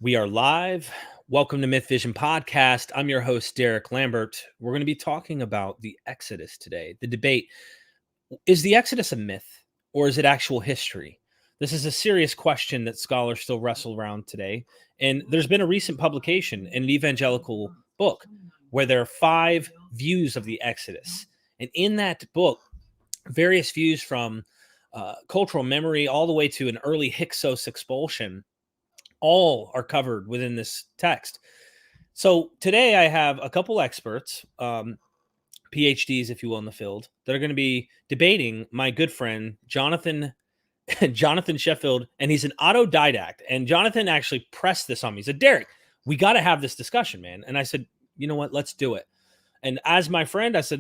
We are live. Welcome to Mythvision Podcast. I'm your host, Derek Lambert. We're going to be talking about the Exodus today. The debate, is the Exodus a myth or is it actual history? This is a serious question that scholars still wrestle around today. And there's been a recent publication in an evangelical book where there are 5 views of the Exodus. And in that book, various views from cultural memory all the way to an early Hyksos expulsion all are covered within this text. So today I have a couple experts, PhDs, if you will, in the field, that are going to be debating my good friend, Jonathan Sheffield, and he's an autodidact. And Jonathan actually pressed this on me. He said, Derek, we got to have this discussion, man. And I said, you know what, let's do it. And as my friend, I said,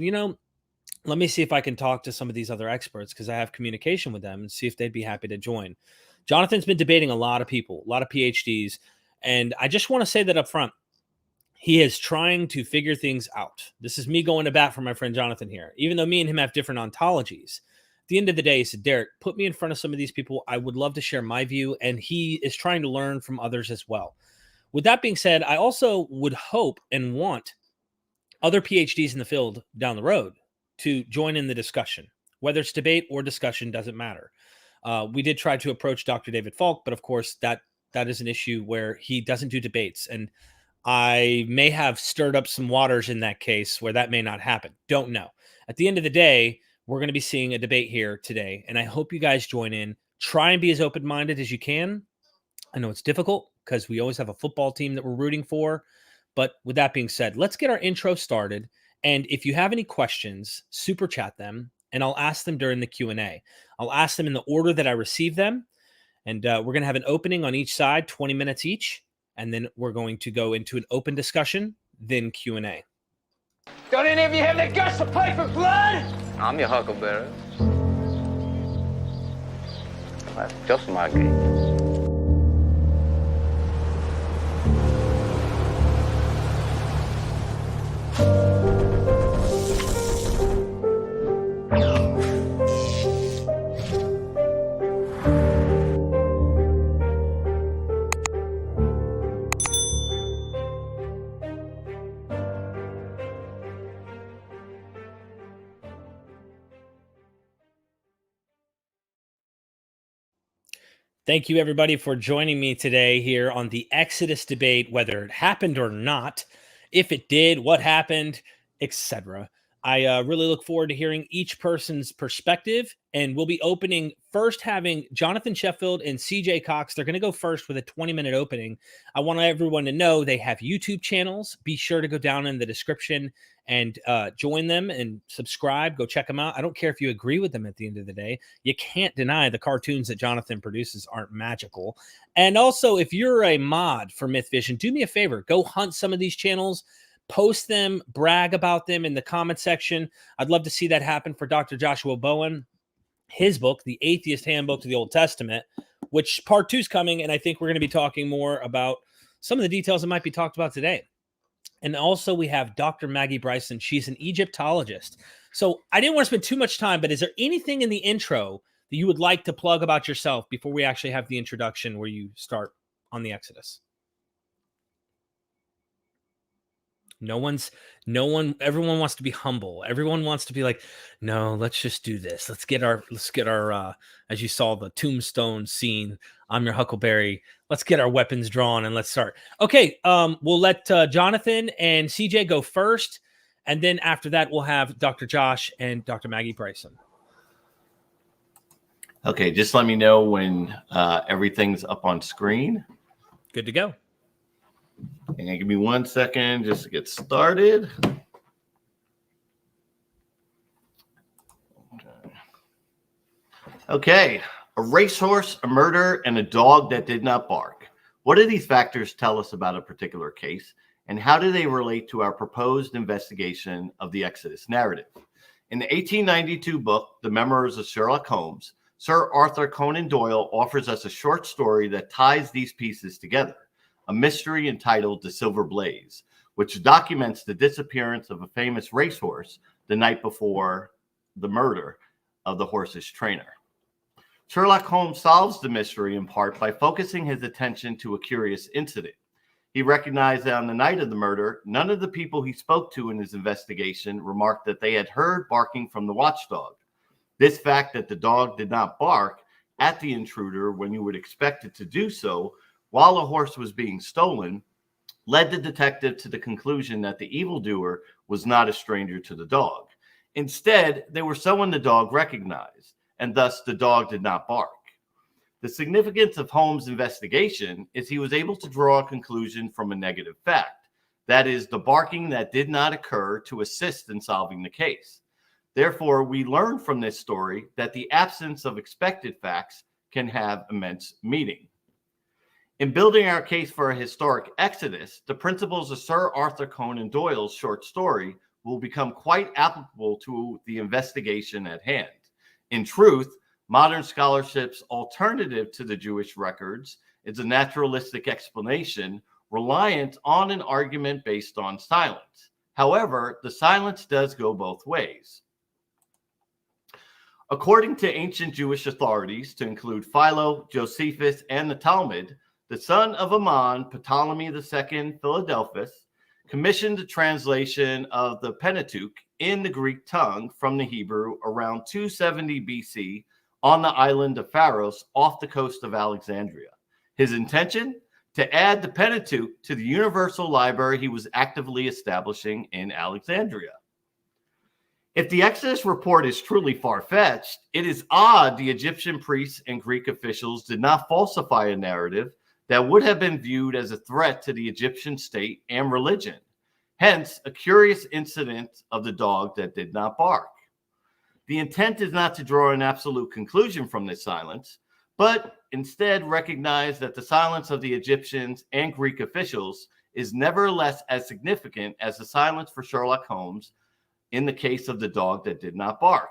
let me see if I can talk to some of these other experts because I have communication with them and see if they'd be happy to join. Jonathan's been debating a lot of people, a lot of PhDs, and I just want to say that up front. He is trying to figure things out. This is me going to bat for my friend Jonathan here, even though me and him have different ontologies. At the end of the day, he said, Derek, put me in front of some of these people. I would love to share my view, and he is trying to learn from others as well. With that being said, I also would hope and want other PhDs in the field down the road to join in the discussion. Whether it's debate or discussion, doesn't matter. We did try to approach Dr. David Falk, but of course that is an issue where he doesn't do debates. And I may have stirred up some waters in that case where that may not happen. Don't know. At the end of the day, we're going to be seeing a debate here today. And I hope you guys join in. Try and be as open-minded as you can. I know it's difficult because we always have a football team that we're rooting for. But with that being said, let's get our intro started. And if you have any questions, super chat them. And I'll ask them during the Q&A. I'll ask them in the order that I receive them. And we're going to have an opening on each side, 20 minutes each. And then we're going to go into an open discussion, then Q&A. Don't any of you have the guts to play for blood? I'm your huckleberry. That's just my game. Thank you, everybody, for joining me today here on the Exodus debate, whether it happened or not, if it did, what happened, etc. I really look forward to hearing each person's perspective, and we'll be opening first, having Jonathan Sheffield and CJ Cox. They're going to go first with a 20-minute opening. I want everyone to know they have YouTube channels. Be sure to go down in the description and join them and subscribe. Go check them out. I don't care if you agree with them at the end of the day. You can't deny the cartoons that Jonathan produces aren't magical. And also, if you're a mod for Mythvision, do me a favor. Go hunt some of these channels. Post them, brag about them in the comment section. I'd love to see that happen for Dr. Joshua Bowen. His book, The Atheist Handbook to the Old Testament, which part 2 is coming, and I think we're going to be talking more about some of the details that might be talked about today. And also we have Dr. Maggie Bryson. She's an Egyptologist. So I didn't want to spend too much time, but is there anything in the intro that you would like to plug about yourself before we actually have the introduction where you start on the Exodus? Everyone wants to be humble. Everyone wants to be like, no, let's just do this. Let's get our, as you saw the tombstone scene, I'm your huckleberry. Let's get our weapons drawn and let's start. Okay. We'll let Jonathan and CJ go first. And then after that, we'll have Dr. Josh and Dr. Maggie Bryson. Okay. Just let me know when everything's up on screen. Good to go. And give me 1 second just to get started. Okay. A racehorse, a murder, and a dog that did not bark. What do these factors tell us about a particular case? And how do they relate to our proposed investigation of the Exodus narrative? In the 1892 book, The Memoirs of Sherlock Holmes, Sir Arthur Conan Doyle offers us a short story that ties these pieces together. A mystery entitled The Silver Blaze, which documents the disappearance of a famous racehorse the night before the murder of the horse's trainer. Sherlock Holmes solves the mystery in part by focusing his attention to a curious incident. He recognized that on the night of the murder, none of the people he spoke to in his investigation remarked that they had heard barking from the watchdog. This fact that the dog did not bark at the intruder when you would expect it to do so while a horse was being stolen led the detective to the conclusion that the evildoer was not a stranger to the dog. Instead, they were someone the dog recognized, and thus the dog did not bark. The significance of Holmes' investigation is he was able to draw a conclusion from a negative fact, that is, the barking that did not occur, to assist in solving the case. Therefore, we learn from this story that the absence of expected facts can have immense meaning. In building our case for a historic exodus, the principles of Sir Arthur Conan Doyle's short story will become quite applicable to the investigation at hand. In truth, modern scholarship's alternative to the Jewish records is a naturalistic explanation reliant on an argument based on silence. However, the silence does go both ways. According to ancient Jewish authorities, to include Philo, Josephus, and the Talmud, the son of Ammon, Ptolemy II Philadelphus, commissioned a translation of the Pentateuch in the Greek tongue from the Hebrew around 270 BC on the island of Pharos off the coast of Alexandria. His intention? To add the Pentateuch to the universal library he was actively establishing in Alexandria. If the Exodus report is truly far-fetched, it is odd the Egyptian priests and Greek officials did not falsify a narrative that would have been viewed as a threat to the Egyptian state and religion. Hence, a curious incident of the dog that did not bark. The intent is not to draw an absolute conclusion from this silence, but instead recognize that the silence of the Egyptians and Greek officials is nevertheless as significant as the silence for Sherlock Holmes in the case of the dog that did not bark.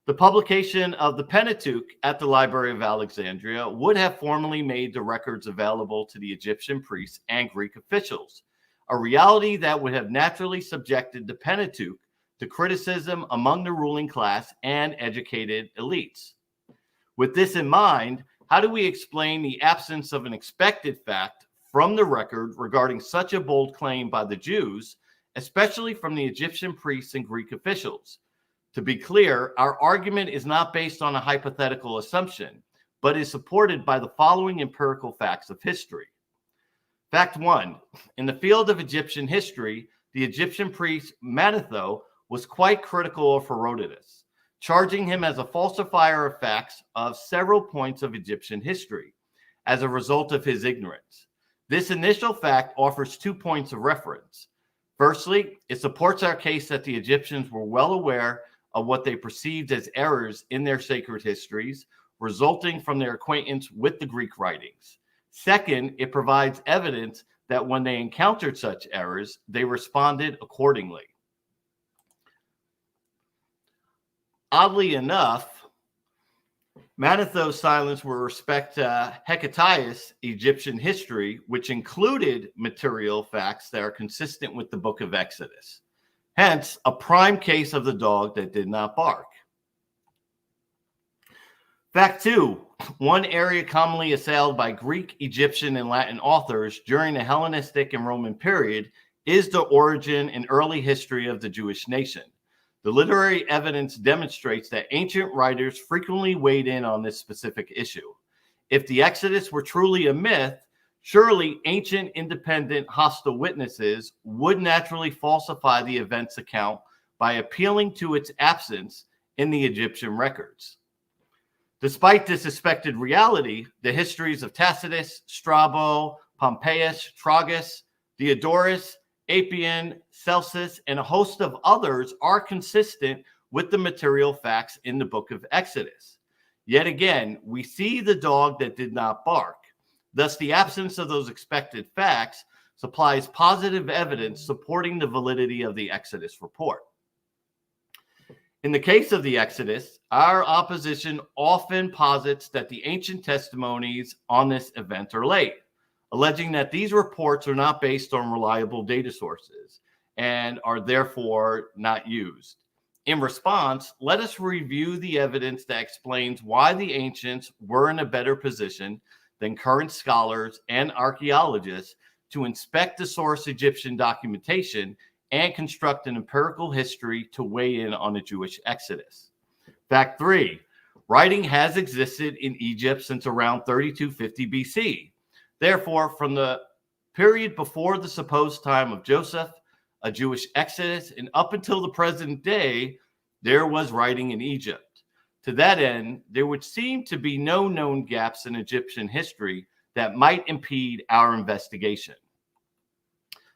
The publication of the Pentateuch at the Library of Alexandria would have formally made the records available to the Egyptian priests and Greek officials, a reality that would have naturally subjected the Pentateuch to criticism among the ruling class and educated elites. With this in mind, how do we explain the absence of an expected fact from the record regarding such a bold claim by the Jews, especially from the Egyptian priests and Greek officials? To be clear, our argument is not based on a hypothetical assumption, but is supported by the following empirical facts of history. Fact 1. In the field of Egyptian history, the Egyptian priest Manetho was quite critical of Herodotus, charging him as a falsifier of facts of several points of Egyptian history as a result of his ignorance. This initial fact offers 2 points of reference. Firstly, it supports our case that the Egyptians were well aware of what they perceived as errors in their sacred histories, resulting from their acquaintance with the Greek writings. Second, it provides evidence that when they encountered such errors, they responded accordingly. Oddly enough, Manetho's silence with respect to Hecataeus' Egyptian history, which included material facts that are consistent with the book of Exodus. Hence, a prime case of the dog that did not bark. Fact 2. One area commonly assailed by Greek, Egyptian, and Latin authors during the Hellenistic and Roman period is the origin and early history of the Jewish nation. The literary evidence demonstrates that ancient writers frequently weighed in on this specific issue. If the Exodus were truly a myth, surely ancient, independent, hostile witnesses would naturally falsify the event's account by appealing to its absence in the Egyptian records. Despite this suspected reality, the histories of Tacitus, Strabo, Pompeius, Trogus, Diodorus, Appian, Celsus, and a host of others are consistent with the material facts in the book of Exodus. Yet again, we see the dog that did not bark. Thus, the absence of those expected facts supplies positive evidence supporting the validity of the Exodus report. In the case of the Exodus, our opposition often posits that the ancient testimonies on this event are late, alleging that these reports are not based on reliable data sources and are therefore not used. In response, let us review the evidence that explains why the ancients were in a better position than current scholars and archaeologists to inspect the source Egyptian documentation and construct an empirical history to weigh in on the Jewish exodus. Fact 3, writing has existed in Egypt since around 3250 BC. Therefore, from the period before the supposed time of Joseph, a Jewish exodus, and up until the present day, there was writing in Egypt. To that end, there would seem to be no known gaps in Egyptian history that might impede our investigation.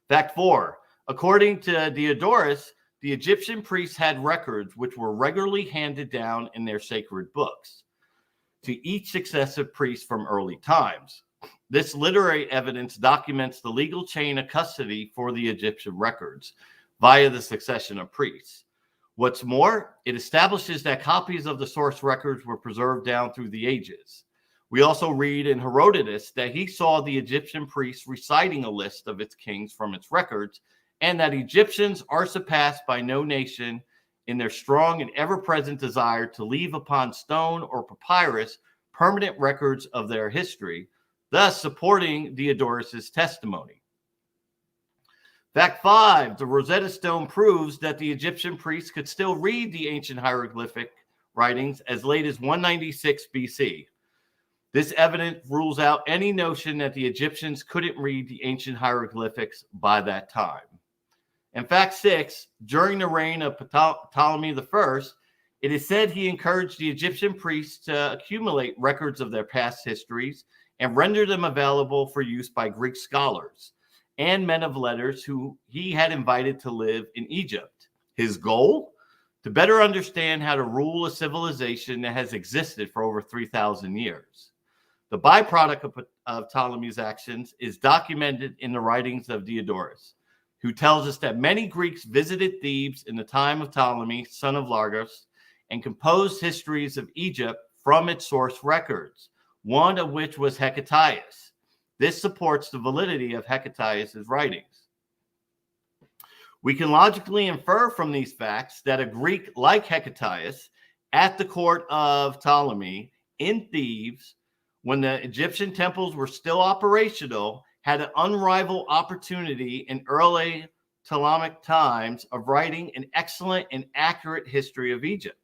Fact 4, according to Diodorus, the Egyptian priests had records which were regularly handed down in their sacred books to each successive priest from early times. This literary evidence documents the legal chain of custody for the Egyptian records via the succession of priests. What's more, it establishes that copies of the source records were preserved down through the ages. We also read in Herodotus that he saw the Egyptian priests reciting a list of its kings from its records, and that Egyptians are surpassed by no nation in their strong and ever-present desire to leave upon stone or papyrus permanent records of their history, thus supporting Diodorus's testimony. Fact 5, the Rosetta Stone proves that the Egyptian priests could still read the ancient hieroglyphic writings as late as 196 BC. This evidence rules out any notion that the Egyptians couldn't read the ancient hieroglyphics by that time. And fact 6, during the reign of Ptolemy I, it is said he encouraged the Egyptian priests to accumulate records of their past histories and render them available for use by Greek scholars and men of letters who he had invited to live in Egypt. His goal? To better understand how to rule a civilization that has existed for over 3,000 years. The byproduct of Ptolemy's actions is documented in the writings of Diodorus, who tells us that many Greeks visited Thebes in the time of Ptolemy, son of Largus, and composed histories of Egypt from its source records, one of which was Hecataeus. This supports the validity of Hecataeus' writings. We can logically infer from these facts that a Greek like Hecataeus at the court of Ptolemy in Thebes, when the Egyptian temples were still operational, had an unrivaled opportunity in early Ptolemaic times of writing an excellent and accurate history of Egypt.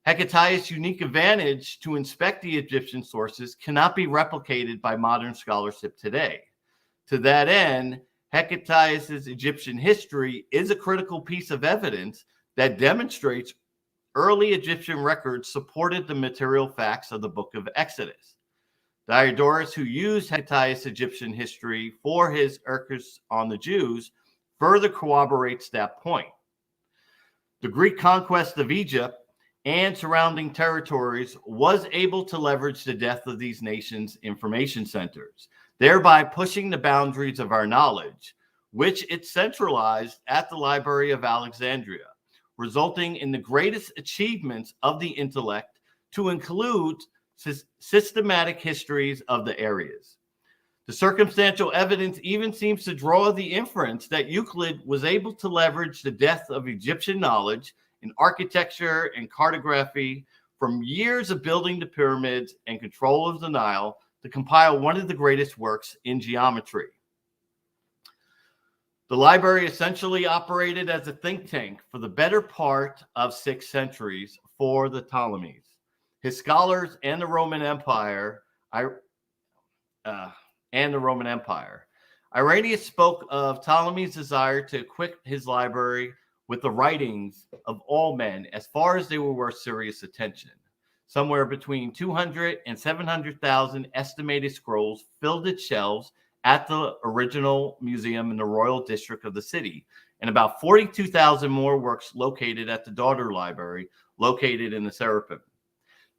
Hecataeus' unique advantage to inspect the Egyptian sources cannot be replicated by modern scholarship today. To that end, Hecataeus' Egyptian history is a critical piece of evidence that demonstrates early Egyptian records supported the material facts of the Book of Exodus. Diodorus, who used Hecataeus' Egyptian history for his Urkus on the Jews, further corroborates that point. The Greek conquest of Egypt and surrounding territories was able to leverage the death of these nations' information centers, thereby pushing the boundaries of our knowledge, which it centralized at the Library of Alexandria, resulting in the greatest achievements of the intellect to include systematic histories of the areas. The circumstantial evidence even seems to draw the inference that Euclid was able to leverage the depth of Egyptian knowledge in architecture and cartography from years of building the pyramids and control of the Nile to compile one of the greatest works in geometry. The library essentially operated as a think tank for the better part of 6 centuries for the Ptolemies, his scholars, and the Roman Empire. Irenaeus spoke of Ptolemy's desire to equip his library with the writings of all men as far as they were worth serious attention. Somewhere between 200 and 700,000 estimated scrolls filled its shelves at the original museum in the royal district of the city, and about 42,000 more works located at the daughter library located in the Serapeum.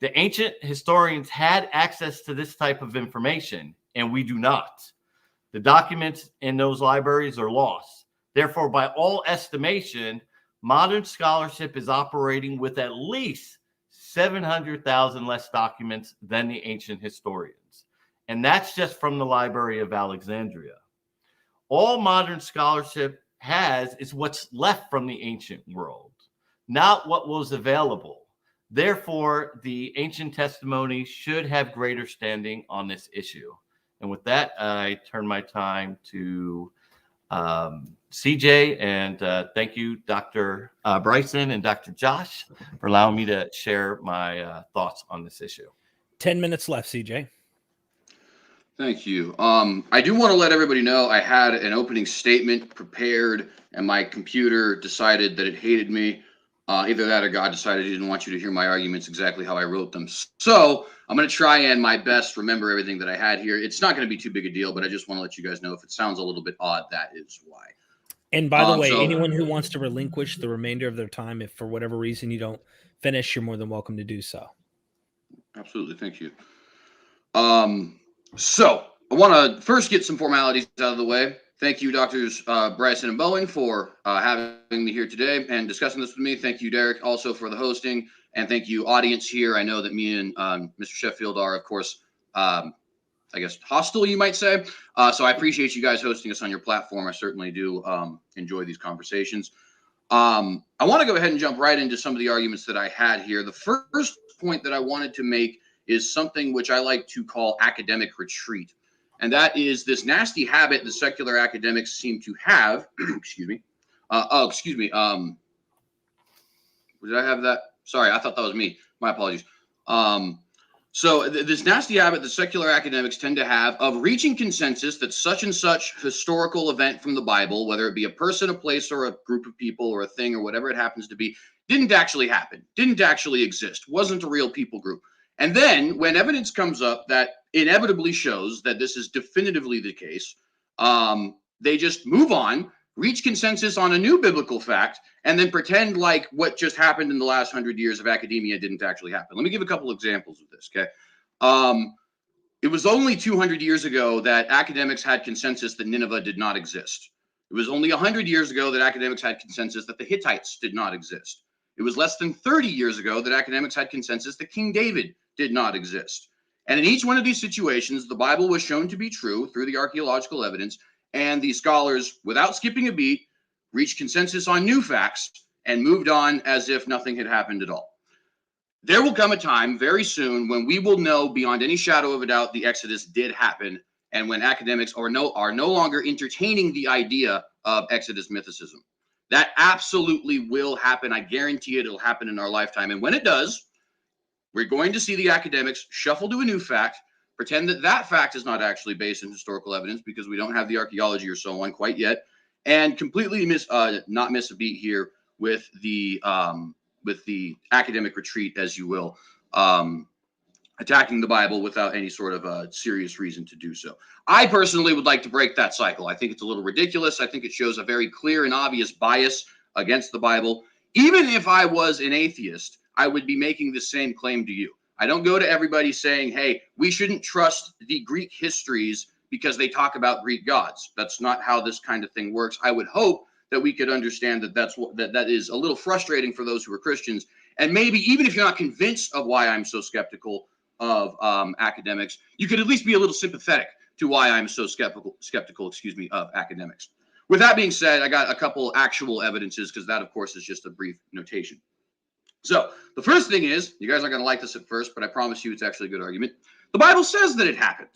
The ancient historians had access to this type of information, and we do not. The documents in those libraries are lost. Therefore, by all estimation, modern scholarship is operating with at least 700,000 less documents than the ancient historians. And that's just from the Library of Alexandria. All modern scholarship has is what's left from the ancient world. not what was available. Therefore, the ancient testimony should have greater standing on this issue. And with that, I turn my time to CJ, and thank you, Dr. Bryson and Dr. Josh, for allowing me to share my thoughts on this issue. 10 minutes left, CJ. Thank you. I do want to let everybody know I had an opening statement prepared, and my computer decided that it hated me. Either that or God decided he didn't want you to hear my arguments exactly how I wrote them. So I'm going to try and my best remember everything that I had here. It's not going to be too big a deal, but I just want to let you guys know if it sounds a little bit odd, that is why. And by the way, anyone who wants to relinquish the remainder of their time, if for whatever reason you don't finish, you're more than welcome to do so. Absolutely. Thank you. So I want to first get some formalities out of the way. Thank you, Doctors Bryson and Bowen, for having me here today and discussing this with me. Thank you, Derek, also for the hosting. And thank you, audience here. I know that me and Mr. Sheffield are, of course, I guess, hostile, you might say. So I appreciate you guys hosting us on your platform. I certainly do enjoy these conversations. I want to go ahead and jump right into some of the arguments that I had here. The first point that I wanted to make is something which I like to call academic retreat. And that is this nasty habit the secular academics seem to have. Excuse me. Did I have that? Sorry, I thought that was me. My apologies. So this nasty habit the secular academics tend to have of reaching consensus that such and such historical event from the Bible, whether it be a person, a place, or a group of people, or a thing, or whatever it happens to be, didn't actually happen, didn't actually exist, wasn't a real people group. And then when evidence comes up that inevitably shows that this is definitively the case, they just move on, reach consensus on a new biblical fact, and then pretend like what just happened in the last 100 years of academia didn't actually happen. Let me give a couple examples of this, okay? It was only 200 years ago that academics had consensus that Nineveh did not exist. It was only 100 years ago that academics had consensus that the Hittites did not exist. It was less than 30 years ago that academics had consensus that King David did not exist. And in each one of these situations, the Bible was shown to be true through the archaeological evidence, and the scholars, without skipping a beat, reached consensus on new facts and moved on as if nothing had happened at all. There will come a time very soon when we will know beyond any shadow of a doubt the Exodus did happen, and when academics are no longer entertaining the idea of Exodus mythicism. That absolutely will happen. I guarantee it. It'll happen in our lifetime. And when it does, we're going to see the academics shuffle to a new fact, pretend that that fact is not actually based in historical evidence because we don't have the archaeology or so on quite yet, and completely not miss a beat here with the academic retreat, as you will, attacking the Bible without any sort of serious reason to do so. I personally would like to break that cycle. I think it's a little ridiculous. I think it shows a very clear and obvious bias against the Bible. Even if I was an atheist, I would be making the same claim to you. I don't go to everybody saying, hey, we shouldn't trust the Greek histories because they talk about Greek gods. That's not how this kind of thing works. I would hope that we could understand that that is a little frustrating for those who are Christians. And maybe even if you're not convinced of why I'm so skeptical of academics, you could at least be a little sympathetic to why I'm so skeptical, of academics. With that being said, I got a couple actual evidences because that, of course, is just a brief notation. So the first thing is, you guys aren't going to like this at first, but I promise you it's actually a good argument. The Bible says that it happened.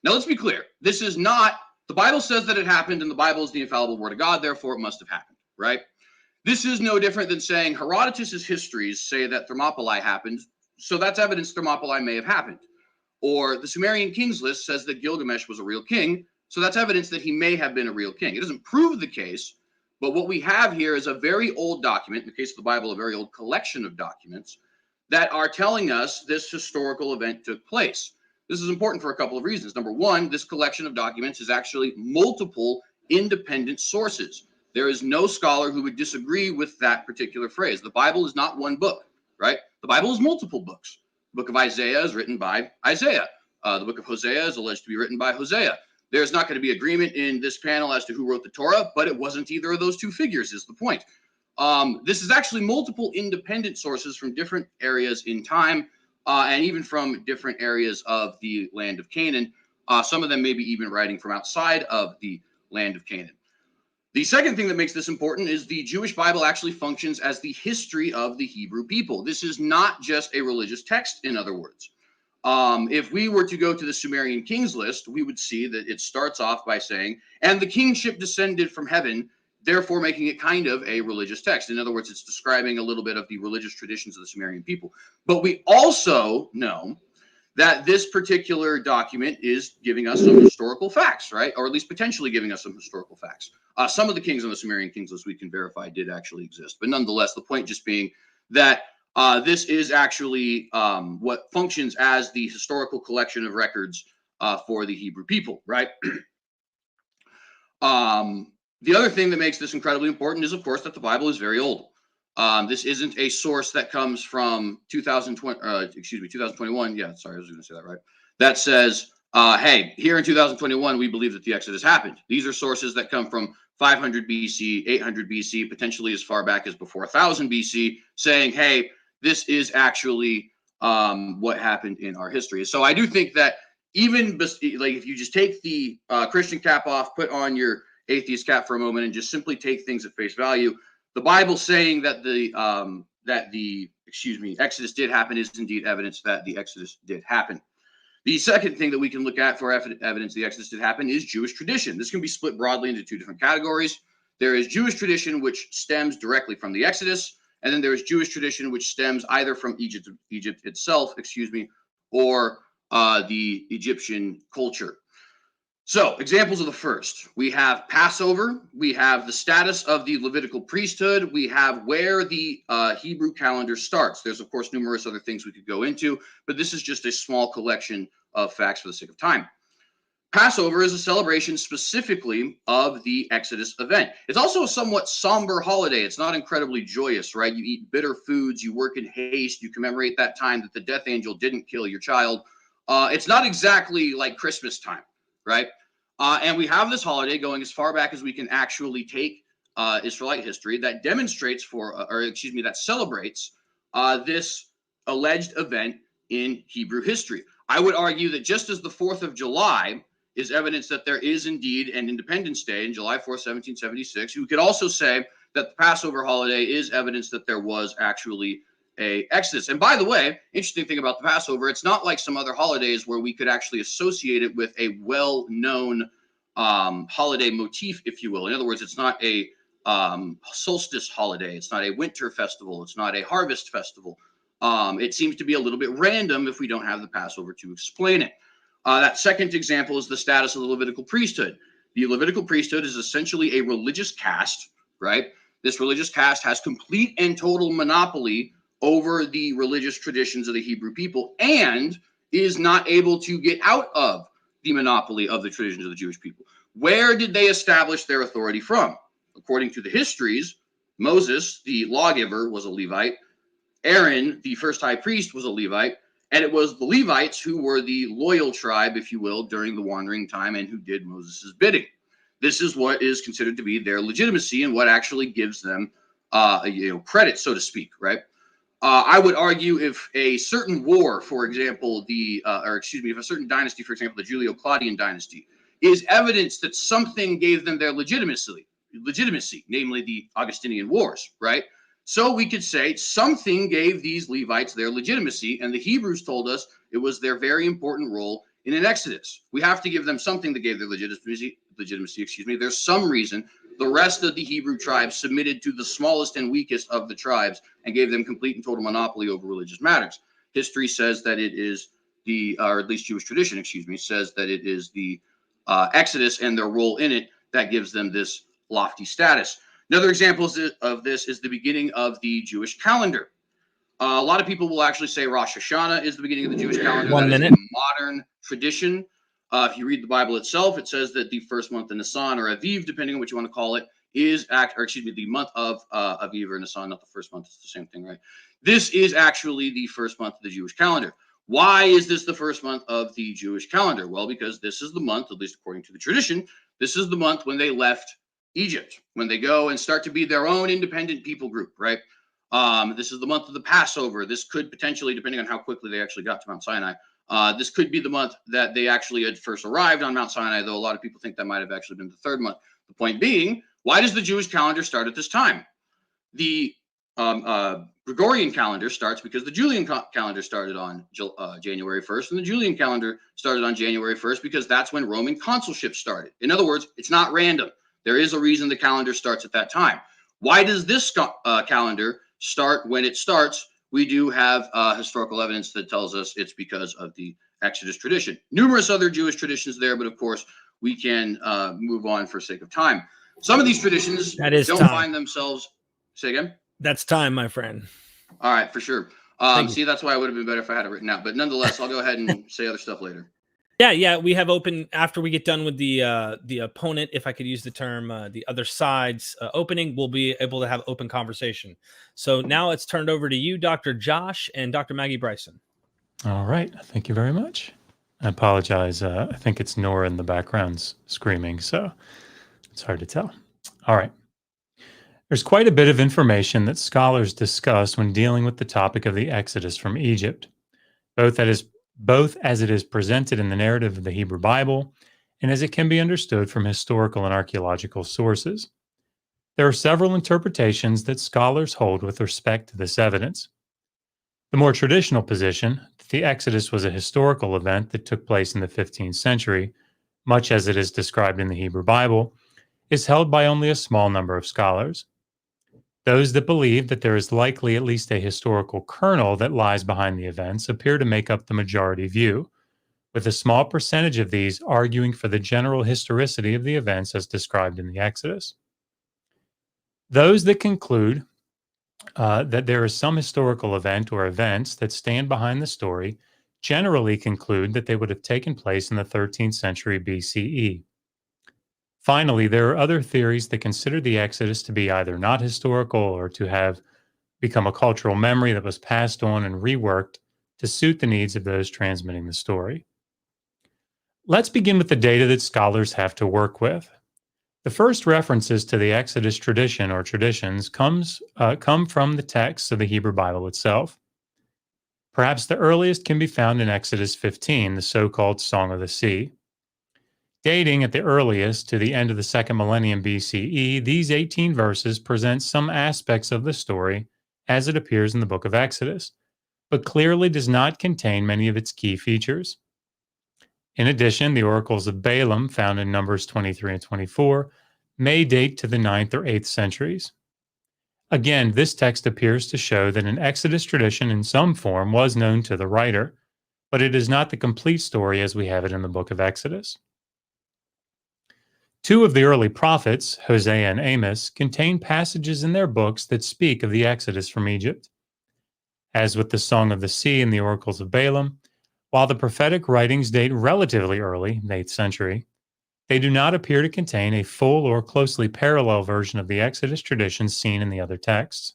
Now, let's be clear. This is not, the Bible says that it happened, and the Bible is the infallible word of God, therefore it must have happened, right? This is no different than saying Herodotus's histories say that Thermopylae happened, so that's evidence Thermopylae may have happened. Or the Sumerian Kings list says that Gilgamesh was a real king, so that's evidence that he may have been a real king. It doesn't prove the case, but what we have here is a very old document, in the case of the Bible, a very old collection of documents that are telling us this historical event took place. This is important for a couple of reasons. Number one, this collection of documents is actually multiple independent sources. There is no scholar who would disagree with that particular phrase. The Bible is not one book, right? The Bible is multiple books. The book of Isaiah is written by Isaiah. The book of Hosea is alleged to be written by Hosea. There's not going to be agreement in this panel as to who wrote the Torah, but it wasn't either of those two figures is the point. This is actually multiple independent sources from different areas in time and even from different areas of the land of Canaan. Some of them maybe even writing from outside of the land of Canaan. The second thing that makes this important is the Jewish Bible actually functions as the history of the Hebrew people. This is not just a religious text, in other words. If we were to go to the Sumerian kings list, we would see that it starts off by saying, and the kingship descended from heaven, therefore making it kind of a religious text. In other words, it's describing a little bit of the religious traditions of the Sumerian people. But we also know that this particular document is giving us some historical facts, right? Or at least potentially giving us some historical facts. Some of the kings on the Sumerian kings list we can verify did actually exist. But nonetheless, the point just being that this is actually what functions as the historical collection of records for the Hebrew people, right? The other thing that makes this incredibly important is, of course, that the Bible is very old. This isn't a source that comes from 2021. Yeah, sorry, I was going to say that right. That says, hey, here in 2021, we believe that the Exodus happened. These are sources that come from 500 BC, 800 BC, potentially as far back as before 1000 BC, saying, hey, this is actually what happened in our history. So I do think that even like if you just take the Christian cap off, put on your atheist cap for a moment, and just simply take things at face value, the Bible saying that the Exodus did happen is indeed evidence that the Exodus did happen. The second thing that we can look at for evidence the Exodus did happen is Jewish tradition. This can be split broadly into two different categories. There is Jewish tradition, which stems directly from the Exodus, and then there is Jewish tradition, which stems either from Egypt itself, or the Egyptian culture. So, examples of the first. We have Passover. We have the status of the Levitical priesthood. We have where the Hebrew calendar starts. There's, of course, numerous other things we could go into, but this is just a small collection of facts for the sake of time. Passover is a celebration specifically of the Exodus event. It's also a somewhat somber holiday. It's not incredibly joyous, right? You eat bitter foods, you work in haste, you commemorate that time that the death angel didn't kill your child. It's not exactly like Christmas time, right? And we have this holiday going as far back as we can actually take Israelite history that demonstrates that celebrates this alleged event in Hebrew history. I would argue that just as the 4th of July is evidence that there is indeed an Independence Day in July 4th, 1776, you could also say that the Passover holiday is evidence that there was actually a Exodus. And by the way, interesting thing about the Passover, it's not like some other holidays where we could actually associate it with a well-known holiday motif, if you will. In other words, it's not a solstice holiday. It's not a winter festival. It's not a harvest festival. It seems to be a little bit random if we don't have the Passover to explain it. That second example is the status of the Levitical priesthood. The Levitical priesthood is essentially a religious caste, right? This religious caste has complete and total monopoly over the religious traditions of the Hebrew people and is not able to get out of the monopoly of the traditions of the Jewish people. Where did they establish their authority from? According to the histories, Moses, the lawgiver, was a Levite. Aaron, the first high priest, was a Levite. And it was the Levites who were the loyal tribe, if you will, during the wandering time and who did Moses' bidding. This is what is considered to be their legitimacy and what actually gives them credit, so to speak, right? I would argue if a certain war, for example, if a certain dynasty, for example, the Julio-Claudian dynasty, is evidence that something gave them their legitimacy, namely the Augustinian Wars, right? So we could say something gave these Levites their legitimacy, and the Hebrews told us it was their very important role in an Exodus. We have to give them something that gave their legitimacy. There's some reason the rest of the Hebrew tribes submitted to the smallest and weakest of the tribes and gave them complete and total monopoly over religious matters. History says that it is or at least Jewish tradition, says that it is the Exodus and their role in it that gives them this lofty status. Another example of this is the beginning of the Jewish calendar. A lot of people will actually say Rosh Hashanah is the beginning of the Jewish calendar. That is a modern tradition. If you read the Bible itself, it says that the first month of Nisan or Aviv, depending on what you want to call it, is the month of Aviv or Nisan, not the first month. It's the same thing, right? This is actually the first month of the Jewish calendar. Why is this the first month of the Jewish calendar? Well, because this is the month, at least according to the tradition, this is the month when they left Egypt, when they go and start to be their own independent people group, right? This is the month of the Passover. This could potentially, depending on how quickly they actually got to Mount Sinai, this could be the month that they actually had first arrived on Mount Sinai, though a lot of people think that might have actually been the third month. The point being, Why does the Jewish calendar start at this time? The Gregorian calendar starts because the Julian calendar started on January 1st, and the Julian calendar started on January 1st because that's when Roman consulship started. In other words, it's not random. There is a reason the calendar starts at that time. Why does this calendar start when it starts? We do have historical evidence that tells us it's because of the Exodus tradition. Numerous other Jewish traditions there, but of course, we can move on for sake of time. Some of these traditions don't find themselves. Say again? That's time, my friend. All right, for sure. See, that's why it would have been better if I had it written out. But nonetheless, I'll go ahead and say other stuff later. Yeah. We have open after we get done with the opponent, if I could use the term, the other side's opening, we'll be able to have open conversation. So now it's turned over to you, Dr. Josh and Dr. Maggie Bryson. All right. Thank you very much. I apologize. I think it's Nora in the background's screaming, so it's hard to tell. All right. There's quite a bit of information that scholars discuss when dealing with the topic of the Exodus from Egypt, both as it is presented in the narrative of the Hebrew Bible and as it can be understood from historical and archaeological sources. There are several interpretations that scholars hold with respect to this evidence. The more traditional position, that the Exodus was a historical event that took place in the 15th century, much as it is described in the Hebrew Bible, is held by only a small number of scholars. Those that believe that there is likely at least a historical kernel that lies behind the events appear to make up the majority view, with a small percentage of these arguing for the general historicity of the events as described in the Exodus. Those that conclude that there is some historical event or events that stand behind the story generally conclude that they would have taken place in the 13th century BCE. Finally, there are other theories that consider the Exodus to be either not historical or to have become a cultural memory that was passed on and reworked to suit the needs of those transmitting the story. Let's begin with the data that scholars have to work with. The first references to the Exodus tradition or traditions come from the texts of the Hebrew Bible itself. Perhaps the earliest can be found in Exodus 15, the so-called Song of the Sea. Dating at the earliest to the end of the second millennium BCE, these 18 verses present some aspects of the story as it appears in the book of Exodus, but clearly does not contain many of its key features. In addition, the oracles of Balaam, found in Numbers 23 and 24, may date to the 9th or 8th centuries. Again, this text appears to show that an Exodus tradition in some form was known to the writer, but it is not the complete story as we have it in the book of Exodus. Two of the early prophets, Hosea and Amos, contain passages in their books that speak of the Exodus from Egypt. As with the Song of the Sea and the oracles of Balaam, while the prophetic writings date relatively early, the 8th century, they do not appear to contain a full or closely parallel version of the Exodus traditions seen in the other texts.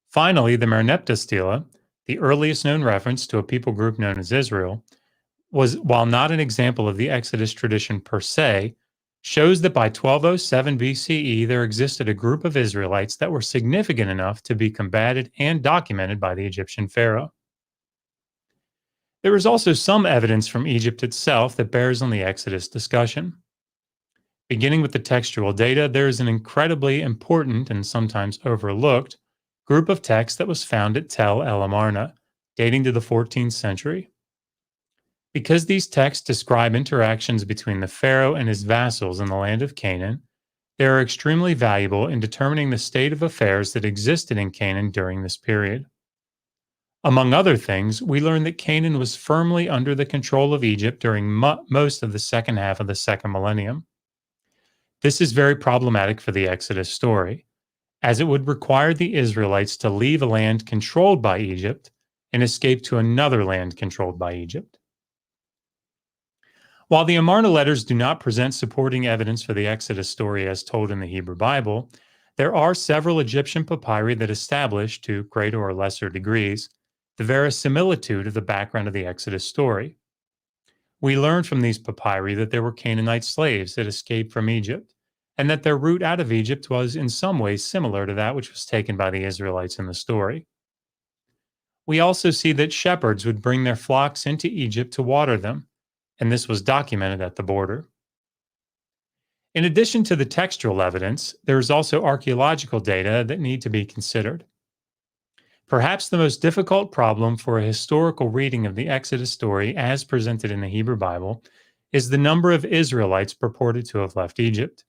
Finally, the Mernepta Stila, the earliest known reference to a people group known as Israel, while not an example of the Exodus tradition per se, shows that by 1207 BCE there existed a group of Israelites that were significant enough to be combated and documented by the Egyptian pharaoh. There is also some evidence from Egypt itself that bears on the Exodus discussion. Beginning with the textual data, there is an incredibly important and sometimes overlooked group of texts that was found at Tel El Amarna, dating to the 14th century. Because these texts describe interactions between the pharaoh and his vassals in the land of Canaan, they are extremely valuable in determining the state of affairs that existed in Canaan during this period. Among other things, we learn that Canaan was firmly under the control of Egypt during most of the second half of the second millennium. This is very problematic for the Exodus story, as it would require the Israelites to leave a land controlled by Egypt and escape to another land controlled by Egypt. While the Amarna letters do not present supporting evidence for the Exodus story as told in the Hebrew Bible, there are several Egyptian papyri that establish, to greater or lesser degrees, the verisimilitude of the background of the Exodus story. We learn from these papyri that there were Canaanite slaves that escaped from Egypt, and that their route out of Egypt was in some ways similar to that which was taken by the Israelites in the story. We also see that shepherds would bring their flocks into Egypt to water them, and this was documented at the border. In addition to the textual evidence, there is also archaeological data that need to be considered. Perhaps the most difficult problem for a historical reading of the Exodus story as presented in the Hebrew Bible is the number of Israelites purported to have left Egypt.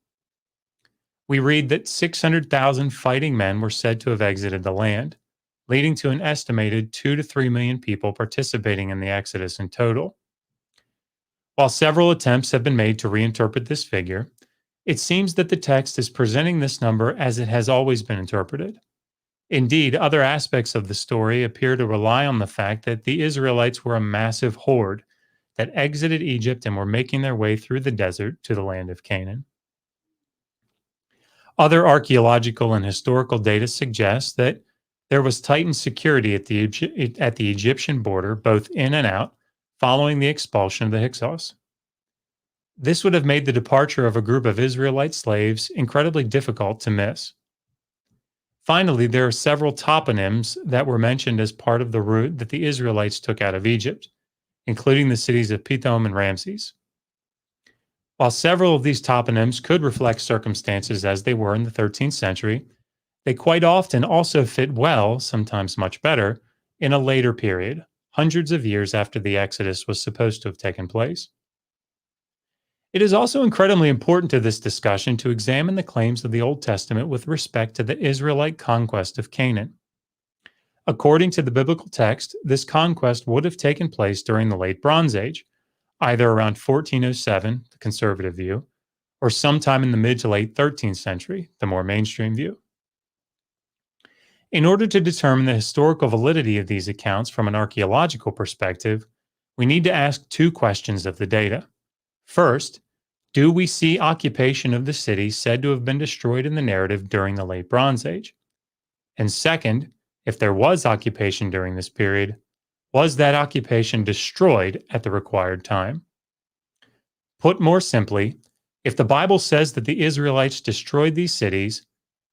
We read that 600,000 fighting men were said to have exited the land, leading to an estimated 2 to 3 million people participating in the Exodus in total. While several attempts have been made to reinterpret this figure, it seems that the text is presenting this number as it has always been interpreted. Indeed, other aspects of the story appear to rely on the fact that the Israelites were a massive horde that exited Egypt and were making their way through the desert to the land of Canaan. Other archaeological and historical data suggest that there was tightened security at the Egyptian border, both in and out, following the expulsion of the Hyksos. This would have made the departure of a group of Israelite slaves incredibly difficult to miss. Finally, there are several toponyms that were mentioned as part of the route that the Israelites took out of Egypt, including the cities of Pithom and Ramses. While several of these toponyms could reflect circumstances as they were in the 13th century, they quite often also fit well, sometimes much better, in a later period, hundreds of years after the Exodus was supposed to have taken place. It is also incredibly important to this discussion to examine the claims of the Old Testament with respect to the Israelite conquest of Canaan. According to the biblical text, this conquest would have taken place during the Late Bronze Age, either around 1407, the conservative view, or sometime in the mid to late 13th century, the more mainstream view. In order to determine the historical validity of these accounts from an archaeological perspective, we need to ask two questions of the data. First, do we see occupation of the city said to have been destroyed in the narrative during the Late Bronze Age? And second, if there was occupation during this period, was that occupation destroyed at the required time? Put more simply, if the Bible says that the Israelites destroyed these cities,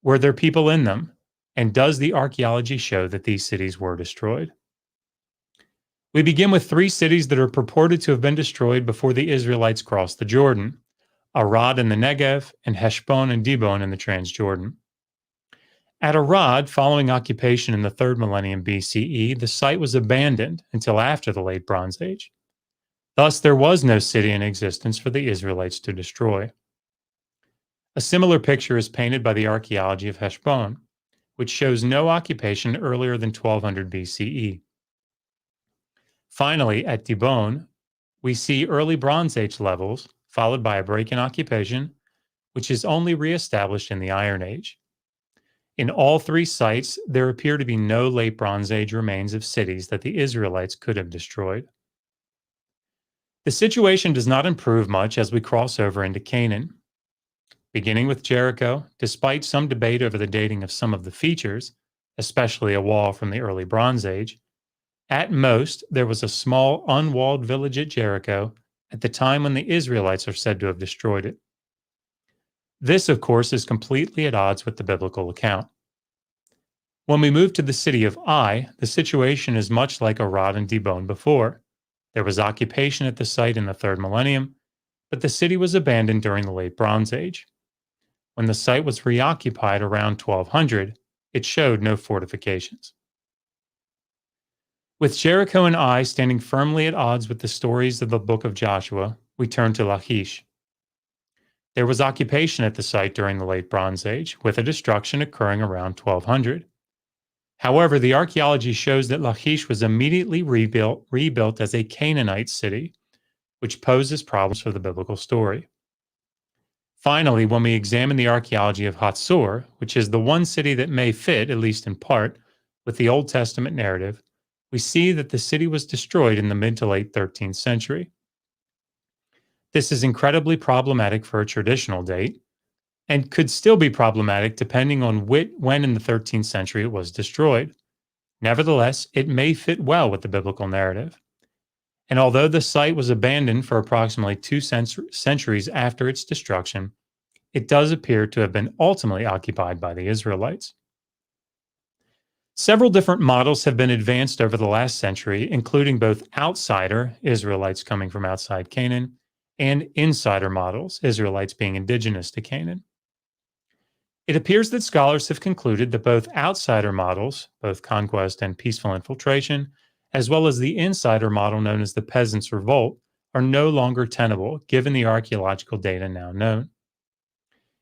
were there people in them? And does the archaeology show that these cities were destroyed? We begin with three cities that are purported to have been destroyed before the Israelites crossed the Jordan: Arad in the Negev and Heshbon and Dibon in the Transjordan. At Arad, following occupation in the 3rd millennium BCE, the site was abandoned until after the Late Bronze Age. Thus, there was no city in existence for the Israelites to destroy. A similar picture is painted by the Archaeology of Heshbon, which shows no occupation earlier than 1200 BCE. Finally, at Dibon, we see early Bronze Age levels, followed by a break in occupation, which is only reestablished in the Iron Age. In all three sites, there appear to be no Late Bronze Age remains of cities that the Israelites could have destroyed. The situation does not improve much as we cross over into Canaan. Beginning with Jericho, despite some debate over the dating of some of the features, especially a wall from the early Bronze Age, at most, there was a small unwalled village at Jericho at the time when the Israelites are said to have destroyed it. This, of course, is completely at odds with the biblical account. When we move to the city of Ai, the situation is much like Arad and Dibon before. There was occupation at the site in the 3rd millennium, but the city was abandoned during the Late Bronze Age. When the site was reoccupied around 1200, it showed no fortifications. With Jericho and Ai standing firmly at odds with the stories of the book of Joshua, we turn to Lachish. There was occupation at the site during the Late Bronze Age, with a destruction occurring around 1200. However, the archaeology shows that Lachish was immediately rebuilt as a Canaanite city, which poses problems for the biblical story. Finally, when we examine the archaeology of Hatsura, which is the one city that may fit, at least in part, with the Old Testament narrative, we see that the city was destroyed in the mid to late 13th century. This is incredibly problematic for a traditional date, and could still be problematic depending on when in the 13th century it was destroyed. Nevertheless, it may fit well with the biblical narrative. And although the site was abandoned for approximately 2 centuries after its destruction, it does appear to have been ultimately occupied by the Israelites. Several different models have been advanced over the last century, including both outsider, Israelites coming from outside Canaan, and insider models, Israelites being indigenous to Canaan. It appears that scholars have concluded that both outsider models, both conquest and peaceful infiltration, as well as the insider model known as the Peasants' Revolt, are no longer tenable given the archaeological data now known.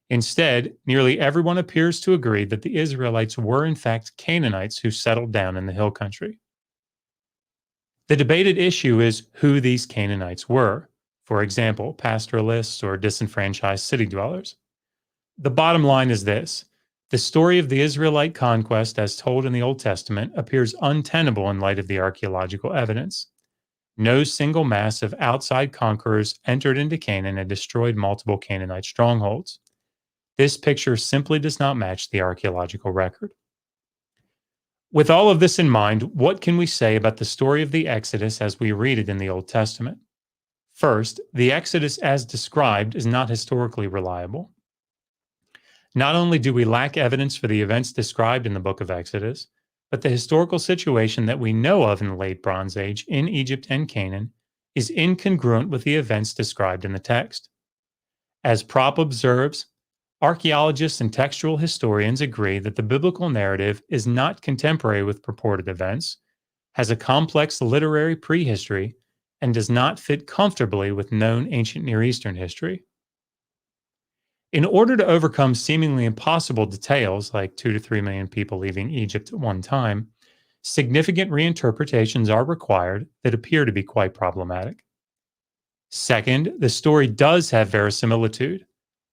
Instead, nearly everyone appears to agree that the Israelites were in fact Canaanites who settled down in the hill country. The debated issue is who these Canaanites were, for example, pastoralists or disenfranchised city dwellers. The bottom line is this: the story of the Israelite conquest as told in the Old Testament appears untenable in light of the archaeological evidence. No single mass of outside conquerors entered into Canaan and destroyed multiple Canaanite strongholds. This picture simply does not match the archaeological record. With all of this in mind, what can we say about the story of the Exodus as we read it in the Old Testament? First, the Exodus as described is not historically reliable. Not only do we lack evidence for the events described in the book of Exodus, but the historical situation that we know of in the late Bronze Age in Egypt and Canaan is incongruent with the events described in the text. As Propp observes, archaeologists and textual historians agree that the biblical narrative is not contemporary with purported events, has a complex literary prehistory, and does not fit comfortably with known ancient Near Eastern history. In order to overcome seemingly impossible details like 2 to 3 million people leaving Egypt at one time, significant reinterpretations are required that appear to be quite problematic. Second, the story does have verisimilitude.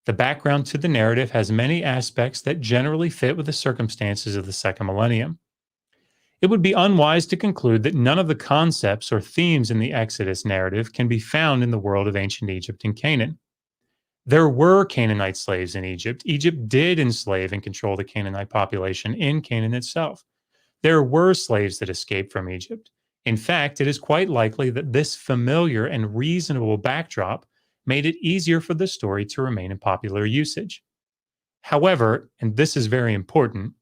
The background to the narrative has many aspects that generally fit with the circumstances of the second millennium. It would be unwise to conclude that none of the concepts or themes in the Exodus narrative can be found in the world of ancient Egypt and Canaan. There were Canaanite slaves in Egypt. Egypt did enslave and control the Canaanite population in Canaan itself. There were slaves that escaped from Egypt. In fact, it is quite likely that this familiar and reasonable backdrop made it easier for the story to remain in popular usage. However, and this is very important,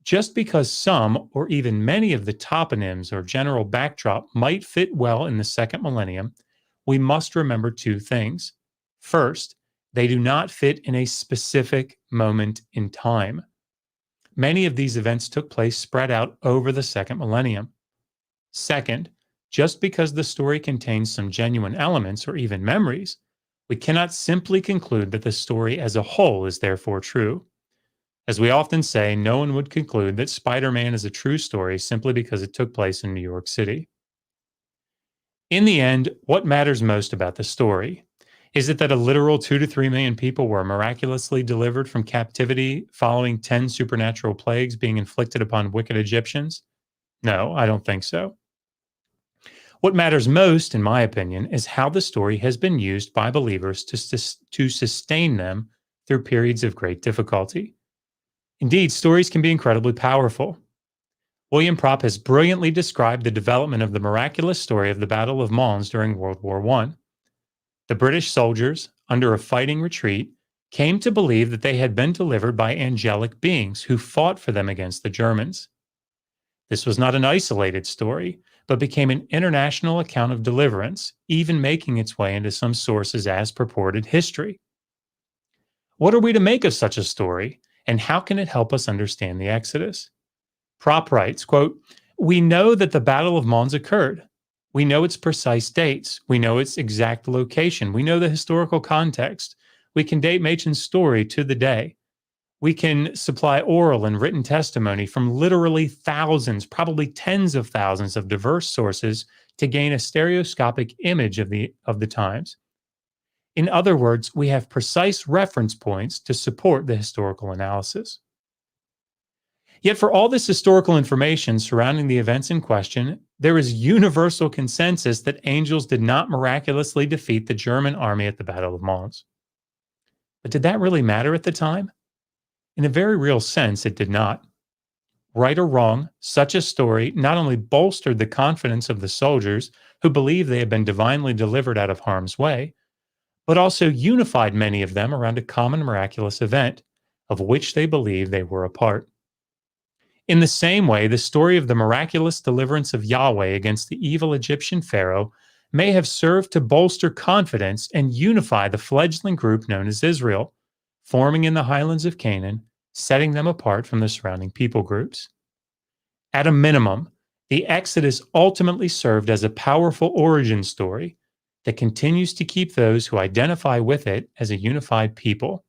just because some or even many of the toponyms or general backdrop might fit well in the second millennium, we must remember two things. First, they do not fit in a specific moment in time. Many of these events took place spread out over the second millennium. Second, just because the story contains some genuine elements or even memories, we cannot simply conclude that the story as a whole is therefore true. As we often say, no one would conclude that Spider-Man is a true story simply because it took place in New York City. In the end, what matters most about the story? Is it that a literal 2 to 3 million people were miraculously delivered from captivity following 10 supernatural plagues being inflicted upon wicked Egyptians? No, I don't think so. What matters most, in my opinion, is how the story has been used by believers to sustain them through periods of great difficulty. Indeed, stories can be incredibly powerful. William Propp has brilliantly described the development of the miraculous story of the Battle of Mons during World War I. The British soldiers, under a fighting retreat, came to believe that they had been delivered by angelic beings who fought for them against the Germans. This was not an isolated story, but became an international account of deliverance, even making its way into some sources as purported history. What are we to make of such a story, and how can it help us understand the Exodus? Propp writes, quote, "We know that the Battle of Mons occurred. We know its precise dates. We know its exact location. We know the historical context. We can date Machen's story to the day. We can supply oral and written testimony from literally thousands, probably tens of thousands of diverse sources to gain a stereoscopic image of the times. In other words, we have precise reference points to support the historical analysis." Yet for all this historical information surrounding the events in question, there is universal consensus that angels did not miraculously defeat the German army at the Battle of Mons. But did that really matter at the time? In a very real sense, it did not. Right or wrong, such a story not only bolstered the confidence of the soldiers who believed they had been divinely delivered out of harm's way, but also unified many of them around a common miraculous event, of which they believed they were a part. In the same way, the story of the miraculous deliverance of Yahweh against the evil Egyptian pharaoh may have served to bolster confidence and unify the fledgling group known as Israel, forming in the highlands of Canaan, setting them apart from the surrounding people groups. At a minimum, the Exodus ultimately served as a powerful origin story that continues to keep those who identify with it as a unified people,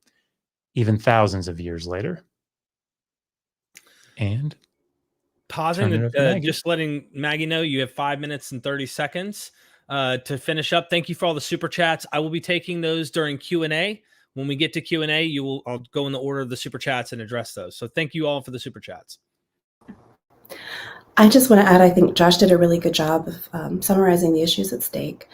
even thousands of years later. And Pausing, just letting Maggie know you have 5 minutes and 30 seconds to finish up. Thank you for all the super chats. I will be taking those during Q&A. When we get to Q&A, I'll go in the order of the super chats and address those. So thank you all for the super chats. I just want to add, I think Josh did a really good job of summarizing the issues at stake.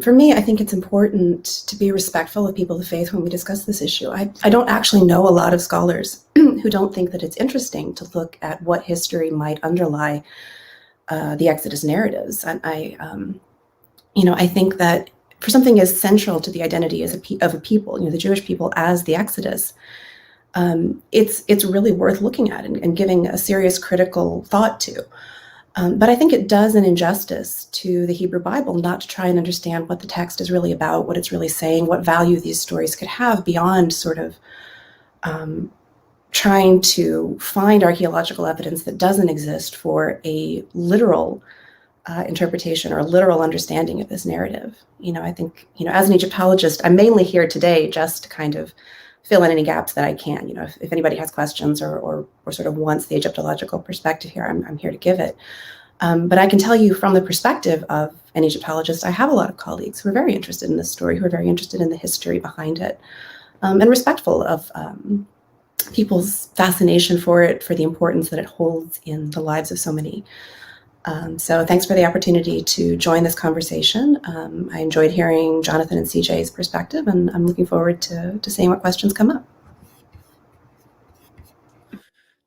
For me, I think it's important to be respectful of people of faith when we discuss this issue. I don't actually know a lot of scholars who don't think that it's interesting to look at what history might underlie the Exodus narratives. And I think that for something as central to the identity of a people, the Jewish people as the Exodus, it's really worth looking at and giving a serious critical thought to. But I think it does an injustice to the Hebrew Bible not to try and understand what the text is really about, what it's really saying, what value these stories could have beyond sort of trying to find archaeological evidence that doesn't exist for a literal interpretation or a literal understanding of this narrative. I think, as an Egyptologist, I'm mainly here today just to kind of fill in any gaps that I can. If anybody has questions or sort of wants the Egyptological perspective here, I'm here to give it. But I can tell you from the perspective of an Egyptologist, I have a lot of colleagues who are very interested in this story, who are very interested in the history behind it, and respectful of people's fascination for it, for the importance that it holds in the lives of so many. So thanks for the opportunity to join this conversation. I enjoyed hearing Jonathan and CJ's perspective, and I'm looking forward to seeing what questions come up.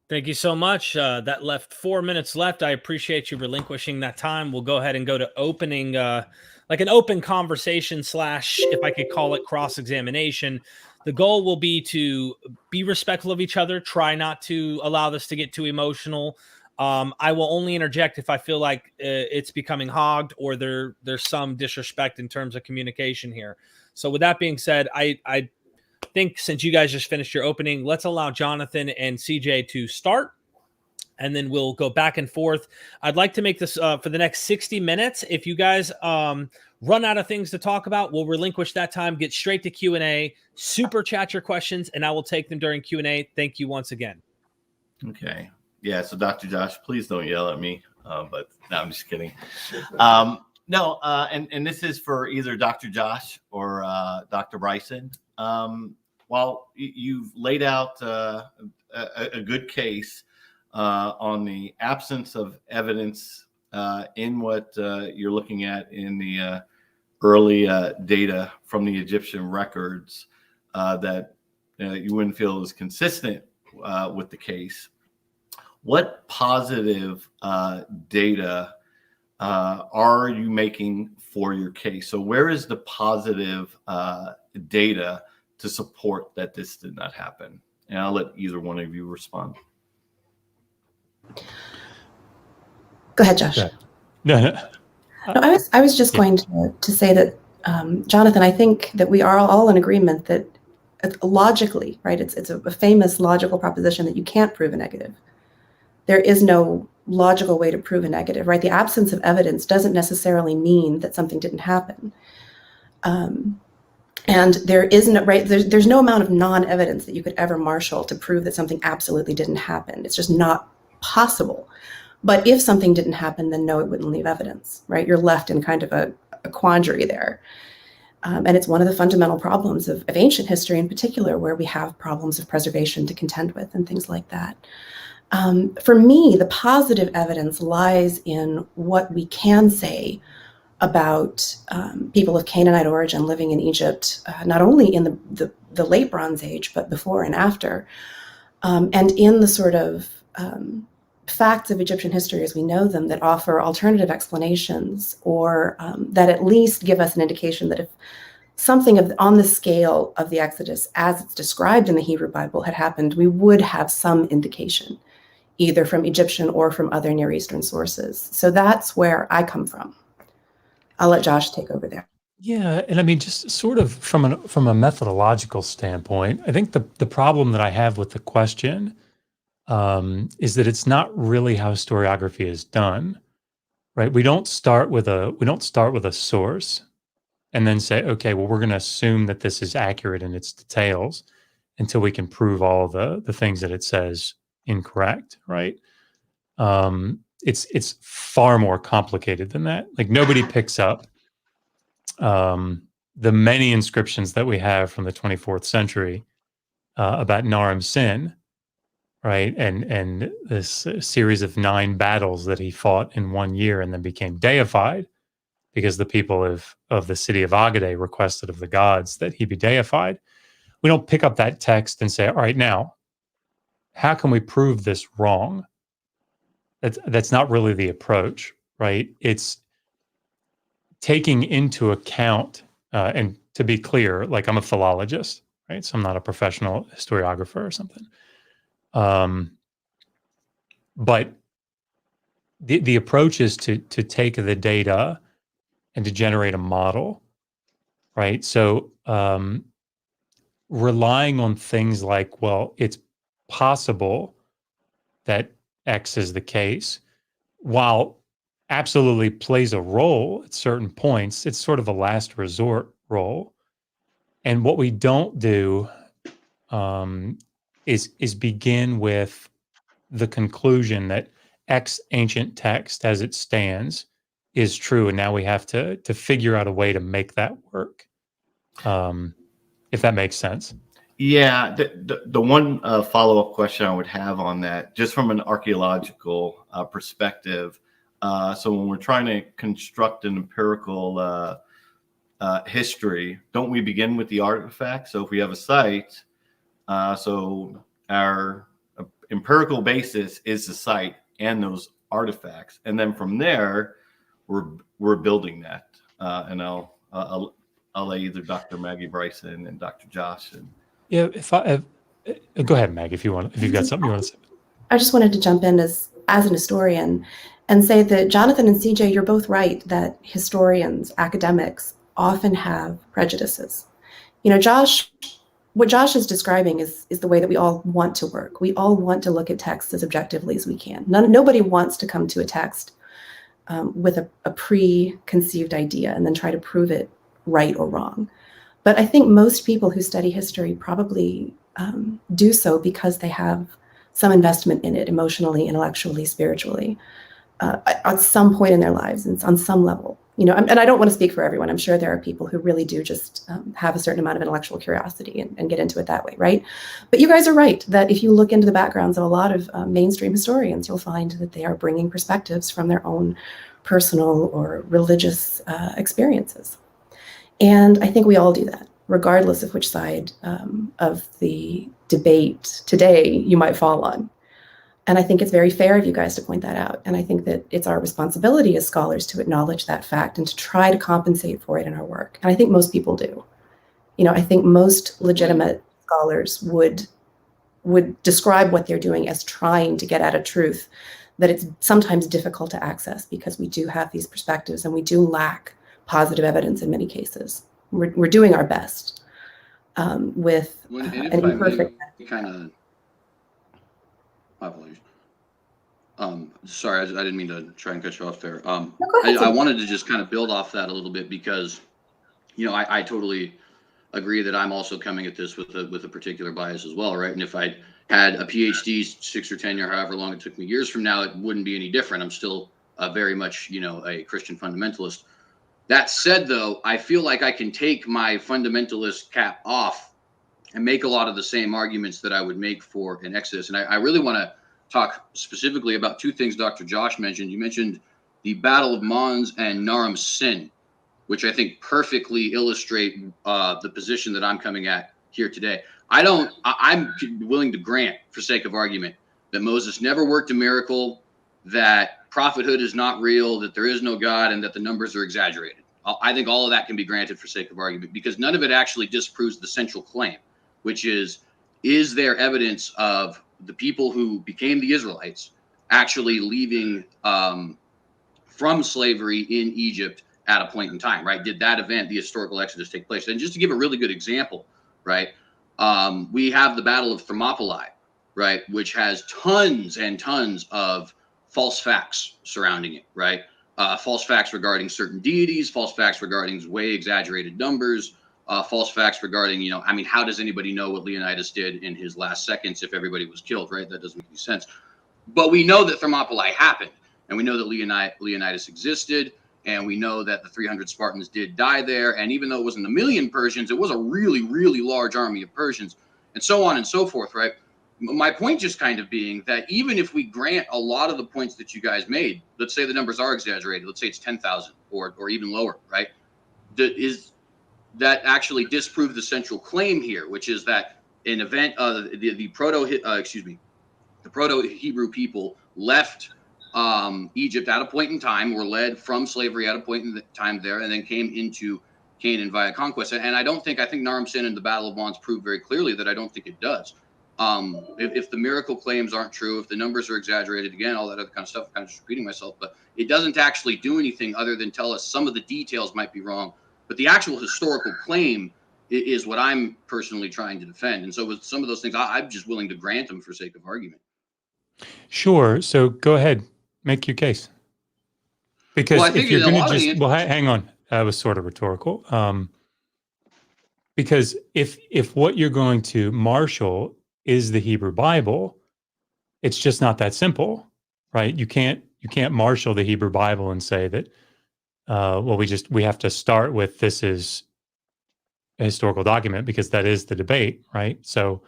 Thank you so much. That left 4 minutes left. I appreciate you relinquishing that time. We'll go ahead and go to opening, like an open conversation / if I could call it cross-examination. The goal will be to be respectful of each other, try not to allow this to get too emotional. I will only interject if I feel like it's becoming hogged or there's some disrespect in terms of communication here. So with that being said, I think since you guys just finished your opening, let's allow Jonathan and CJ to start, and then we'll go back and forth. I'd like to make this for the next 60 minutes. If you guys run out of things to talk about, we'll relinquish that time, get straight to Q&A, super chat your questions, and I will take them during Q&A. Thank you once again. Okay. Yeah, so Dr. Josh, please don't yell at me. But no, I'm just kidding. And this is for either Dr. Josh or Dr. Bryson. While you've laid out a good case on the absence of evidence in what you're looking at in the early data from the Egyptian records that you wouldn't feel is consistent with the case, what positive data are you making for your case? So where is the positive data to support that this did not happen? And I'll let either one of you respond. Go ahead, Josh. No, I was just going to say that, Jonathan, I think that we are all in agreement that logically, right, it's a famous logical proposition that you can't prove a negative. There is no logical way to prove a negative, right? The absence of evidence doesn't necessarily mean that something didn't happen. And there isn't, right, there's no amount of non-evidence that you could ever marshal to prove that something absolutely didn't happen. It's just not possible. But if something didn't happen, then no, it wouldn't leave evidence, right? You're left in kind of a quandary there. And it's one of the fundamental problems of ancient history in particular, where we have problems of preservation to contend with and things like that. For me, the positive evidence lies in what we can say about people of Canaanite origin living in Egypt, not only in the late Bronze Age, but before and after, and in the sort of facts of Egyptian history as we know them that offer alternative explanations, or that at least give us an indication that if something on the scale of the Exodus as it's described in the Hebrew Bible had happened, we would have some indication, either from Egyptian or from other Near Eastern sources. So that's where I come from. I'll let Josh take over there. Yeah, and I mean, just sort of from a methodological standpoint, I think the problem that I have with the question is that it's not really how historiography is done, right? We don't start with a source and then say, okay, well, we're going to assume that this is accurate in its details until we can prove all the things that it says incorrect, right? It's far more complicated than that. Like nobody picks up the many inscriptions that we have from the 24th century about Naram's sin, right? And this series of 9 battles that he fought in 1 year and then became deified because the people of the city of Agade requested of the gods that he be deified. We don't pick up that text and say, all right, now, how can we prove this wrong? That's not really the approach, right? It's taking into account, and to be clear, like I'm a philologist, right? So I'm not a professional historiographer or something. But the approach is to take the data and to generate a model, right? So relying on things like, well, it's possible that X is the case, while absolutely plays a role at certain points, it's sort of a last resort role. And what we don't do is begin with the conclusion that X ancient text as it stands is true, and now we have to figure out a way to make that work. If that makes sense. Yeah, the one follow-up question I would have on that, just from an archaeological perspective. So when we're trying to construct an empirical history, don't we begin with the artifact? So if we have a site, so our empirical basis is the site and those artifacts, and then from there we're building that. And I'll let either Dr. Maggie Bryson and Dr. Josh and Yeah, go ahead, Mag, if you've got something you want to say. I just wanted to jump in as an historian and say that Jonathan and CJ, you're both right that historians, academics often have prejudices. You know, what Josh is describing is the way that we all want to work. We all want to look at texts as objectively as we can. Nobody wants to come to a text with a preconceived idea and then try to prove it right or wrong. But I think most people who study history probably do so because they have some investment in it emotionally, intellectually, spiritually, at some point in their lives and on some level. You know, and I don't want to speak for everyone. I'm sure there are people who really do just have a certain amount of intellectual curiosity and get into it that way, right? But you guys are right that if you look into the backgrounds of a lot of mainstream historians, you'll find that they are bringing perspectives from their own personal or religious experiences. And I think we all do that, regardless of which side of the debate today you might fall on. And I think it's very fair of you guys to point that out. And I think that it's our responsibility as scholars to acknowledge that fact and to try to compensate for it in our work. And I think most people do. You know, I think most legitimate scholars would describe what they're doing as trying to get at a truth that it's sometimes difficult to access because we do have these perspectives and we do lack positive evidence in many cases. We're doing our best with an imperfect. My apologies. Sorry, I didn't mean to try and cut you off there. No, go ahead. I wanted to just kind of build off that a little bit because, you know, I totally agree that I'm also coming at this with a particular bias as well, right? And if I had a PhD 6 or 10 or however long it took me years from now, it wouldn't be any different. I'm still very much, you know, a Christian fundamentalist. That said, though, I feel like I can take my fundamentalist cap off and make a lot of the same arguments that I would make for an Exodus. And I really want to talk specifically about 2 things Dr. Josh mentioned. You mentioned the Battle of Mons and Naram's sin, which I think perfectly illustrate the position that I'm coming at here today. I'm willing to grant, for sake of argument, that Moses never worked a miracle, that prophethood is not real, that there is no God, and that the numbers are exaggerated. I think all of that can be granted for sake of argument because none of it actually disproves the central claim, which is there evidence of the people who became the Israelites actually leaving from slavery in Egypt at a point in time, right? Did that event, the historical Exodus, take place? And just to give a really good example, right? We have the Battle of Thermopylae, right? Which has tons and tons of false facts surrounding it, right? False facts regarding certain deities, false facts regarding way exaggerated numbers, false facts regarding, I mean, how does anybody know what Leonidas did in his last seconds if everybody was killed, right? That doesn't make any sense. But we know that Thermopylae happened, and we know that Leonidas existed, and we know that the 300 Spartans did die there. And even though it wasn't a million Persians, it was a really, really large army of Persians, and so on and so forth, right? My point just kind of being that even if we grant a lot of the points that you guys made, let's say the numbers are exaggerated, let's say it's 10,000 or even lower, right? Is that actually disprove the central claim here, which is that an event, the Proto-Hebrew people left Egypt at a point in time, were led from slavery at a point in time there, and then came into Canaan via conquest. And I think Naram Sin and the Battle of Mons proved very clearly that I don't think it does. If the miracle claims aren't true, if the numbers are exaggerated, again, all that other kind of stuff, I'm kind of just repeating myself, but it doesn't actually do anything other than tell us some of the details might be wrong. But the actual historical claim is what I'm personally trying to defend. And so with some of those things, I'm just willing to grant them for sake of argument. Sure. So go ahead, make your case. Because if you're going to just, hang on, that was sort of rhetorical. Because if what you're going to marshal is the Hebrew Bible, it's just not that simple, right? You can't marshal the Hebrew Bible and say that, we have to start with this is a historical document, because that is the debate, right? So,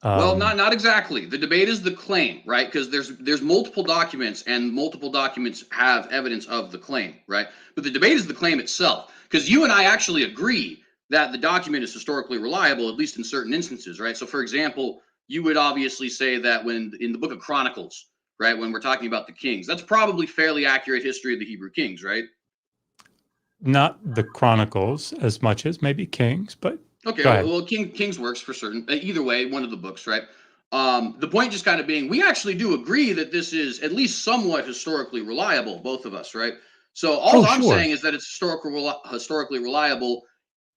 well, not exactly. The debate is the claim, right? Because there's multiple documents, and multiple documents have evidence of the claim, right? But the debate is the claim itself, because you and I actually agree that the document is historically reliable, at least in certain instances, right? So, for example, you would obviously say that when in the Book of Chronicles, right, when we're talking about the kings, that's probably fairly accurate history of the Hebrew kings, right? Not the Chronicles as much as maybe Kings, but okay. Well, Kings works for certain. Either way, one of the books, right? The point just kind of being, we actually do agree that this is at least somewhat historically reliable, both of us, right? So all I'm saying is that it's historically reliable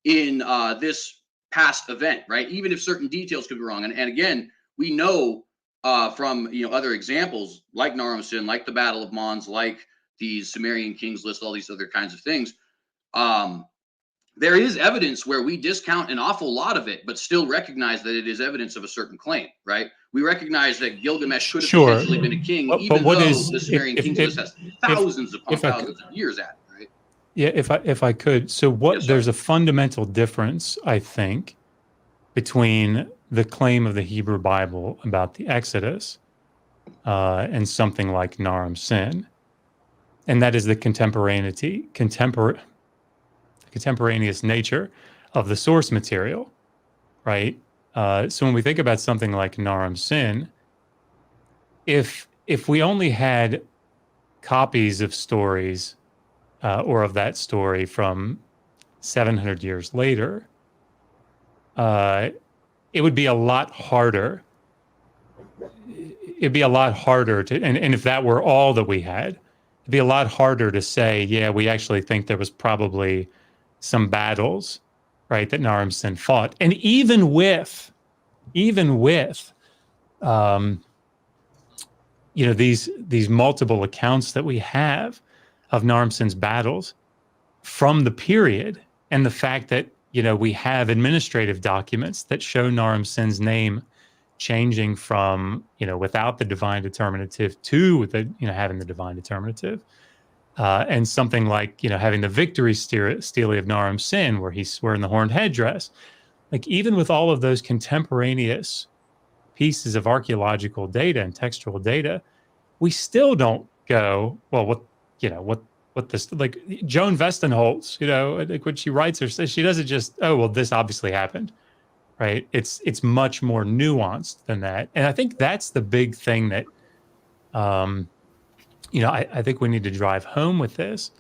in this past event, right? Even if certain details could be wrong. And again, we know from other examples like Naram Sin, like the Battle of Mons, like the Sumerian Kings list, all these other kinds of things. There is evidence where we discount an awful lot of it, but still recognize that it is evidence of a certain claim, right? We recognize that Gilgamesh could have potentially been a king, even though the Sumerian Kings list has thousands upon thousands of years at it, right? Yeah, if I could. So there's a fundamental difference, I think, between the claim of the Hebrew Bible about the Exodus and something like Naram Sin, and that is the contemporaneous nature of the source material, right? So when we think about something like Naram Sin, if we only had copies of stories or of that story from 700 years later, it would be a lot harder. It'd be a lot harder to, and if that were all that we had, it'd be a lot harder to say, yeah, we actually think there was probably some battles, right, that Naram Sin fought. And even with these multiple accounts that we have of Naram Sin's battles from the period, and the fact that we have administrative documents that show Naram Sin's name changing from without the divine determinative to the having the divine determinative, and something like having the victory stele of Naram Sin where he's wearing the horned headdress. Like, even with all of those contemporaneous pieces of archaeological data and textual data, we still don't go, well, what this, like Joan Westenholz, like when she writes her, she doesn't just, oh, well, this obviously happened, right? It's much more nuanced than that. And I think that's the big thing that, I think we need to drive home with this,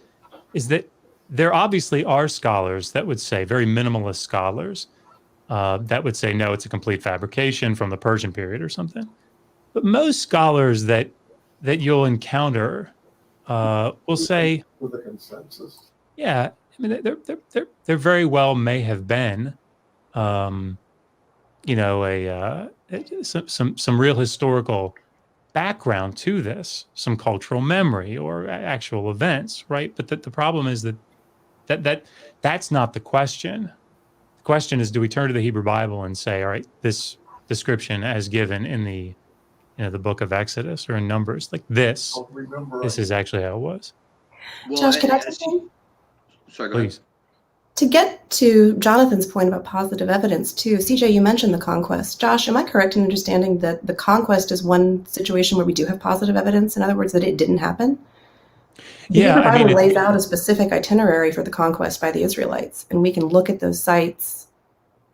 is that there obviously are scholars that would say, very minimalist scholars, that would say, no, it's a complete fabrication from the Persian period or something. But most scholars that you'll encounter will say, with a consensus. Yeah, I mean, there very well may have been, you know, some real historical background to this, some cultural memory or actual events, right? But the problem is that's not the question. The question is, do we turn to the Hebrew Bible and say, all right, this description as given in the book of Exodus or in Numbers, like this is actually how it was. Well, Josh, could I jump in? sorry, go ahead. Please. To get to Jonathan's point about positive evidence too, CJ, you mentioned the conquest. Josh, am I correct in understanding that the conquest is one situation where we do have positive evidence? In other words, that it didn't happen? The Hebrew Bible lays out a specific itinerary for the conquest by the Israelites, and we can look at those sites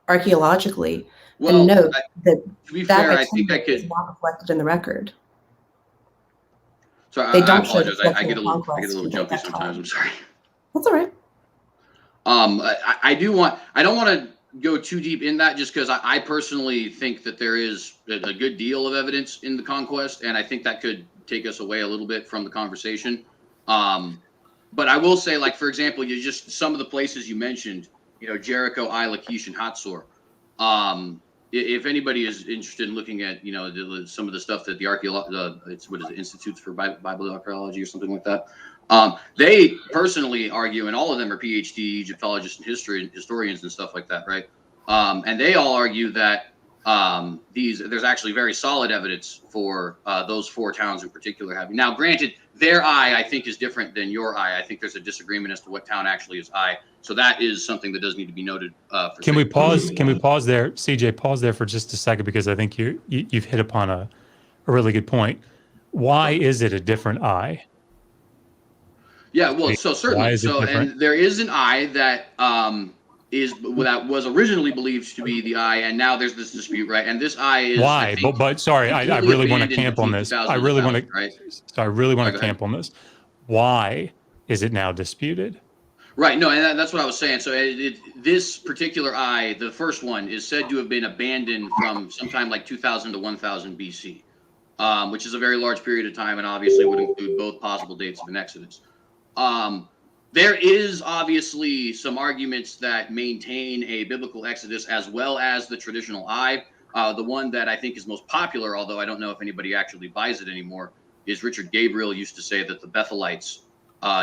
archaeologically and note that to be that fair, I think I itinerary is could. not reflected in the record. Sorry, They I don't show apologize. the I get a little conquest jumpy at that sometimes. time. I'm sorry. That's all right. I don't want to go too deep in that just because I personally think that there is a good deal of evidence in the conquest, and I think that could take us away a little bit from the conversation. But I will say, like, for example, you just some of the places you mentioned, you know, Jericho, Ai, Lachish, and Hatsor. If anybody is interested in looking at, you know, some of the stuff that the Institutes for Bible Archaeology or something like that. They personally argue, and all of them are PhD Egyptologists and historians and stuff like that, right? And they all argue that there's actually very solid evidence for those four towns in particular having. Now, granted, their Ai, I think, is different than your Ai. I think there's a disagreement as to what town actually is Ai. So that is something that does need to be noted. Can we pause there, CJ? Pause there for just a second, because I think you've hit upon a really good point. Why is it a different Ai? Yeah, well, so certainly. So, and there is an Ai that that was originally believed to be the Ai, and now there's this dispute, right? And this Ai is why? But sorry, I really want to camp on this. I really want to. Right? So I really want to camp on this. Why is it now disputed? Right. No, and that's what I was saying. So this particular Ai, the first one, is said to have been abandoned from sometime like 2000 to 1000 BC, which is a very large period of time, and obviously would include both possible dates of an Exodus. There is obviously some arguments that maintain a biblical Exodus as well as the traditional Ai. The one that I think is most popular, although I don't know if anybody actually buys it anymore, is Richard Gabriel used to say that the Bethelites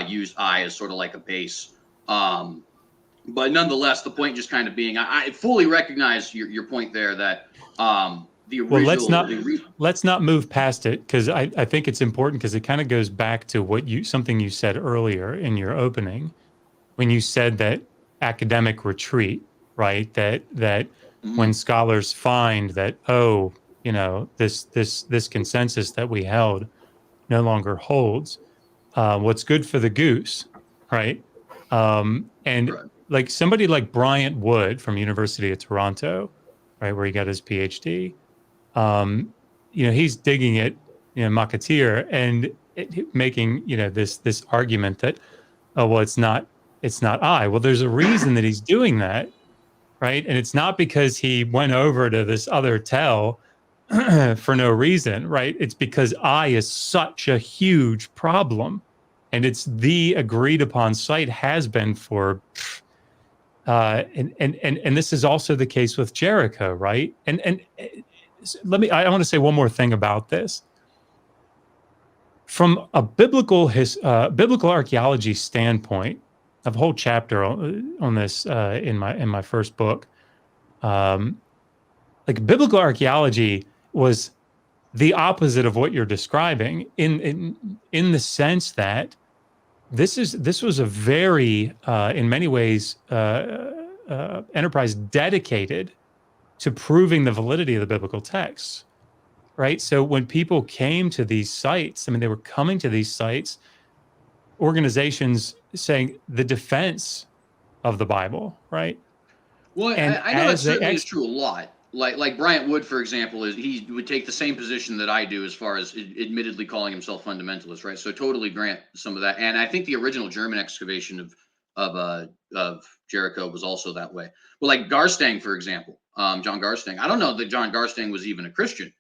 used Ai as sort of like a base. But nonetheless, the point just kind of being, I fully recognize your point there that the original. Well, let's not move past it, because I think it's important, because it kind of goes back to something you said earlier in your opening, when you said that academic retreat, right? That when scholars find that, oh, you know, this consensus that we held no longer holds, what's good for the goose, right? And like somebody like Bryant Wood from University of Toronto, right, where he got his PhD. You know, he's digging at, you know, Makatir and making, you know, this argument that, oh, well, it's not Ai. Well, there's a reason that he's doing that, right? And it's not because he went over to this other tell for no reason, right? It's because Ai is such a huge problem, and it's the agreed upon site, has been for. And this is also the case with Jericho, right? And I want to say one more thing about this. From a biblical archaeology standpoint, I have a whole chapter on this in my first book. Like, biblical archaeology was the opposite of what you're describing in the sense that this was a very in many ways enterprise dedicated to proving the validity of the biblical texts, right? So when people came to these sites, I mean, they were coming to these sites, organizations saying the defense of the Bible, right? Well, and I know that certainly is true a lot. Like Bryant Wood, for example, he would take the same position that I do as far as admittedly calling himself fundamentalist, right? So totally grant some of that. And I think the original German excavation of Jericho was also that way. But like Garstang, for example, John Garstang, I don't know that John Garstang was even a Christian.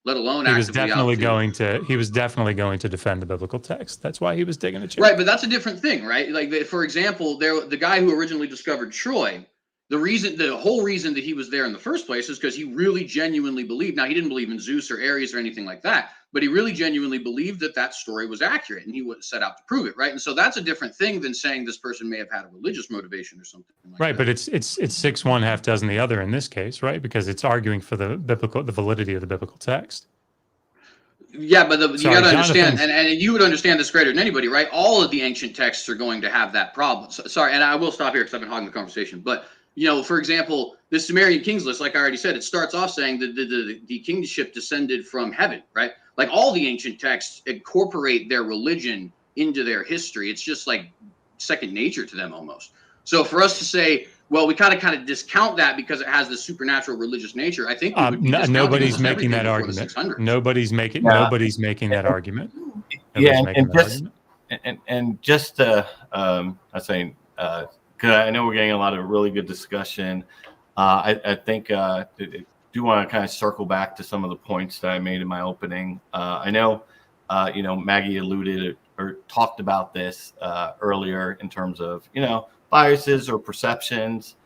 let alone he was actively definitely out to. he was definitely going to defend the biblical text. That's why he was digging a church. Right, but that's a different thing, right? Like, for example, the guy who originally discovered Troy, the whole reason that he was there in the first place is because he really genuinely believed. Now, he didn't believe in Zeus or Ares or anything like that, but he really genuinely believed that story was accurate, and he would set out to prove it, right? And so that's a different thing than saying this person may have had a religious motivation or something like that. Right, but it's 6 1, half dozen the other in this case, right? Because it's arguing for the validity of the biblical text. Yeah, but you got to understand, Jonathan, and you would understand this greater than anybody, right? All of the ancient texts are going to have that problem. So, sorry, and I will stop here because I've been hogging the conversation. But, for example, the Sumerian kings list, like I already said, it starts off saying that the kingship descended from heaven, right? Like all the ancient texts incorporate their religion into their history. It's just like second nature to them almost. So for us to say, well, we kind of discount that because it has the supernatural religious nature, I think we would be nobody's making that argument. Nobody's making that argument. And just I saying, because I know we're getting a lot of really good discussion. I think I do want to kind of circle back to some of the points that I made in my opening. I know, Maggie alluded or talked about this earlier in terms of, biases or perceptions,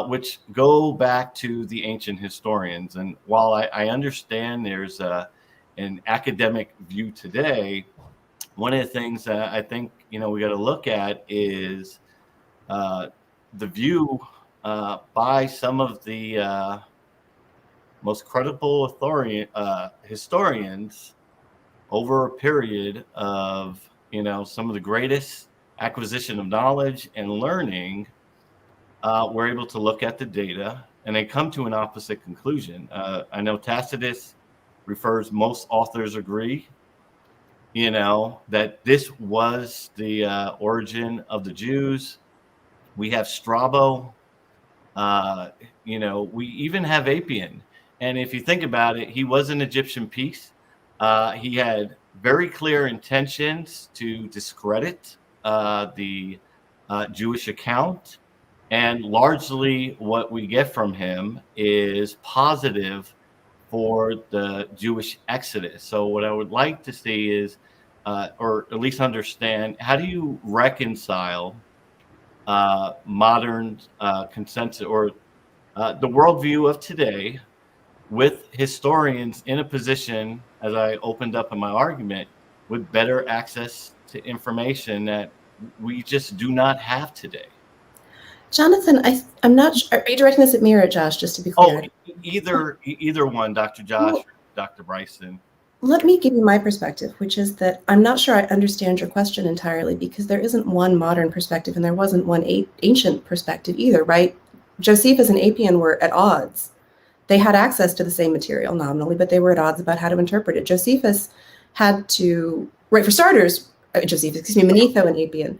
which go back to the ancient historians. And while I understand there's an academic view today, one of the things that I think, we got to look at is the view by some of the most credible historians over a period of, some of the greatest acquisition of knowledge and learning. We're able to look at the data and they come to an opposite conclusion. I know Tacitus refers, most authors agree, that this was the origin of the Jews. We have Strabo, we even have Appian. And if you think about it, he was an Egyptian piece. He had very clear intentions to discredit the Jewish account. And largely what we get from him is positive for the Jewish exodus. So what I would like to see is, or at least understand, how do you reconcile modern consensus or the worldview of today with historians in a position, as I opened up in my argument, with better access to information that we just do not have today? Jonathan, I'm not sure. Are you directing this at me or at Josh, just to be clear? Either one, Dr. Josh, or Dr. Bryson. Let me give you my perspective, which is that I'm not sure I understand your question entirely, because there isn't one modern perspective and there wasn't one ancient perspective either, right? Josephus and Appian were at odds. They had access to the same material nominally, but they were at odds about how to interpret it. Josephus had to, right, for starters, Manetho and Appian,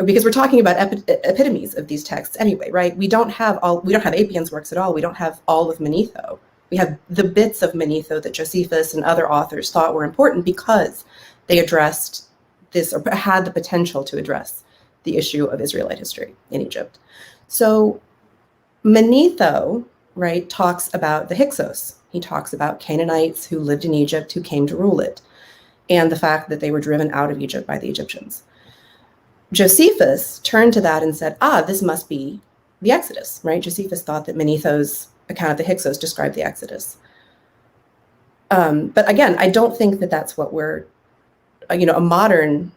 because we're talking about epitomes of these texts anyway, right? We don't have Appian's works at all. We don't have all of Manetho. We have the bits of Manetho that Josephus and other authors thought were important because they addressed this, or had the potential to address the issue of Israelite history in Egypt. So Manetho, right, talks about the Hyksos. He talks about Canaanites who lived in Egypt, who came to rule it, and the fact that they were driven out of Egypt by the Egyptians. Josephus turned to that and said, this must be the Exodus, right? Josephus thought that Manetho's account of the Hyksos described the Exodus. But again, I don't think that that's what we're, a modern,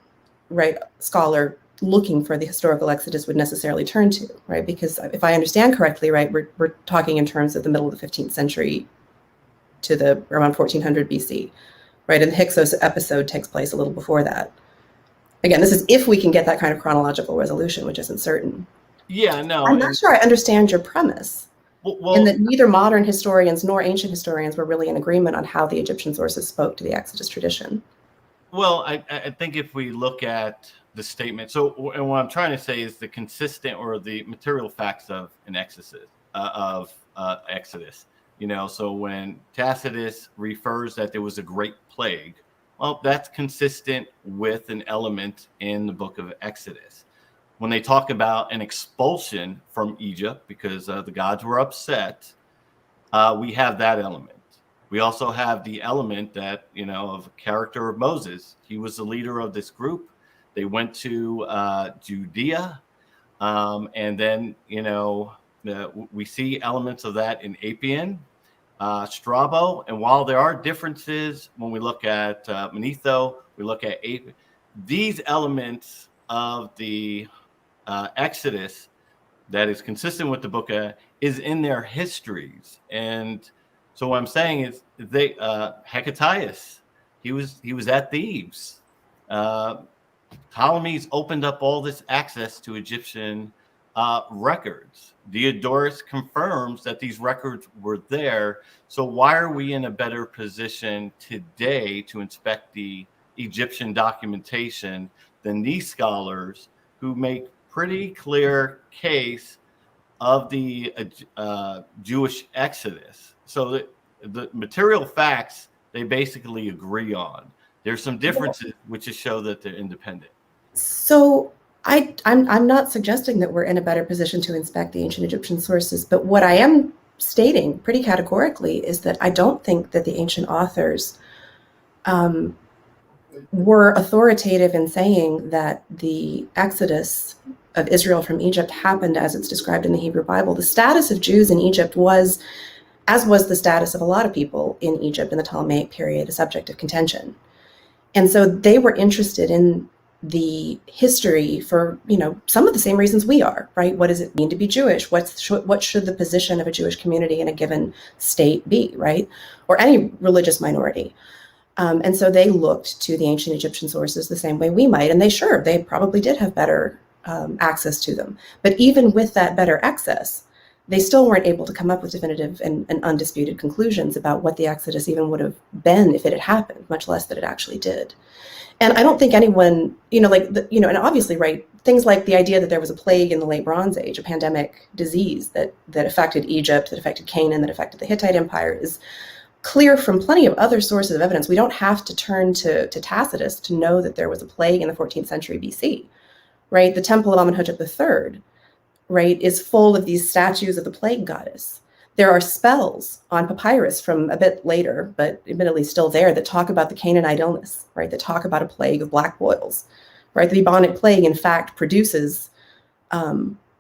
right, scholar looking for the historical Exodus would necessarily turn to, right? Because if I understand correctly, right, we're talking in terms of the middle of the 15th century to the around 1400 BC, right? And the Hyksos episode takes place a little before that. Again, this is if we can get that kind of chronological resolution, which isn't certain. Yeah, no. I'm not sure I understand your premise. And that neither modern historians nor ancient historians were really in agreement on how the Egyptian sources spoke to the Exodus tradition. Well, I think if we look at the statement, and what I'm trying to say is the consistent or the material facts of an Exodus, so when Tacitus refers that there was a great plague, well, that's consistent with an element in the book of Exodus. When they talk about an expulsion from Egypt because the gods were upset, we have that element. We also have the element that, of a character of Moses. He was the leader of this group. They went to Judea. And then, we see elements of that in Apian, Strabo. And while there are differences when we look at Manetho, we look at Apian, these elements of the Exodus that is consistent with the book is in their histories. And so what I'm saying is Hecataeus, he was at Thebes. Ptolemy's opened up all this access to Egyptian records. Diodorus confirms that these records were there. So why are we in a better position today to inspect the Egyptian documentation than these scholars who make pretty clear case of the Jewish Exodus? So the material facts they basically agree on. There's some differences which just show that they're independent. So I'm not suggesting that we're in a better position to inspect the ancient Egyptian sources, but what I am stating pretty categorically is that I don't think that the ancient authors were authoritative in saying that the exodus of Israel from Egypt happened as it's described in the Hebrew Bible. The status of Jews in Egypt was, as was the status of a lot of people in Egypt in the Ptolemaic period, a subject of contention. And so they were interested in the history for, some of the same reasons we are, right? What does it mean to be Jewish? What should the position of a Jewish community in a given state be, right? Or any religious minority. And so they looked to the ancient Egyptian sources the same way we might, and they probably did have better access to them. But even with that better access, they still weren't able to come up with definitive and undisputed conclusions about what the Exodus even would have been if it had happened, much less that it actually did. And I don't think anyone, and obviously, right, things like the idea that there was a plague in the late Bronze Age, a pandemic disease that affected Egypt, that affected Canaan, that affected the Hittite Empire is clear from plenty of other sources of evidence. We don't have to turn to Tacitus to know that there was a plague in the 14th century BC, right? The temple of Amenhotep III, right, is full of these statues of the plague goddess. There are spells on papyrus from a bit later, but admittedly still there, that talk about the Canaanite illness, right, that talk about a plague of black boils, right? The bubonic plague, in fact, produces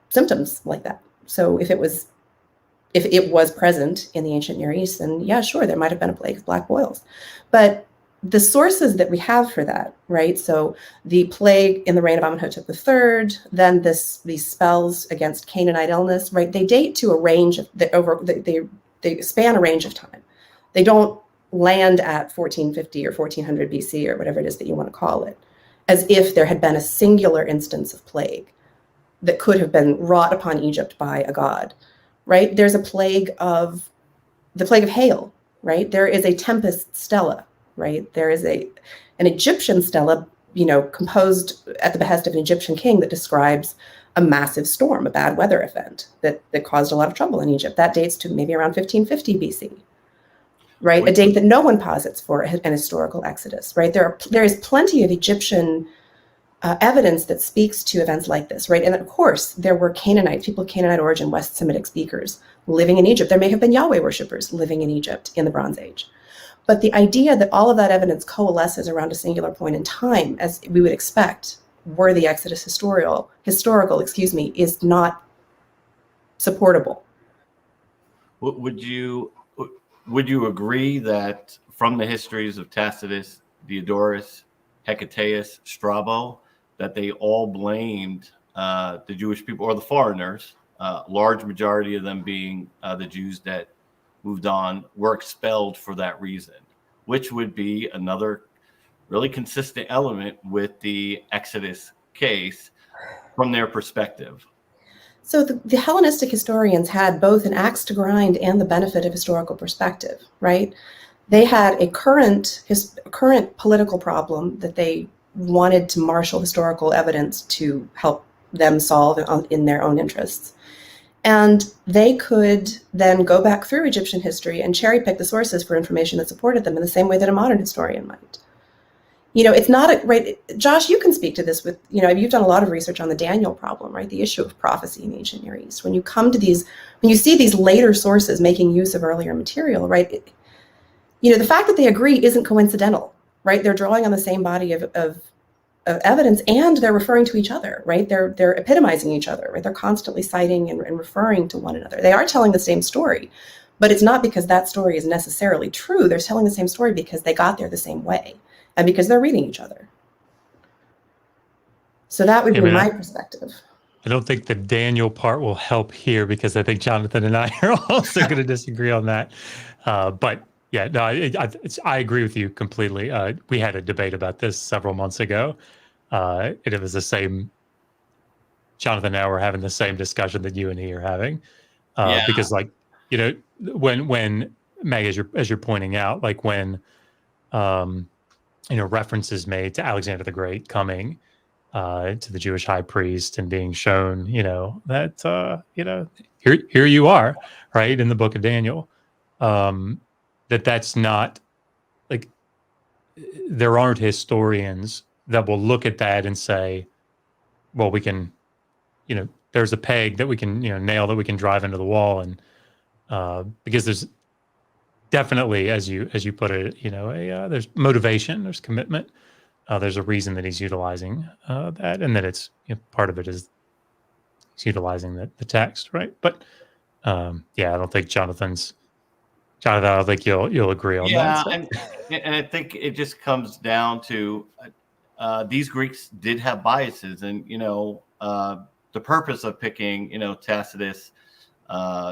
symptoms like that. So if it was present in the ancient Near East, then yeah, sure, there might have been a plague of black boils. But the sources that we have for that, right? So the plague in the reign of Amenhotep III, then these spells against Canaanite illness, right? They date to a range of they span a range of time. They don't land at 1450 or 1400 BC or whatever it is that you want to call it, as if there had been a singular instance of plague that could have been wrought upon Egypt by a god, right? There's the plague of hail, right? There is a tempest stela, right? There is an Egyptian stela, composed at the behest of an Egyptian king that describes a massive storm, a bad weather event that caused a lot of trouble in Egypt. That dates to maybe around 1550 BC, right? A date that no one posits for an historical exodus, right? There is plenty of Egyptian evidence that speaks to events like this, right? And of course, there were Canaanites, people of Canaanite origin, West Semitic speakers living in Egypt. There may have been Yahweh worshippers living in Egypt in the Bronze Age. But the idea that all of that evidence coalesces around a singular point in time, as we would expect, were the Exodus historical, is not supportable. Would you agree that from the histories of Tacitus, Diodorus, Hecataeus, Strabo, that they all blamed the Jewish people or the foreigners, large majority of them being the Jews that moved on, were expelled for that reason, which would be another really consistent element with the Exodus case from their perspective? So the Hellenistic historians had both an axe to grind and the benefit of historical perspective, right? They had a current political problem that they wanted to marshal historical evidence to help them solve in their own interests. And they could then go back through Egyptian history and cherry pick the sources for information that supported them in the same way that a modern historian might. It's not right. Josh, you can speak to this with, you've done a lot of research on the Daniel problem, right? The issue of prophecy in the ancient Near East. When you see these later sources making use of earlier material, right? the fact that they agree isn't coincidental, right? They're drawing on the same body of evidence, and they're referring to each other, right? They're epitomizing each other, right? They're constantly citing and referring to one another. They are telling the same story, but it's not because that story is necessarily true. They're telling the same story because they got there the same way, and because they're reading each other. So that would be my perspective. I don't think the Daniel part will help here, because I think Jonathan and I are also going to disagree on that. But yeah, no, I agree with you completely. We had a debate about this several months ago. And it was the same. Jonathan and I were having the same discussion that you and he are having. Because, like, when Maggie, as you're pointing out, like when references made to Alexander the Great coming to the Jewish high priest and being shown, that here you are, right, in the book of Daniel. That's not, like, there aren't historians that will look at that and say, well, we can, there's a peg that we can, nail, that we can drive into the wall. And because there's definitely, as you put it, there's motivation, there's commitment, there's a reason that he's utilizing that, and that it's, part of it is he's utilizing the text, right? But I don't think Jonathan, I don't think you'll agree on that. So. And I think it just comes down to these Greeks did have biases, and the purpose of picking Tacitus,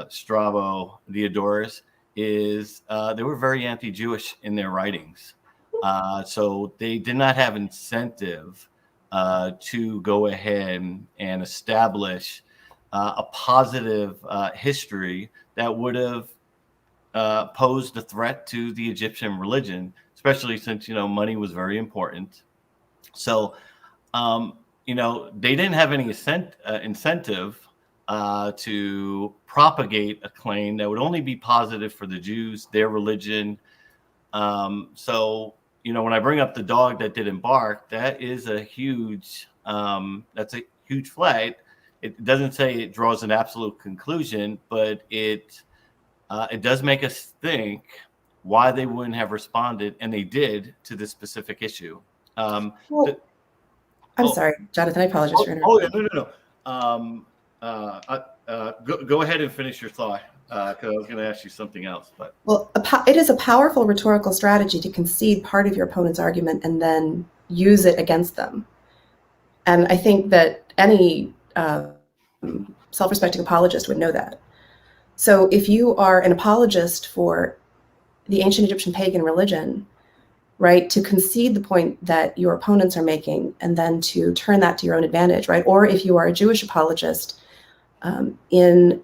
Strabo, Diodorus is they were very anti-Jewish in their writings, so they did not have incentive to go ahead and establish a positive history that would have posed a threat to the Egyptian religion, especially since money was very important. So they didn't have any incentive to propagate a claim that would only be positive for the Jews, their religion. So when I bring up the dog that didn't bark, that is a huge that's a huge flag. It doesn't say it draws an absolute conclusion, but it does make us think why they wouldn't have responded, and they did, to this specific issue. I'm sorry, Jonathan. I apologize for interrupting. No. Go ahead and finish your thought, because I was going to ask you something else. But it is a powerful rhetorical strategy to concede part of your opponent's argument and then use it against them. And I think that any self-respecting apologist would know that. So if you are an apologist for the ancient Egyptian pagan religion, right, to concede the point that your opponents are making and then to turn that to your own advantage, right? Or if you are a Jewish apologist in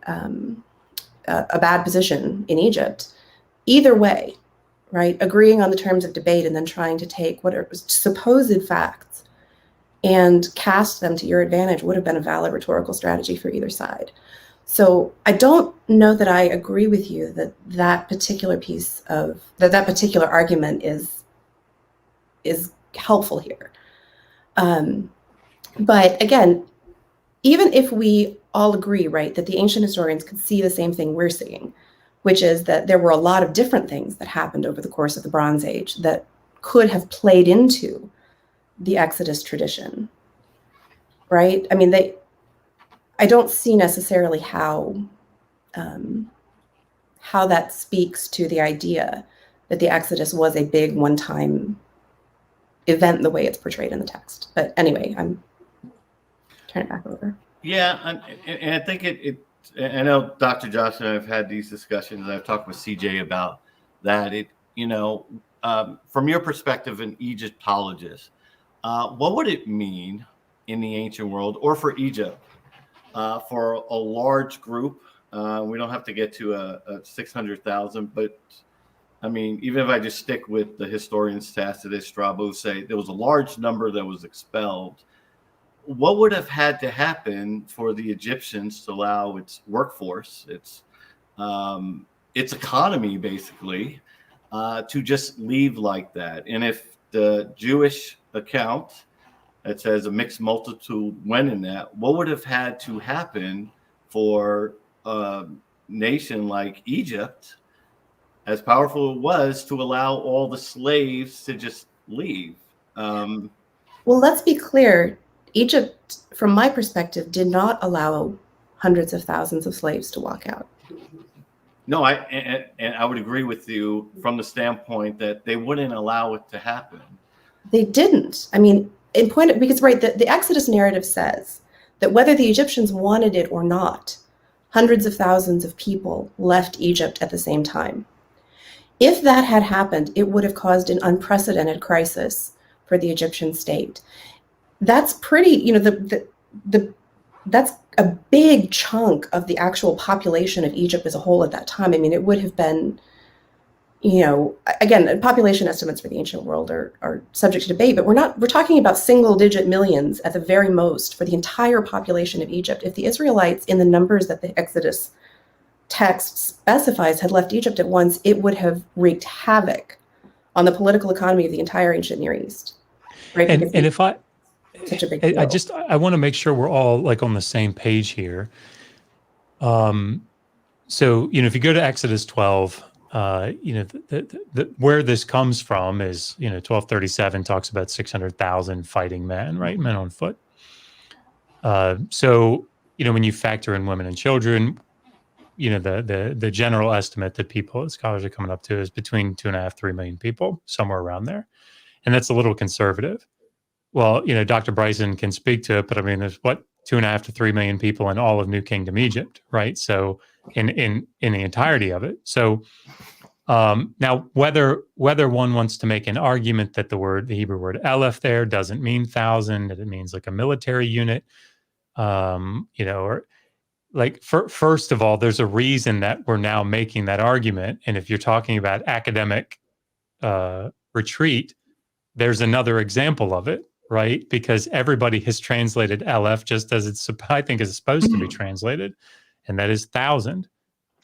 a bad position in Egypt, either way, right, agreeing on the terms of debate and then trying to take what are supposed facts and cast them to your advantage would have been a valid rhetorical strategy for either side. So I don't know that I agree with you that that particular piece of that particular argument is helpful here. But again, even if we all agree, right, that the ancient historians could see the same thing we're seeing, which is that there were a lot of different things that happened over the course of the Bronze Age that could have played into the Exodus tradition, right? I mean, I don't see necessarily how that speaks to the idea that the Exodus was a big one-time event the way it's portrayed in the text. But anyway, I'm turning it back over. Yeah, and I think I know Dr. Josh and I have had these discussions. I've talked with CJ about that. From your perspective, an Egyptologist, what would it mean in the ancient world, or for Egypt, for a large group? We don't have to get to a 600,000, but I mean, even if I just stick with the historians Tacitus, Strabo, say there was a large number that was expelled, what would have had to happen for the Egyptians to allow its workforce, its economy, basically, to just leave like that? And if the Jewish account that says a mixed multitude went in that, what would have had to happen for a nation like Egypt as powerful it was to allow all the slaves to just leave. Well, let's be clear. Egypt, from my perspective, did not allow hundreds of thousands of slaves to walk out. No, and I would agree with you from the standpoint that they wouldn't allow it to happen. They didn't. I mean, because the Exodus narrative says that whether the Egyptians wanted it or not, hundreds of thousands of people left Egypt at the same time. If that had happened, it would have caused an unprecedented crisis for the Egyptian state. That's pretty, that's a big chunk of the actual population of Egypt as a whole at that time. I mean, it would have been, again, population estimates for the ancient world are subject to debate, but we're talking about single digit millions at the very most for the entire population of Egypt. If the Israelites, in the numbers that the Exodus text specifies, had left Egypt at once, it would have wreaked havoc on the political economy of the entire ancient Near East. Right? And if such a big deal. I want to make sure we're all like on the same page here. So, if you go to Exodus 12, where this comes from is, 1237 talks about 600,000 fighting men, right? Men on foot. So, when you factor in women and children, the general estimate that scholars are coming up to is between 2.5, 3 million people, somewhere around there. And that's a little conservative. Well, Dr. Bryson can speak to it, but I mean, there's 2.5 to 3 million people in all of New Kingdom Egypt, right? So in the entirety of it. So now whether one wants to make an argument that the Hebrew word Aleph there doesn't mean 1,000, that it means like a military unit, or like first of all, there's a reason that we're now making that argument. And if you're talking about academic retreat, there's another example of it, right? Because everybody has translated Aleph just as I think is supposed to be translated, and that is 1,000.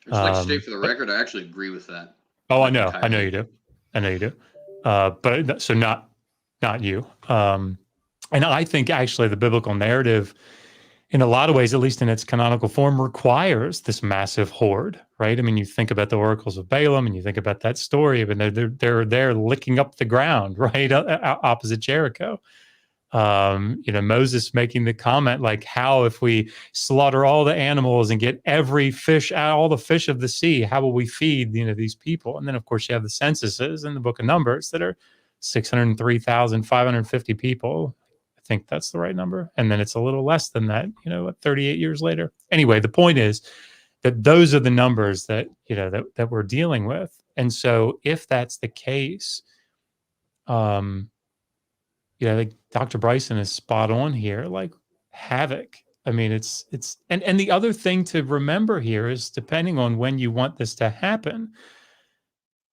Just like to state for the record, I actually agree with that. Oh, I know you do. But so not you. And I think actually the biblical narrative, in a lot of ways, at least in its canonical form, requires this massive horde, right? I mean, you think about the oracles of Balaam, and you think about that story, but they're licking up the ground, right, opposite Jericho. Moses making the comment like, how if we slaughter all the animals and get every fish out, all the fish of the sea, how will we feed these people? And then of course you have the censuses in the book of Numbers that are 603,550 people. I think that's the right number. And then it's a little less than that, 38 years later. Anyway, the point is that those are the numbers that that we're dealing with. And so if that's the case, like Dr. Bryson is spot on here, like havoc. I mean, it's and the other thing to remember here is, depending on when you want this to happen,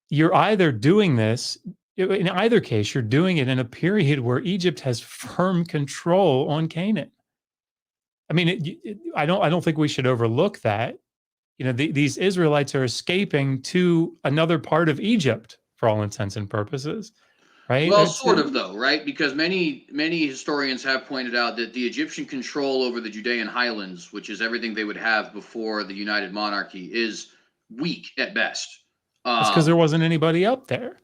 you're either doing this, in either case, you're doing it in a period where Egypt has firm control on Canaan. I mean, I don't think we should overlook that. These Israelites are escaping to another part of Egypt for all intents and purposes. Right? Well, sort of though, right? Because many historians have pointed out that the Egyptian control over the Judean highlands, which is everything they would have before the United Monarchy, is weak at best. It's because there wasn't anybody up there.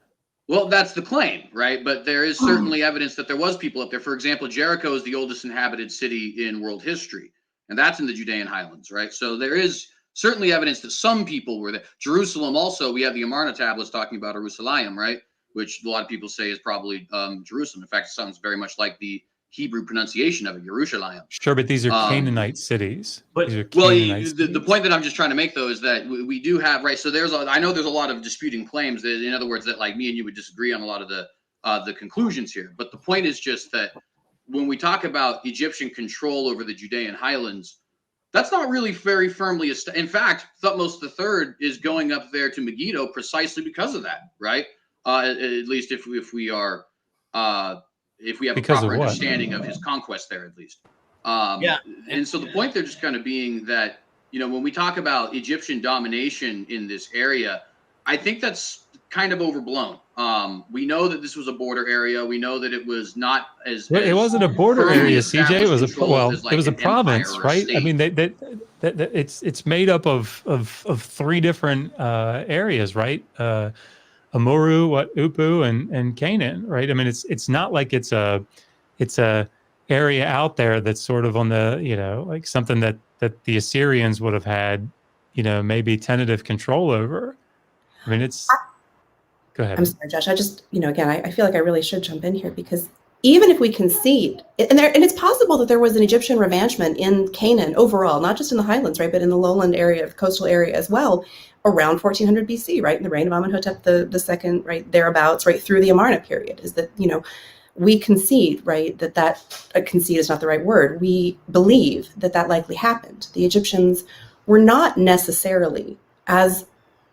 Well, that's the claim, right? But there is certainly evidence that there was people up there. For example, Jericho is the oldest inhabited city in world history, and that's in the Judean highlands, right? So there is certainly evidence that some people were there. Jerusalem also, we have the Amarna tablets talking about Jerusalem, right? Which a lot of people say is probably Jerusalem. In fact, it sounds very much like the Hebrew pronunciation of it, Jerusalem. Sure, but these are Canaanite cities. The point that I'm just trying to make, though, is that we do have, right, so I know there's a lot of disputing claims, that, in other words, that like me and you would disagree on a lot of the conclusions here. But the point is just that when we talk about Egyptian control over the Judean highlands, that's not really very firmly established. In fact, Thutmose III is going up there to Megiddo precisely because of that, right? At least if we have a proper understanding of his conquest there, at least. And so the point there just kind of being that, when we talk about Egyptian domination in this area, I think that's kind of overblown. We know that this was a border area. We know that it was not as Well, it wasn't a border firmly area, CJ. It was a controlled as it was a an empire province, or a right? I state. mean, it's made up of three different areas, right? Amuru, Upu, and Canaan, right? I mean, it's not like it's a area out there that's sort of on the, like something that the Assyrians would have had, maybe tentative control over. I mean, go ahead. I'm sorry, Josh. I just, again, I feel like I really should jump in here, because even if we concede, and it's possible that there was an Egyptian revanchement in Canaan overall, not just in the highlands, right, but in the lowland area, coastal area as well, around 1400 BC, right, in the reign of Amenhotep the second, right, thereabouts, right, through the Amarna period, is that, we concede, right, that concede is not the right word. We believe that likely happened. The Egyptians were not necessarily as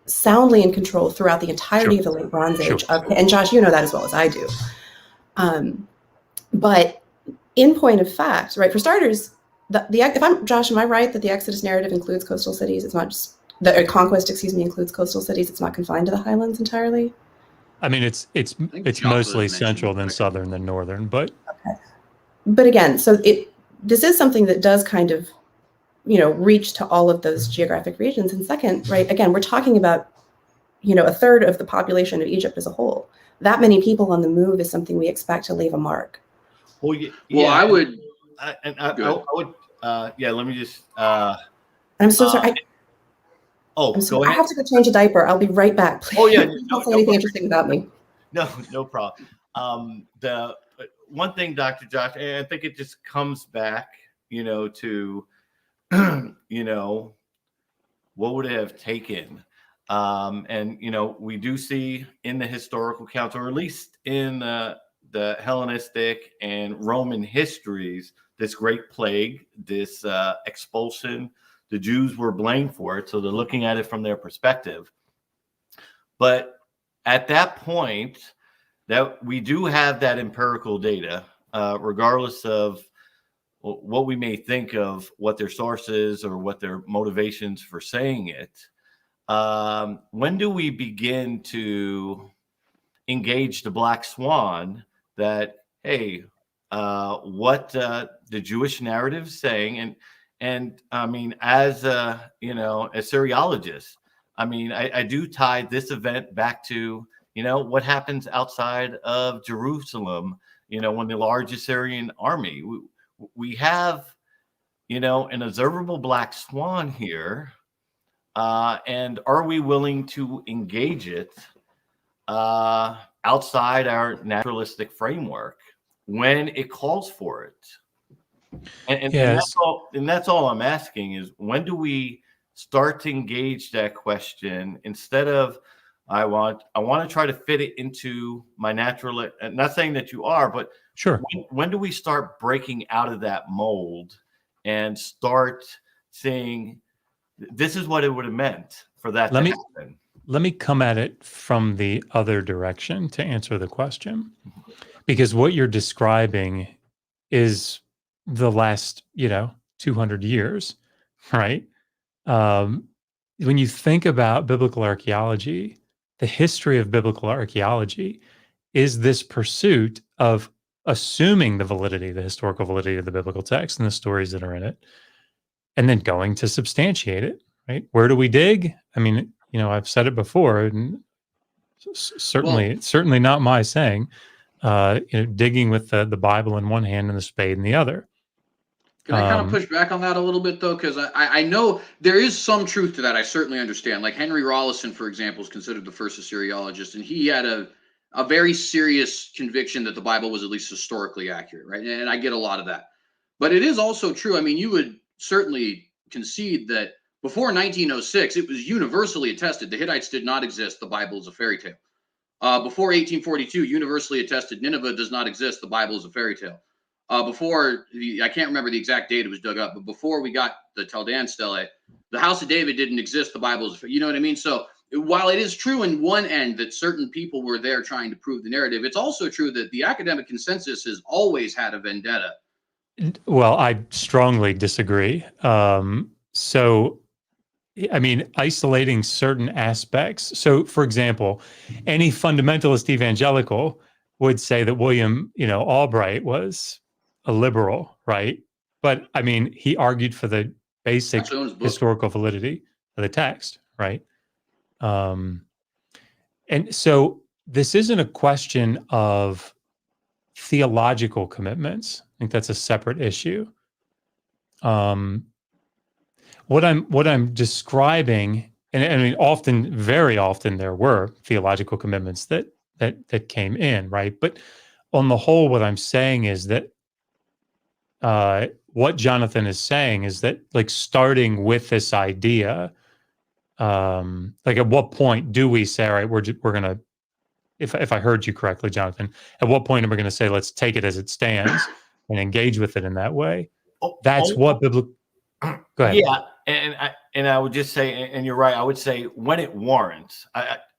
soundly in control throughout the entirety of the late Bronze Age. And Josh, you know that as well as I do. But in point of fact, right, for starters, Josh, am I right that the Exodus narrative includes coastal cities? It's not just the conquest, includes coastal cities. It's not confined to the highlands entirely. I mean, it's mostly central than southern than northern, but okay. But again, so this is something that does kind of, reach to all of those geographic regions. And second, right, again, we're talking about, a third of the population of Egypt as a whole. That many people on the move is something we expect to leave a mark. Well, yeah, well, I would. Let me just. I'm so sorry. Go ahead. I have to go change a diaper. I'll be right back. Please. Oh yeah, don't say anything interesting about me. No problem. The one thing, Dr. Josh, and I think it just comes back, to, what would it have taken? And we do see in the historical accounts, or at least in the Hellenistic and Roman histories, this great plague, this expulsion. The Jews were blamed for it, so they're looking at it from their perspective. But at that point, that we do have that empirical data, regardless of what we may think of what their source is or what their motivations for saying it. When do we begin to engage the black swan that, hey, what the Jewish narrative is saying, and I mean, as a Assyriologist, I mean, I do tie this event back to, what happens outside of Jerusalem, when the large Assyrian army, we have, an observable black swan here. And are we willing to engage it outside our naturalistic framework when it calls for it? And that's all I'm asking is, when do we start to engage that question instead of I want to try to fit it into my natural, not saying that you are, but sure. When do we start breaking out of that mold and start saying this is what it would have meant for that to happen? Let me come at it from the other direction to answer the question, because what you're describing is the last, 200 years, right? When you think about biblical archaeology, the history of biblical archaeology is this pursuit of assuming the historical validity of the biblical text and the stories that are in it, and then going to substantiate it, right? Where do we dig? I mean, I've said it before, and certainly not my saying, digging with the Bible in one hand and the spade in the other. Can I kind of push back on that a little bit, though? Because I know there is some truth to that. I certainly understand. Like Henry Rawlinson, for example, is considered the first Assyriologist, and he had a very serious conviction that the Bible was at least historically accurate, right? And I get a lot of that. But it is also true. I mean, you would certainly concede that before 1906, it was universally attested the Hittites did not exist. The Bible is a fairy tale. Before 1842, universally attested Nineveh does not exist. The Bible is a fairy tale. I can't remember the exact date it was dug up, but before we got the Chaldean stele, the House of David didn't exist. The Bible is, you know what I mean? So while it is true in one end that certain people were there trying to prove the narrative, it's also true that the academic consensus has always had a vendetta. Well, I strongly disagree. So I mean, isolating certain aspects. So, for example, any fundamentalist evangelical would say that William, Albright was a liberal, right? But I mean, he argued for the basic Actually, own his book. historical validity of the text, right? And so this isn't a question of theological commitments. I think that's a separate issue. What I'm describing, and I mean, often, very often, there were theological commitments that came in, right? But on the whole, what I'm saying is that what Jonathan is saying is that, like, starting with this idea, like, at what point do we say, all right, we're gonna, if I heard you correctly, Jonathan, at what point are we going to say, let's take it as it stands and engage with it in that way? That's what biblical. Go ahead. Yeah, and I would just say, and you're right, I would say when it warrants.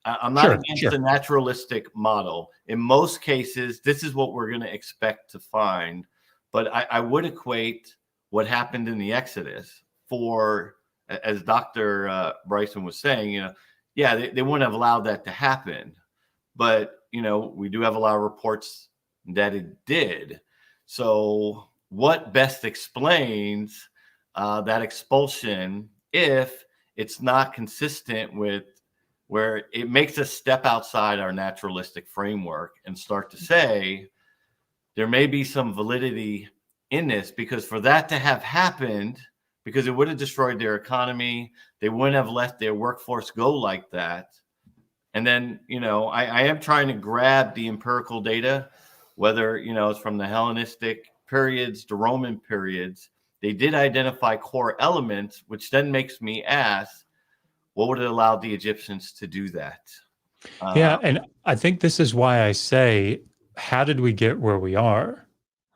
I'm not against the naturalistic model. In most cases, this is what we're going to expect to find. But I would equate what happened in the Exodus for, as Dr. Bryson was saying, they wouldn't have allowed that to happen. But, we do have a lot of reports that it did. So what best explains that expulsion if it's not consistent with where it makes us step outside our naturalistic framework and start to say there may be some validity in this, because for that to have happened, because it would have destroyed their economy, they wouldn't have let their workforce go like that. And then, I am trying to grab the empirical data, whether, it's from the Hellenistic periods to Roman periods. They did identify core elements, which then makes me ask, what would have allowed the Egyptians to do that? Yeah, and I think this is why I say, how did we get where we are,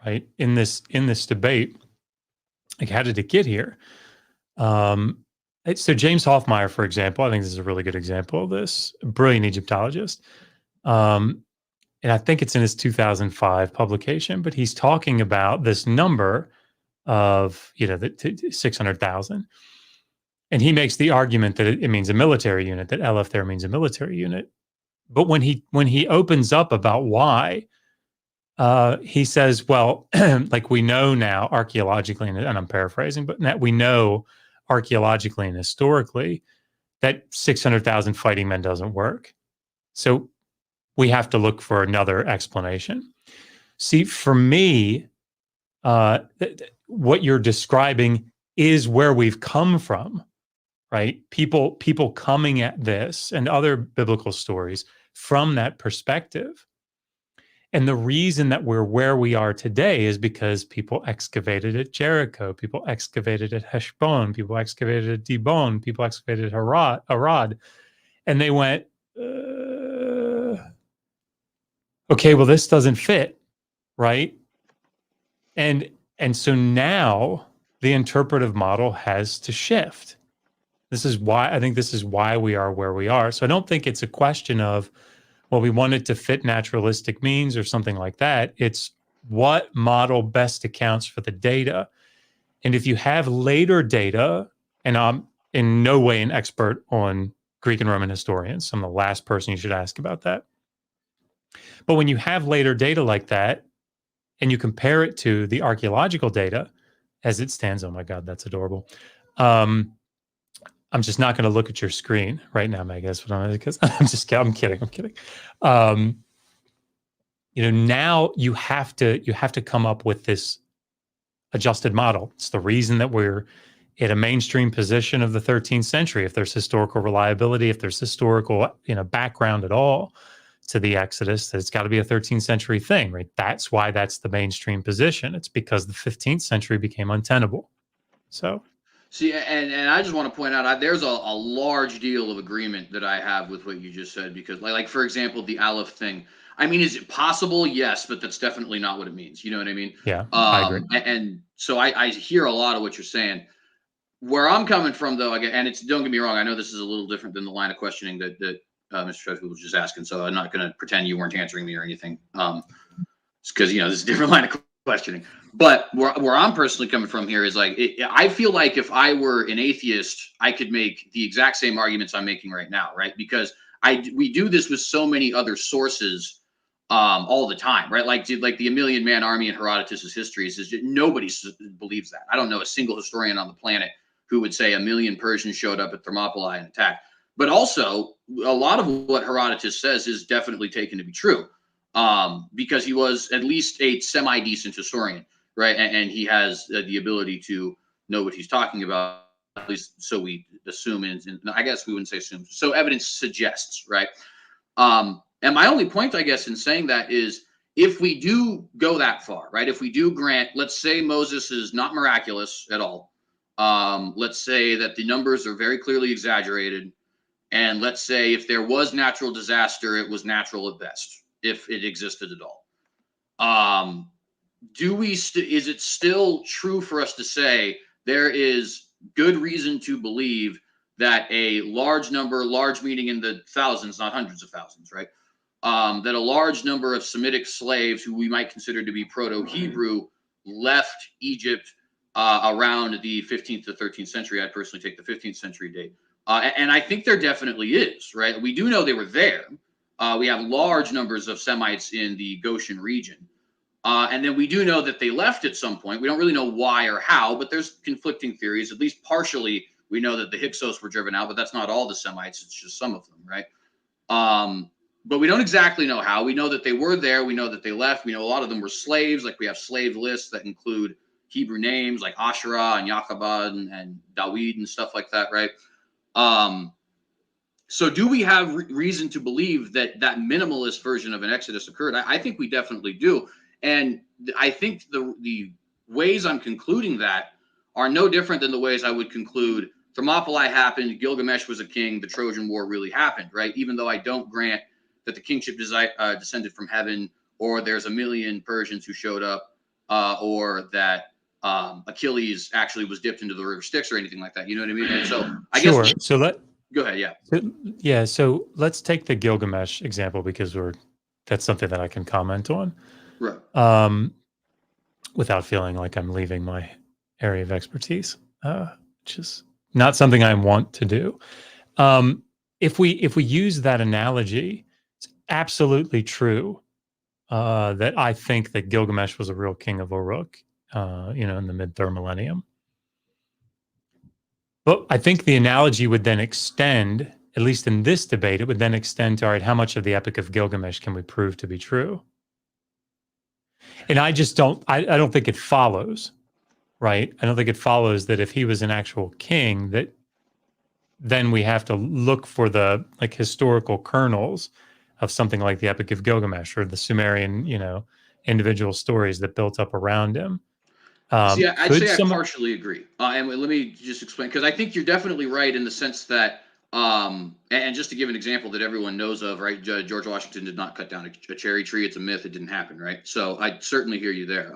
right? In this debate, like, how did it get here? So James Hoffmeyer, for example, I think this is a really good example of this, a brilliant Egyptologist. And I think it's in his 2005 publication, but he's talking about this number of, the 600,000. And he makes the argument that it means a military unit, that Aleph there means a military unit. But when he opens up about why, he says, well, like, we know now archaeologically, and I'm paraphrasing, but that we know archaeologically and historically that 600,000 fighting men doesn't work. So we have to look for another explanation. See, for me, what you're describing is where we've come from, right? People coming at this and other biblical stories from that perspective. And the reason that we're where we are today is because people excavated at Jericho, people excavated at Heshbon, people excavated at Dibon, people excavated at Arad, and they went, okay, well, this doesn't fit, right? And so now the interpretive model has to shift. This is why we are where we are. So I don't think it's a question of, well, we want it to fit naturalistic means or something like that. It's what model best accounts for the data. And if you have later data, and I'm in no way an expert on Greek and Roman historians, I'm the last person you should ask about that. But when you have later data like that, and you compare it to the archaeological data as it stands, oh my God, that's adorable. I'm just not going to look at your screen right now, Meg. That's what I'm kidding. Now you have to come up with this adjusted model. It's the reason that we're in a mainstream position of the 13th century. If there's historical reliability, if there's historical, background at all to the Exodus, that it's got to be a 13th century thing, right? That's why that's the mainstream position. It's because the 15th century became untenable. So. See, and I just want to point out, there's a large deal of agreement that I have with what you just said, because like for example, the Aleph thing. I mean, is it possible? Yes, but that's definitely not what it means. You know what I mean? Yeah, I agree. And so I hear a lot of what you're saying. Where I'm coming from, though, again, and don't get me wrong, I know this is a little different than the line of questioning that Mr. Sheffield was just asking, so I'm not going to pretend you weren't answering me or anything. It's because, this is a different line of questioning. But where I'm personally coming from here is like, I feel like if I were an atheist, I could make the exact same arguments I'm making right now, right? Because we do this with so many other sources all the time, right? Like the A Million Man Army in Herodotus's histories is nobody believes that. I don't know a single historian on the planet who would say 1 million Persians showed up at Thermopylae and attacked. But also, a lot of what Herodotus says is definitely taken to be true, because he was at least a semi-decent historian, right? And he has the ability to know what he's talking about, at least so we assume, and I guess we wouldn't say assume. So evidence suggests, right? And my only point, I guess, in saying that is, if we do go that far, right? If we do grant, let's say Moses is not miraculous at all. Let's say that the numbers are very clearly exaggerated. And let's say if there was natural disaster, it was natural at best, if it existed at all. Is it still true for us to say there is good reason to believe that a large meaning in the thousands, not hundreds of thousands, right? That a large number of Semitic slaves who we might consider to be Proto-Hebrew left Egypt around the 15th to 13th century. I'd personally take the 15th century date. And I think there definitely is, right? We do know they were there. We have large numbers of Semites in the Goshen region. And then we do know that they left at some point. We don't really know why or how, but there's conflicting theories. At least partially, we know that the Hyksos were driven out, but that's not all the Semites. It's just some of them, right? But we don't exactly know how. We know that they were there. We know that they left. We know a lot of them were slaves. Like we have slave lists that include Hebrew names like Asherah and Jochebed and Dawid and stuff like that, right? So do we have reason to believe that minimalist version of an Exodus occurred? I think we definitely do. And I think the ways I'm concluding that are no different than the ways I would conclude Thermopylae happened, Gilgamesh was a king, the Trojan War really happened, right? Even though I don't grant that the kingship descended from heaven, or there's 1 million Persians who showed up, or that Achilles actually was dipped into the river Styx or anything like that. You know what I mean? And so I guess. Go ahead. Yeah. So let's take the Gilgamesh example because that's something that I can comment on. Right. Without feeling like I'm leaving my area of expertise, which is not something I want to do. If we use that analogy, it's absolutely true that I think that Gilgamesh was a real king of Uruk, in the mid-3rd millennium. But I think the analogy would then extend, at least in this debate, it would then extend to, all right, how much of the Epic of Gilgamesh can we prove to be true? And I don't think it follows, right? I don't think it follows that if he was an actual king, that then we have to look for the historical kernels of something like the Epic of Gilgamesh or the Sumerian, individual stories that built up around him. See, I'd say I partially agree. And let me just explain, because I think you're definitely right in the sense that, and just to give an example that everyone knows of, right? George Washington did not cut down a cherry tree. It's a myth. It didn't happen, right? So I certainly hear you there.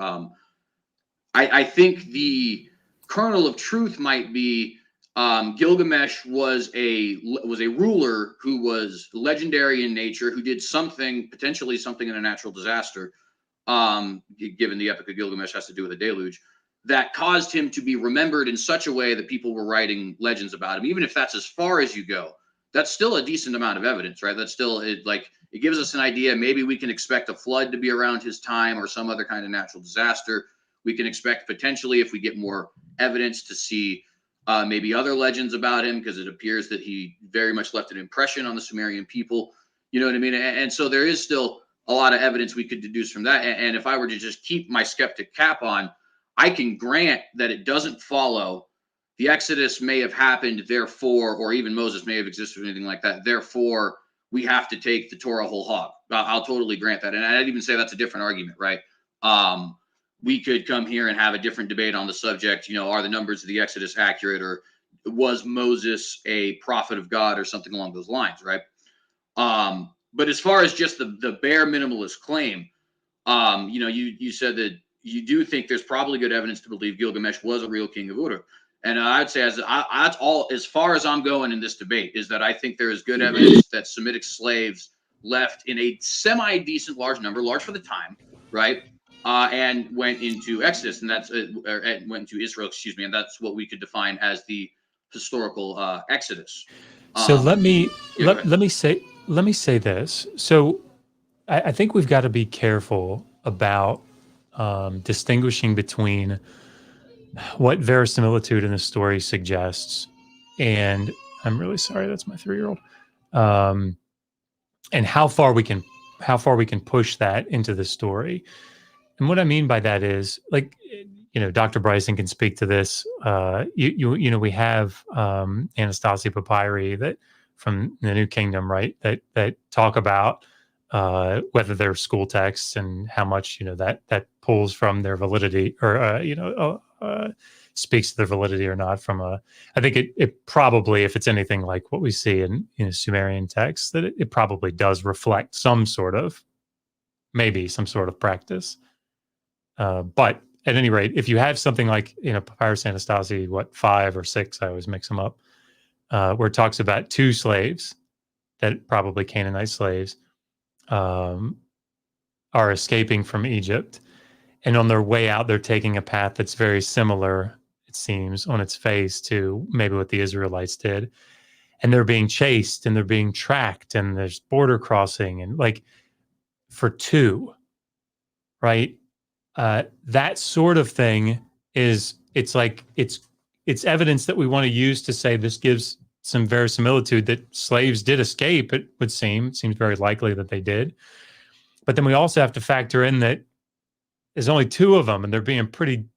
I think the kernel of truth might be Gilgamesh was a ruler who was legendary in nature, who did potentially something in a natural disaster. Given the Epic of Gilgamesh has to do with a deluge, that caused him to be remembered in such a way that people were writing legends about him. Even if that's as far as you go, that's still a decent amount of evidence, right? That's still it gives us an idea. Maybe we can expect a flood to be around his time or some other kind of natural disaster. We can expect potentially, if we get more evidence, to see maybe other legends about him, because it appears that he very much left an impression on the Sumerian people. You know what I mean? And so there is still a lot of evidence we could deduce from that. And if I were to just keep my skeptic cap on, I can grant that it doesn't follow the Exodus may have happened, therefore, or even Moses may have existed or anything like that. Therefore, we have to take the Torah whole hog. I'll totally grant that. And I'd even say that's a different argument, right? We could come here and have a different debate on the subject. Are the numbers of the Exodus accurate, or was Moses a prophet of God or something along those lines, right? But as far as just the bare minimalist claim, you said that you do think there's probably good evidence to believe Gilgamesh was a real king of Uruk. And I'd say that's all as far as I'm going in this debate, is that I think there is good evidence that Semitic slaves left in a semi-decent large number, large for the time, right? and went into Exodus, and that's went to Israel, excuse me, and that's what we could define as the historical Exodus. So let me say this. So I think we've got to be careful about distinguishing between what verisimilitude in the story suggests, and I'm really sorry, that's my 3-year-old, and how far we can push that into the story. And what I mean by that is, like, Dr. Bryson can speak to this. We have Anastasia Papyri that from the New Kingdom, right? That talk about whether they're school texts and how much that pulls from their validity, or speaks to their validity or not. I think it probably, if it's anything like what we see in Sumerian texts, that it probably does reflect some sort of practice. But at any rate, if you have something like Papyrus Anastasia, 5 or 6, I always mix them up, where it talks about 2 slaves, that probably Canaanite slaves, are escaping from Egypt, and on their way out, they're taking a path that's very similar, it seems, on its face to maybe what the Israelites did, and they're being chased and they're being tracked, and there's border crossing, and like for 2, right? That sort of thing it's evidence that we want to use to say this gives some verisimilitude that slaves did escape. It would seem. It seems very likely that they did. But then we also have to factor in that there's only 2 of them, and they're being pretty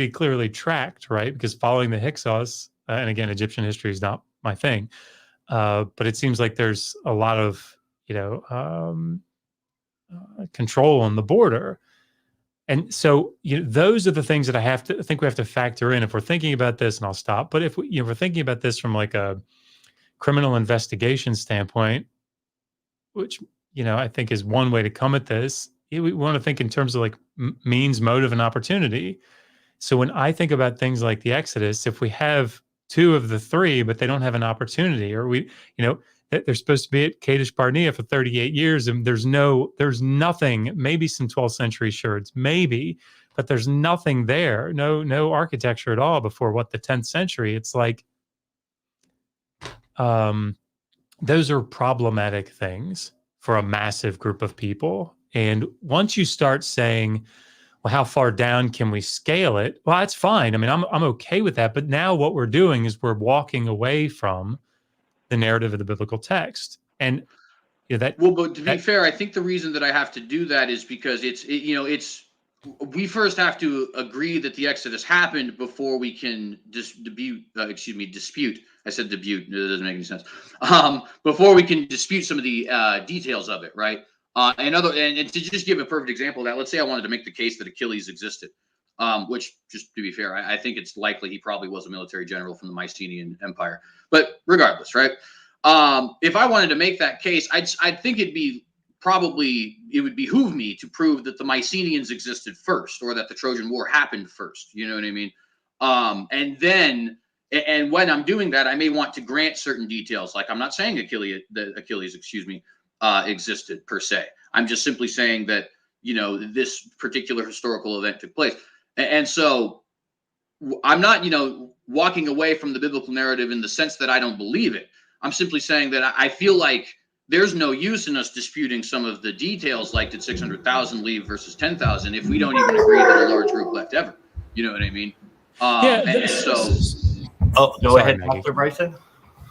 clearly tracked, right? Because following the Hyksos, and again, Egyptian history is not my thing, but it seems like there's a lot of control on the border. And so, those are the things that I think we have to factor in if we're thinking about this, and I'll stop. But if we're thinking about this from like a criminal investigation standpoint, which, I think is one way to come at this, we want to think in terms of like means, motive, and opportunity. So when I think about things like the Exodus, if we have 2 of the 3, but they don't have an opportunity, or they're supposed to be at Kadesh Barnea for 38 years, and there's nothing, maybe some 12th century sherds, maybe, but there's nothing there, no architecture at all before the 10th century. It's like, those are problematic things for a massive group of people. And once you start saying, well, how far down can we scale it? Well, that's fine. I mean, I'm okay with that. But now what we're doing is we're walking away from the narrative of the biblical text. And but to be fair, I think the reason that I have to do that is because we first have to agree that the Exodus happened before we can dispute. I said debut. It doesn't make any sense. Before we can dispute some of the details of it, right? And to just give a perfect example of that, let's say I wanted to make the case that Achilles existed, which, just to be fair, I think it's likely he probably was a military general from the Mycenaean Empire. But regardless, right? If I wanted to make that case, I'd think it would behoove me to prove that the Mycenaeans existed first, or that the Trojan War happened first. You know what I mean? And when I'm doing that, I may want to grant certain details. Like, I'm not saying Achilles, existed per se. I'm just simply saying that, this particular historical event took place. And so I'm not, walking away from the biblical narrative in the sense that I don't believe it. I'm simply saying that I feel like there's no use in us disputing some of the details, like did 600,000 leave versus 10,000, if we don't even agree that a large group left ever. You know what I mean? Go ahead, Dr. Bryson.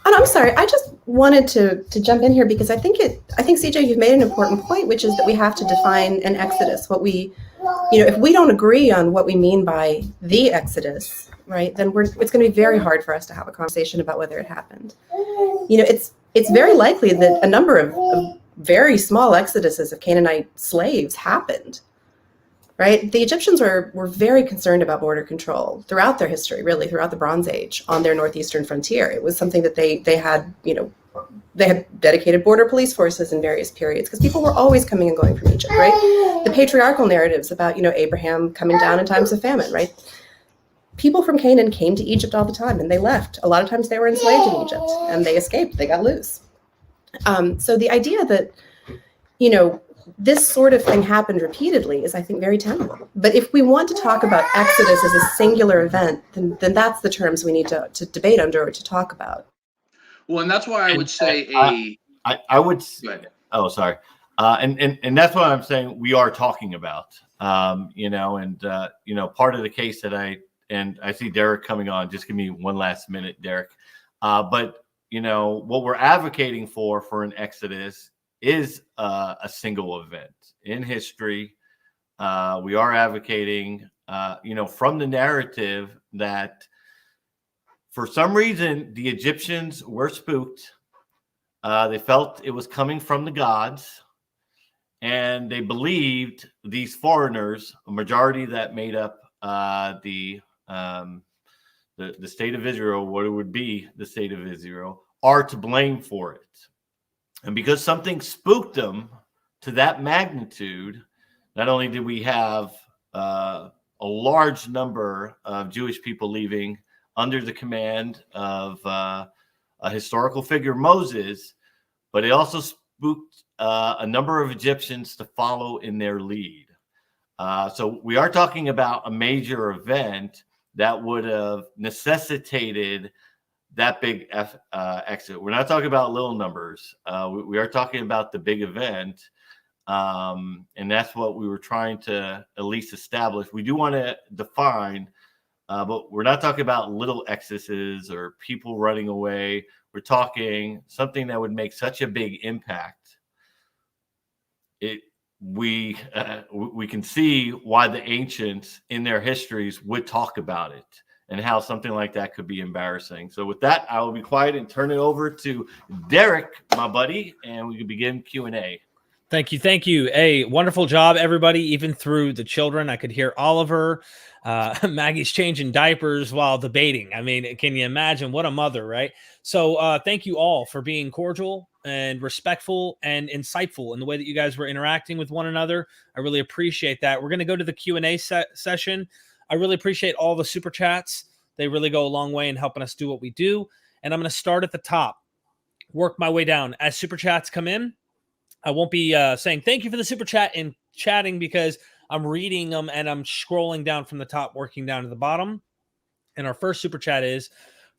Oh, no, I'm sorry. I just wanted to jump in here because I think CJ, you've made an important point, which is that we have to define an Exodus. If we don't agree on what we mean by the Exodus, right, then it's going to be very hard for us to have a conversation about whether it happened. It's very likely that a number of very small exoduses of Canaanite slaves happened. Right? The Egyptians were very concerned about border control throughout their history, really throughout the Bronze Age on their northeastern frontier. It was something that they had, they had dedicated border police forces in various periods because people were always coming and going from Egypt, right? The patriarchal narratives about, Abraham coming down in times of famine, right? People from Canaan came to Egypt all the time and they left. A lot of times they were enslaved in Egypt and they escaped, they got loose. So the idea that, this sort of thing happened repeatedly is, I think, very tenable. But if we want to talk about Exodus as a singular event, then that's the terms we need to debate under or to talk about. Well, and that's why I would say I would. Go ahead. Oh, sorry. And that's what I'm saying. We are talking about, part of the case that I see Derek coming on. Just give me one last minute, Derek. But what we're advocating for an Exodus is a single event in history. We are advocating, from the narrative that for some reason the Egyptians were spooked. They felt it was coming from the gods, and they believed these foreigners, a majority that made up the state of Israel, what it would be the state of Israel, are to blame for it. And because something spooked them to that magnitude, not only did we have a large number of Jewish people leaving under the command of a historical figure, Moses, but it also spooked a number of Egyptians to follow in their lead. So we are talking about a major event that would have necessitated that big exit. We're not talking about little numbers. We are talking about the big event. And that's what we were trying to at least establish. We do want to define, but we're not talking about little exoduses or people running away. We're talking something that would make such a big impact. We can see why the ancients in their histories would talk about it, and how something like that could be embarrassing. So with that, I will be quiet and turn it over to Derek, my buddy, and we can begin Q&A. Thank you. Hey, wonderful job, everybody. Even through the children, I could hear Oliver. Maggie's changing diapers while debating. I mean, can you imagine? What a mother, right? So thank you all for being cordial and respectful and insightful in the way that you guys were interacting with one another. I really appreciate that. We're going to go to the Q&A session. I really appreciate all the super chats. They really go a long way in helping us do what we do. And I'm going to start at the top, work my way down. As super chats come in, I won't be saying thank you for the super chat and chatting, because I'm reading them and I'm scrolling down from the top, working down to the bottom. And our first super chat is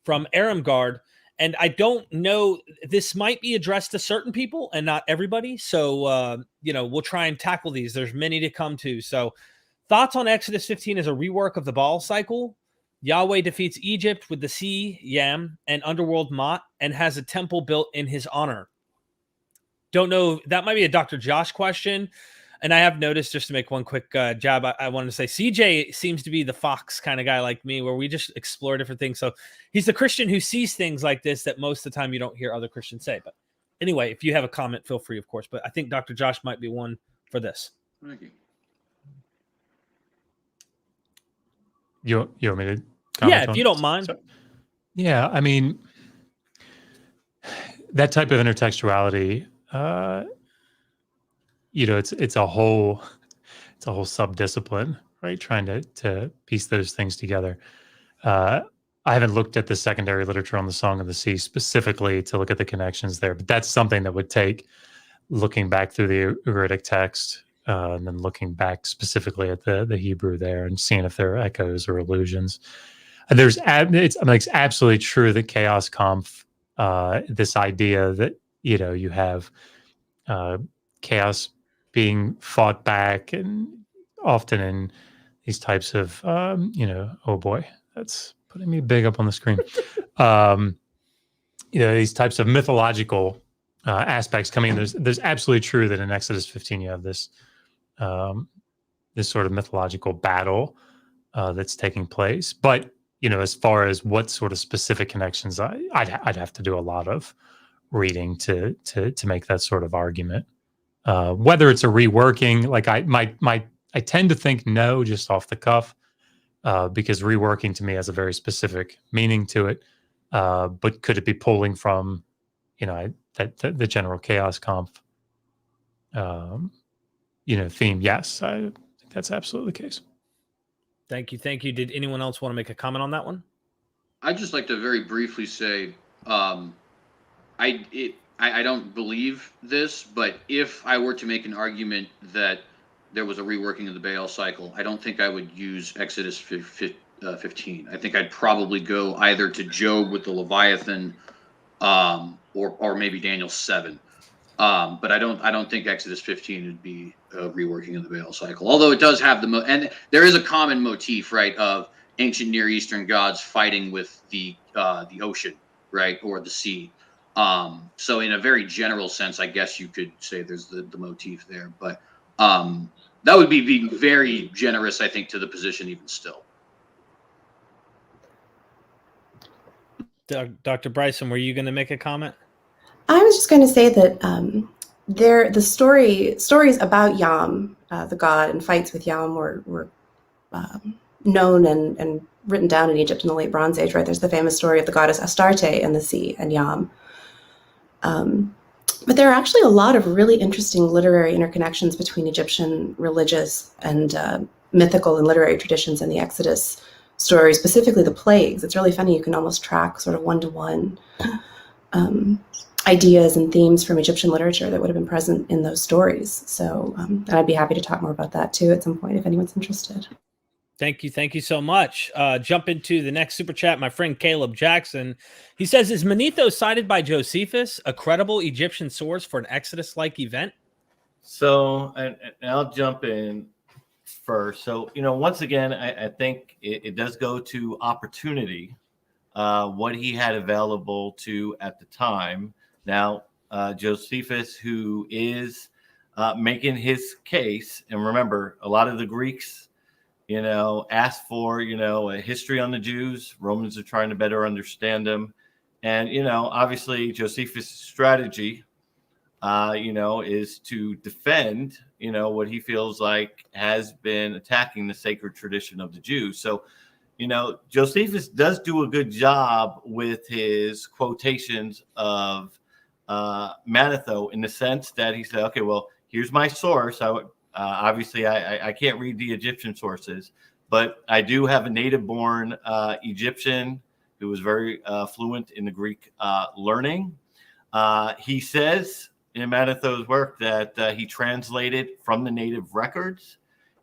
from Aramgard. And I don't know, this might be addressed to certain people and not everybody. So, we'll try and tackle these. There's many to come to. So thoughts on Exodus 15 as a rework of the Baal cycle? Yahweh defeats Egypt with the sea Yam and underworld Mot and has a temple built in his honor. Don't know. That might be a Dr. Josh question. And I have noticed, just to make one quick jab, I wanted to say CJ seems to be the Fox kind of guy like me, where we just explore different things. So he's the Christian who sees things like this that most of the time you don't hear other Christians say. But anyway, if you have a comment, feel free, of course. But I think Dr. Josh might be one for this. Thank you. You want me to comment? Yeah, if you don't mind. So, yeah, I mean, that type of intertextuality, it's a whole sub-discipline, right? Trying to piece those things together. I haven't looked at the secondary literature on the Song of the Sea specifically to look at the connections there, but that's something that would take looking back through the Ugaritic text, and then looking back specifically at the Hebrew there and seeing if there are echoes or allusions. And it's absolutely true that Chaos Conf, this idea that you have chaos being fought back, and often in these types of oh boy, that's putting me big up on the screen. These types of mythological aspects coming in. There's absolutely true that in Exodus 15 you have this this sort of mythological battle that's taking place. But as far as what sort of specific connections, I'd have to do a lot of reading to make that sort of argument. Whether it's a reworking, like I tend to think no, just off the cuff, because reworking to me has a very specific meaning to it. But could it be pulling from, the general Chaos Conf, theme? Yes, I think that's absolutely the case. Thank you. Did anyone else want to make a comment on that one? I'd just like to very briefly say, I don't believe this, but if I were to make an argument that there was a reworking of the Baal cycle, I don't think I would use Exodus 15. I think I'd probably go either to Job with the Leviathan, or maybe Daniel 7. But I don't think Exodus 15 would be a reworking of the Baal cycle. Although it does have and there is a common motif, right, of ancient Near Eastern gods fighting with the ocean, right, or the sea. So in a very general sense, I guess you could say there's the motif there, but that would be being very generous, I think, to the position even still. Dr. Bryson, were you going to make a comment? I was just going to say that the stories about Yam, the god, and fights with Yam were known and written down in Egypt in the late Bronze Age, right? There's the famous story of the goddess Astarte and the sea and Yam. But there are actually a lot of really interesting literary interconnections between Egyptian religious and mythical and literary traditions in the Exodus story, specifically the plagues. It's really funny. You can almost track sort of one-to-one ideas and themes from Egyptian literature that would have been present in those stories. So and I'd be happy to talk more about that too at some point if anyone's interested. Thank you so much. Jump into the next super chat. My friend Caleb Jackson, he says, is Manetho cited by Josephus a credible Egyptian source for an Exodus-like event? So, and I'll jump in first. So, once again, I think it does go to opportunity, what he had available to at the time. Now, Josephus, who is making his case, and remember, a lot of the Greeks, asked for, a history on the Jews. Romans are trying to better understand them. And, obviously Josephus' strategy, is to defend, what he feels like has been attacking the sacred tradition of the Jews. So, Josephus does do a good job with his quotations of Manetho in the sense that he said, okay, well, here's my source. Obviously, I can't read the Egyptian sources, but I do have a native-born Egyptian who was very fluent in the Greek learning. He says in Manetho's work that he translated from the native records.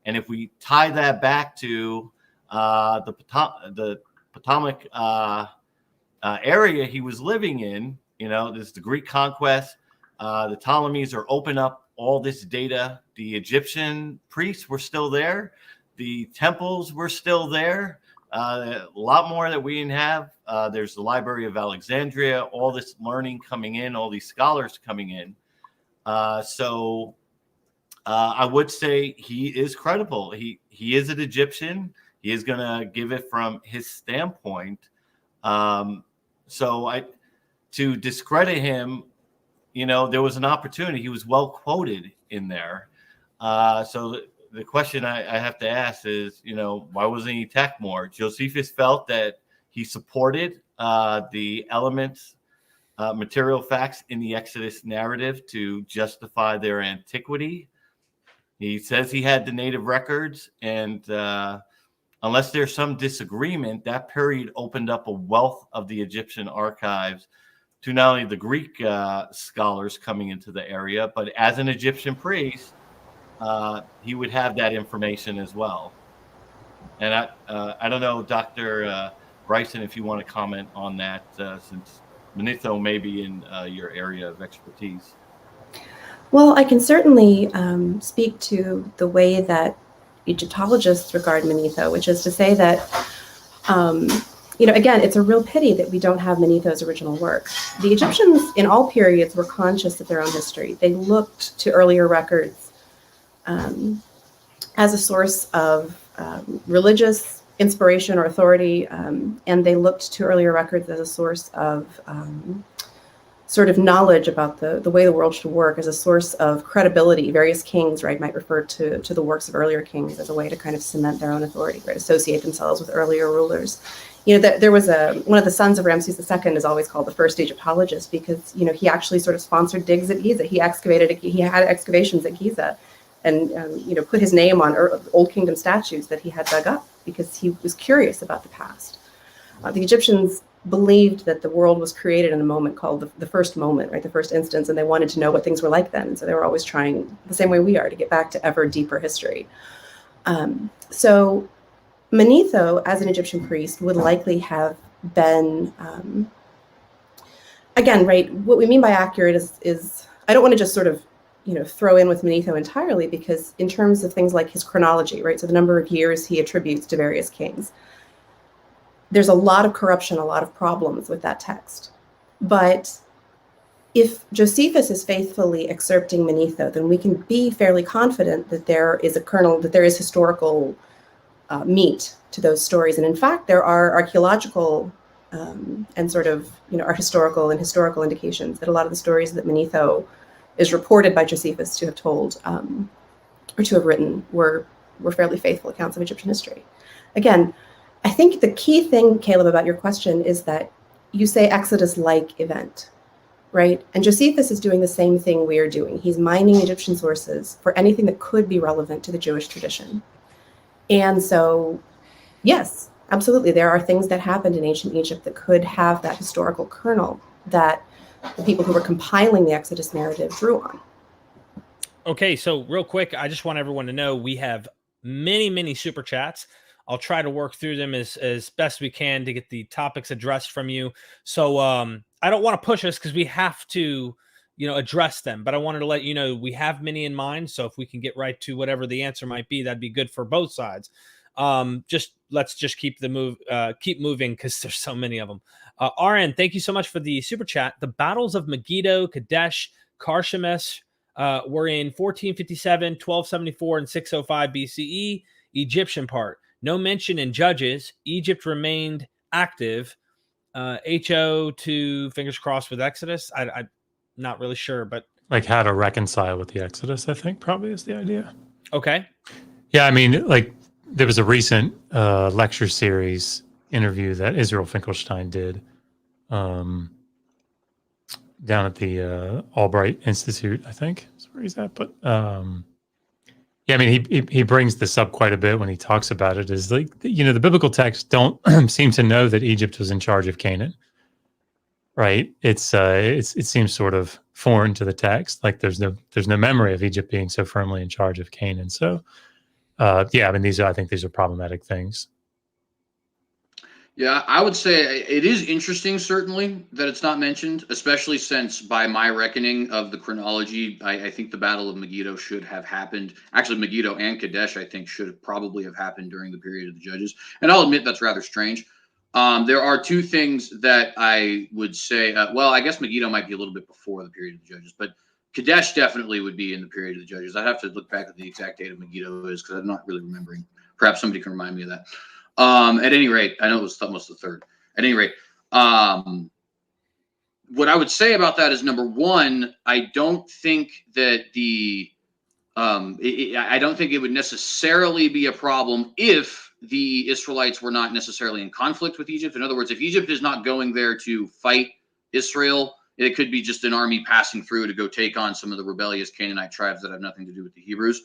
And if we tie that back to the Potomac area he was living in, this is the Greek conquest. The Ptolemies are open up all this data. The Egyptian priests were still there. The temples were still there. A lot more that we didn't have. There's the Library of Alexandria, all this learning coming in, all these scholars coming in. So I would say he is credible. He is an Egyptian. He is going to give it from his standpoint. So to discredit him, there was an opportunity. He was well quoted in there. So the question I have to ask is, why wasn't he attacked more? Josephus felt that he supported the elements, material facts in the Exodus narrative to justify their antiquity. He says he had the native records, and unless there's some disagreement, that period opened up a wealth of the Egyptian archives to not only the Greek scholars coming into the area, but as an Egyptian priest, he would have that information as well. And I don't know, Dr. Bryson, if you want to comment on that, since Manetho may be in your area of expertise. Well, I can certainly speak to the way that Egyptologists regard Manetho, which is to say that again, it's a real pity that we don't have Manetho's original work. The Egyptians in all periods were conscious of their own history. They looked to earlier records as a source of religious inspiration or authority, and they looked to earlier records as a source of sort of knowledge about the way the world should work, as a source of credibility. Various kings, right, might refer to the works of earlier kings as a way to kind of cement their own authority, right, associate themselves with earlier rulers. There was one of the sons of Ramses II is always called the first Egyptologist because, he actually sort of sponsored digs at Giza. He had excavations at Giza and, put his name on Old Kingdom statues that he had dug up because he was curious about the past. The Egyptians believed that the world was created in a moment called the first moment, right? The first instance. And they wanted to know what things were like then. And so they were always trying, the same way we are, to get back to ever deeper history. So Manetho, as an Egyptian priest, would likely have been, again, right, what we mean by accurate is I don't want to just sort of, throw in with Manetho entirely, because in terms of things like his chronology, right, so the number of years he attributes to various kings, there's a lot of corruption, a lot of problems with that text. But if Josephus is faithfully excerpting Manetho, then we can be fairly confident that there is that there is historical meat to those stories. And in fact, there are archaeological and sort of, our historical indications that a lot of the stories that Manetho is reported by Josephus to have told or to have written were fairly faithful accounts of Egyptian history. Again, I think the key thing, Caleb, about your question is that you say Exodus-like event, right? And Josephus is doing the same thing we are doing. He's mining Egyptian sources for anything that could be relevant to the Jewish tradition. And so, yes, absolutely, there are things that happened in ancient Egypt that could have that historical kernel that the people who were compiling the Exodus narrative drew on. Okay, so real quick, I just want everyone to know we have many super chats. I'll try to work through them as best we can to get the topics addressed from you. So I don't want to push us because we have to, address them. But I wanted to let you know we have many in mind. So if we can get right to whatever the answer might be, that'd be good for both sides. Let's just keep moving because there's so many of them. RN, thank you so much for the super chat. The battles of Megiddo, Kadesh, Karshemish were in 1457, 1274, and 605 BCE. Egyptian part. No mention in Judges. Egypt remained active. HO to fingers crossed with Exodus. I'm not really sure, but Like how to reconcile with the Exodus, I think probably is the idea. Okay. Yeah, I mean, like there was a recent lecture series interview that Israel Finkelstein did down at the Albright Institute, I think is where he's at. But yeah, I mean, he brings this up quite a bit when he talks about it. Is like, the biblical texts don't seem to know that Egypt was in charge of Canaan, right? It seems sort of foreign to the text. Like there's no memory of Egypt being so firmly in charge of Canaan. So yeah, I mean, I think these are problematic things. Yeah, I would say it is interesting, certainly, that it's not mentioned, especially since, by my reckoning of the chronology, I think the Battle of Megiddo should have happened. Actually, Megiddo and Kadesh, I think, should probably have happened during the period of the Judges. And I'll admit that's rather strange. There are two things that I would say. Well, I guess Megiddo might be a little bit before the period of the Judges, but Kadesh definitely would be in the period of the Judges. I'd have to look back at the exact date of Megiddo is because I'm not really remembering. Perhaps somebody can remind me of that. At any rate, I know it was almost the third. At any rate, what I would say about that is, number one, I don't think that I don't think it would necessarily be a problem if the Israelites were not necessarily in conflict with Egypt. In other words, if Egypt is not going there to fight Israel, it could be just an army passing through to go take on some of the rebellious Canaanite tribes that have nothing to do with the Hebrews.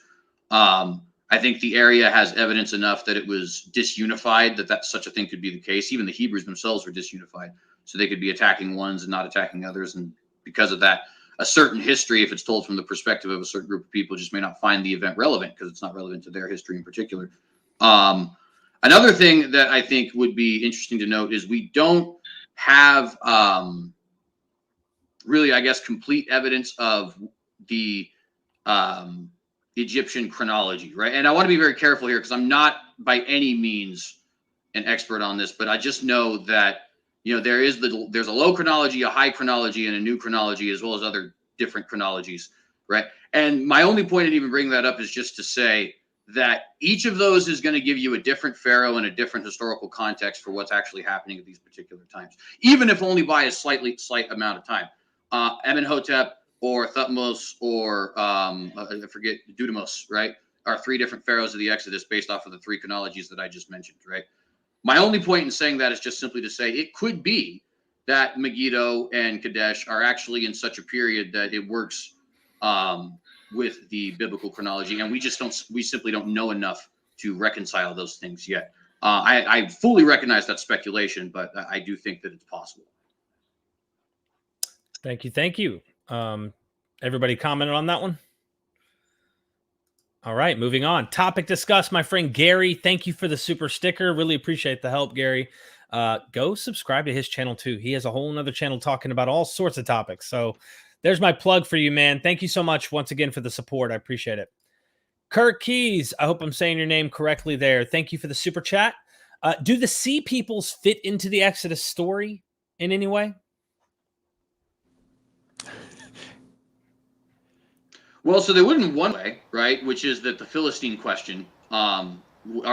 I think the area has evidence enough that it was disunified, that such a thing could be the case. Even the Hebrews themselves were disunified, so they could be attacking ones and not attacking others. And because of that, a certain history, if it's told from the perspective of a certain group of people, just may not find the event relevant because it's not relevant to their history in particular. Another thing that I think would be interesting to note is we don't have really, I guess, complete evidence of the Egyptian chronology, right? And I want to be very careful here because I'm not by any means an expert on this, but I just know that there's a low chronology, a high chronology, and a new chronology, as well as other different chronologies, right? And my only point in even bringing that up is just to say that each of those is going to give you a different pharaoh and a different historical context for what's actually happening at these particular times, even if only by a slight amount of time. Amenhotep or Thutmose or I forget, Dudamos, right, are three different pharaohs of the Exodus based off of the three chronologies that I just mentioned, right? My only point in saying that is just simply to say it could be that Megiddo and Kadesh are actually in such a period that it works with the biblical chronology, and we simply don't know enough to reconcile those things yet. I fully recognize that speculation, but I do think that it's possible. Thank you. Thank you. Everybody commented on that one? All right, moving on. Topic discussed, my friend Gary. Thank you for the super sticker. Really appreciate the help, Gary. Go subscribe to his channel too. He has a whole nother channel talking about all sorts of topics. So there's my plug for you, man. Thank you so much once again for the support. I appreciate it. Kirk Keys, I hope I'm saying your name correctly there. Thank you for the super chat. Do the Sea Peoples fit into the Exodus story in any way? Well, so they would in one way, right? Which is that the Philistine question, are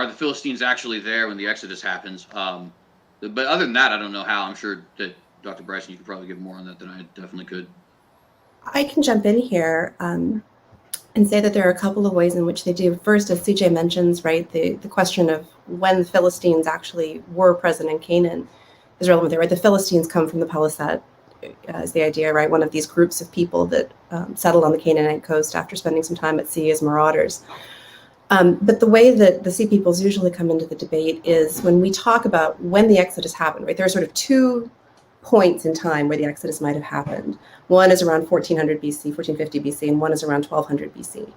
the Philistines actually there when the Exodus happens? But other than that, I don't know how. I'm sure that Dr. Bryson, you could probably give more on that than I definitely could. I can jump in here and say that there are a couple of ways in which they do. First, as CJ mentions, right, the question of when the Philistines actually were present in Canaan is relevant there, right? The Philistines come from the Palisade, is the idea, right? One of these groups of people that settled on the Canaanite coast after spending some time at sea as marauders. But the way that the Sea Peoples usually come into the debate is when we talk about when the Exodus happened, right? There are sort of two points in time where the Exodus might have happened. One is around 1400 BC, 1450 BC, and one is around 1200 BC.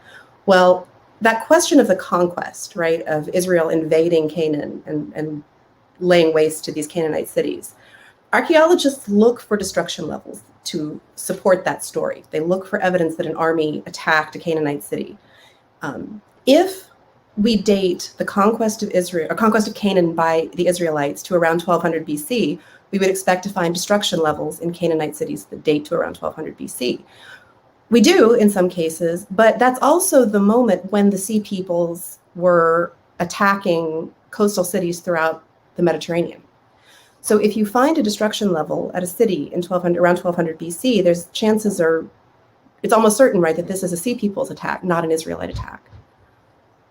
Well, that question of the conquest, right, of Israel invading Canaan and laying waste to these Canaanite cities, archaeologists look for destruction levels to support that story. They look for evidence that an army attacked a Canaanite city. If we date the conquest of Israel, or conquest of Canaan by the Israelites to around 1200 BC, we would expect to find destruction levels in Canaanite cities that date to around 1200 BC. We do in some cases, but that's also the moment when the Sea Peoples were attacking coastal cities throughout the Mediterranean. So if you find a destruction level at a city in around 1200 BC, there's chances it's almost certain, right, that this is a Sea Peoples attack, not an Israelite attack.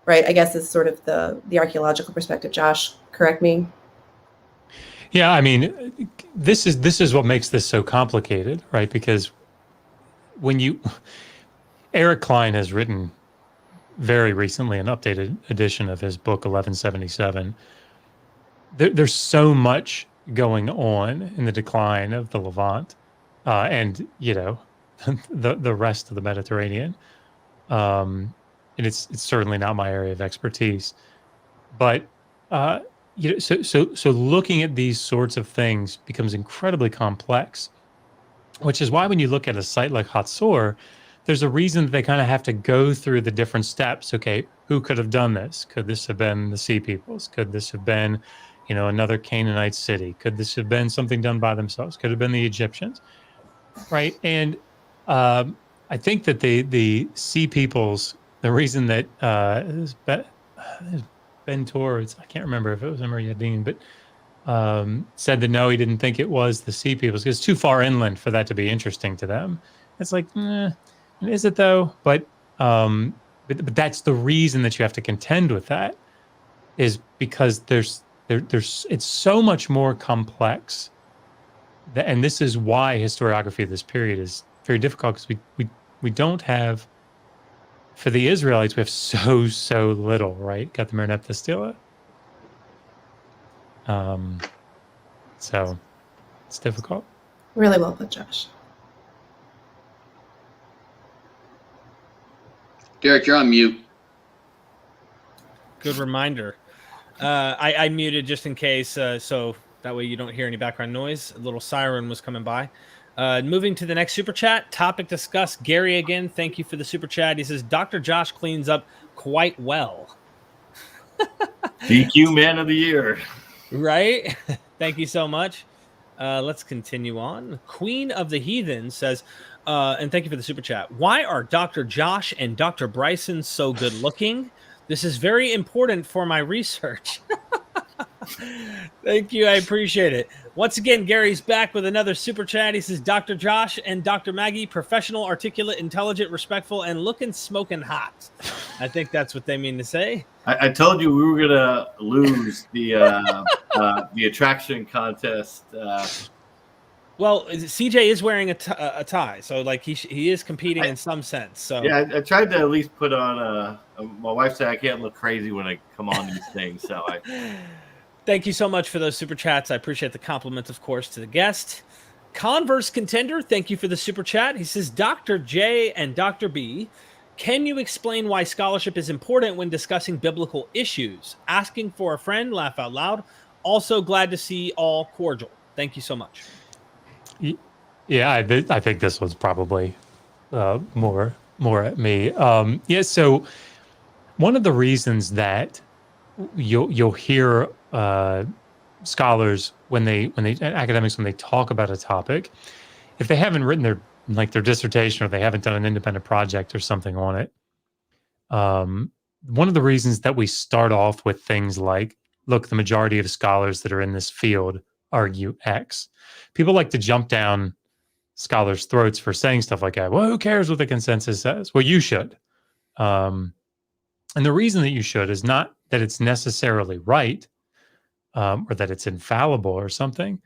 Right, I guess is sort of the archaeological perspective. Josh, correct me. Yeah, I mean, this is what makes this so complicated, right? Because Eric Klein has written very recently an updated edition of his book 1177. There's so much going on in the decline of the Levant, and the rest of the Mediterranean. And it's certainly not my area of expertise, but so looking at these sorts of things becomes incredibly complex, which is why when you look at a site like Hatsura, there's a reason that they kind of have to go through the different steps. Okay, who could have done this? Could this have been the Sea Peoples? Could this have been, another Canaanite city? Could this have been something done by themselves? Could have been the Egyptians, right? And I think that the Sea Peoples, the reason that Ben Torres, I can't remember if it was Emre Yadin, but said that no, he didn't think it was the Sea Peoples because it's too far inland for that to be interesting to them. It's like, is it though? But that's the reason that you have to contend with that, is because there's it's so much more complex. And this is why historiography of this period is very difficult, because we don't have. For the Israelites, we have so little, right? Got the Mernepta Stila. So it's difficult. Really well put, Josh. Derek, you're on mute. Good reminder. I muted just in case, so that way you don't hear any background noise. A little siren was coming by. Moving to the next super chat, topic discussed. Gary again, thank you for the super chat. He says, Dr. Josh cleans up quite well. DQ Man of the Year. Right? Thank you so much. Let's continue on. Queen of the Heathen says, and thank you for the super chat. Why are Dr. Josh and Dr. Bryson so good looking? This is very important for my research. Thank you. I appreciate it. Once again, Gary's back with another super chat. He says, Dr. Josh and Dr. Maggie, professional, articulate, intelligent, respectful, and looking smoking hot. I think that's what they mean to say. I told you we were going to lose the attraction contest. Well, CJ is wearing a tie, so like he is competing in some sense. So yeah, I tried to at least put on my wife said I can't look crazy when I come on these things, so Thank you so much for those super chats. I appreciate the compliment, of course, to the guest. Converse Contender, thank you for the super chat. He says, Dr. J and Dr. B, can you explain why scholarship is important when discussing biblical issues? Asking for a friend, laugh out loud. Also glad to see all cordial. Thank you so much. Yeah, I think this was probably more at me. So one of the reasons that you'll hear scholars when they academics when they talk about a topic, if they haven't written their dissertation or they haven't done an independent project or something on it, one of the reasons that we start off with things like, look, the majority of scholars that are in this field argue X. People like to jump down scholars' throats for saying stuff like that. Well, who cares what the consensus says? Well, you should. And the reason that you should is not that it's necessarily right or that it's infallible or something,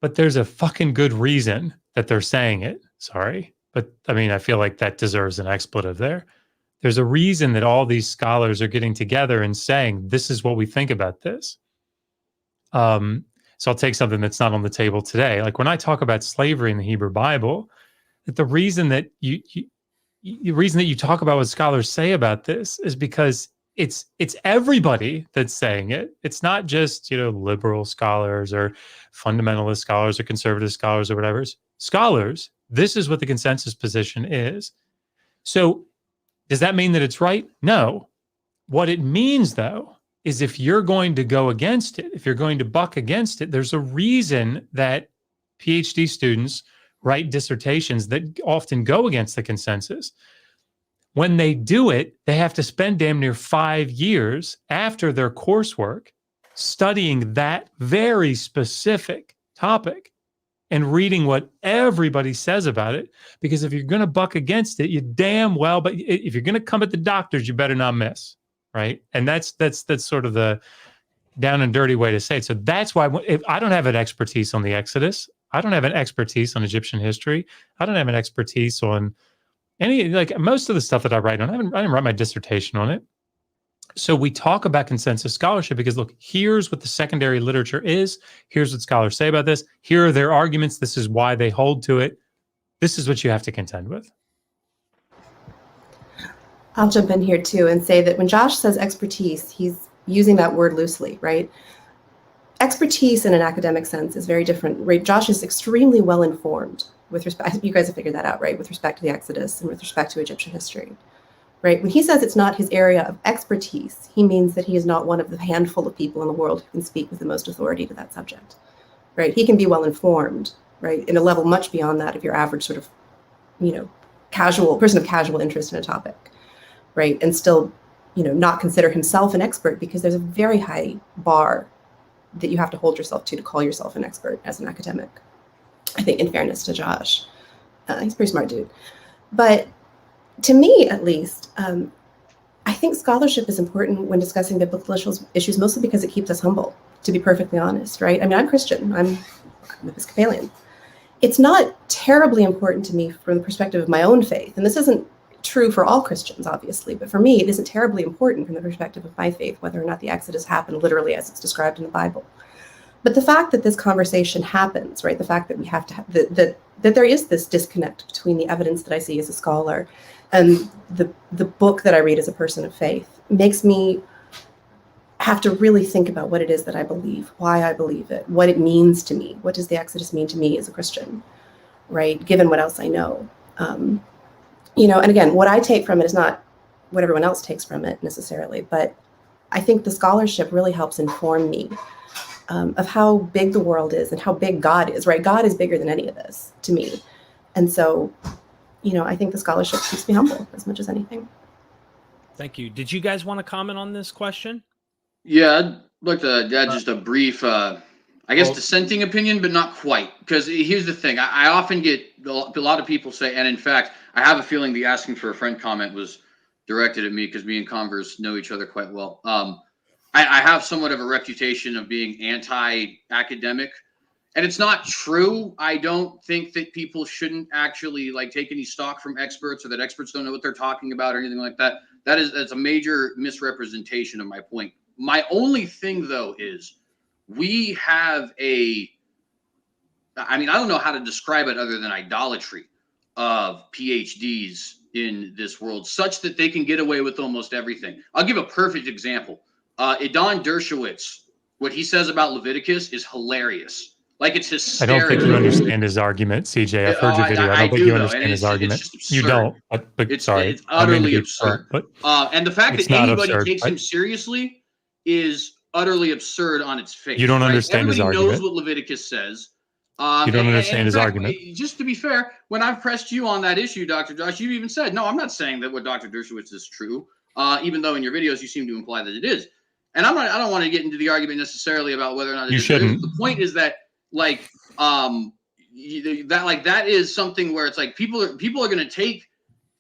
but there's a fucking good reason that they're saying it. Sorry. But I mean, I feel like that deserves an expletive there. There's a reason that all these scholars are getting together and saying, this is what we think about this. So I'll take something that's not on the table today. Like when I talk about slavery in the Hebrew Bible, that the reason that you talk about what scholars say about this is because it's everybody that's saying it. It's not just, liberal scholars or fundamentalist scholars or conservative scholars or whatever. It's scholars. This is what the consensus position is. So does that mean that it's right? No. What it means, though, is if you're going to go against it, if you're going to buck against it, there's a reason that PhD students write dissertations that often go against the consensus. When they do it, they have to spend damn near 5 years after their coursework studying that very specific topic and reading what everybody says about it. Because if you're going to buck against it, you damn well, but if you're going to come at the doctors, you better not miss. Right. And that's sort of the down and dirty way to say it. So that's why if I don't have an expertise on the Exodus, I don't have an expertise on Egyptian history. I don't have an expertise on any, like most of the stuff that I write on. I didn't write my dissertation on it. So we talk about consensus scholarship because look, here's what the secondary literature is. Here's what scholars say about this. Here are their arguments. This is why they hold to it. This is what you have to contend with. I'll jump in here too and say that when Josh says expertise, he's using that word loosely, right? Expertise in an academic sense is very different, right? Josh is extremely well informed with respect, you guys have figured that out, right? With respect to the Exodus and with respect to Egyptian history, right? When he says it's not his area of expertise, he means that he is not one of the handful of people in the world who can speak with the most authority to that subject, right? He can be well informed, right? In a level much beyond that of your average sort of, casual person of casual interest in a topic. Right, and still, not consider himself an expert because there's a very high bar that you have to hold yourself to call yourself an expert as an academic. I think, in fairness to Josh, he's a pretty smart dude. But to me, at least, I think scholarship is important when discussing biblical issues, mostly because it keeps us humble. To be perfectly honest, right? I mean, I'm Christian. I'm Episcopalian. It's not terribly important to me from the perspective of my own faith, and this isn't true for all Christians, obviously, but for me, it isn't terribly important from the perspective of my faith, whether or not the Exodus happened literally as it's described in the Bible. But the fact that this conversation happens, right, the fact that we have to have, that there is this disconnect between the evidence that I see as a scholar and the book that I read as a person of faith makes me have to really think about what it is that I believe, why I believe it, what it means to me. What does the Exodus mean to me as a Christian, right, given what else I know? And again, what I take from it is not what everyone else takes from it necessarily, but I think the scholarship really helps inform me of how big the world is and how big God is, right? God is bigger than any of this to me. And so, I think the scholarship keeps me humble as much as anything. Thank you. Did you guys want to comment on this question? Yeah, I'd like to add just a brief, dissenting opinion, but not quite. Because here's the thing. I often get a lot of people say, and in fact, I have a feeling the asking for a friend comment was directed at me because me and Converse know each other quite well. I have somewhat of a reputation of being anti-academic, and it's not true. I don't think that people shouldn't actually take any stock from experts or that experts don't know what they're talking about or anything like that. That's a major misrepresentation of my point. My only thing, though, is we have I don't know how to describe it other than idolatry of PhDs in this world, such that they can get away with almost everything. I'll give a perfect example. Idan Dershowitz, what he says about Leviticus is hilarious. Like, it's hysterical. I don't think you understand his argument, CJ. I've heard your video. I don't think you understand his argument. You don't. But sorry, it's utterly absurd. But and the fact that anybody takes him right? seriously is utterly absurd on its face. You don't understand his Everybody argument. knows what Leviticus says. You don't understand his argument. Just to be fair, when I've pressed you on that issue, Dr. Josh, you've even said, no, I'm not saying that what Dr. Dershowitz is true, even though in your videos you seem to imply that it is. And I don't want to get into the argument necessarily about whether or not it is. The point is that, like, that is something where it's like people are going to take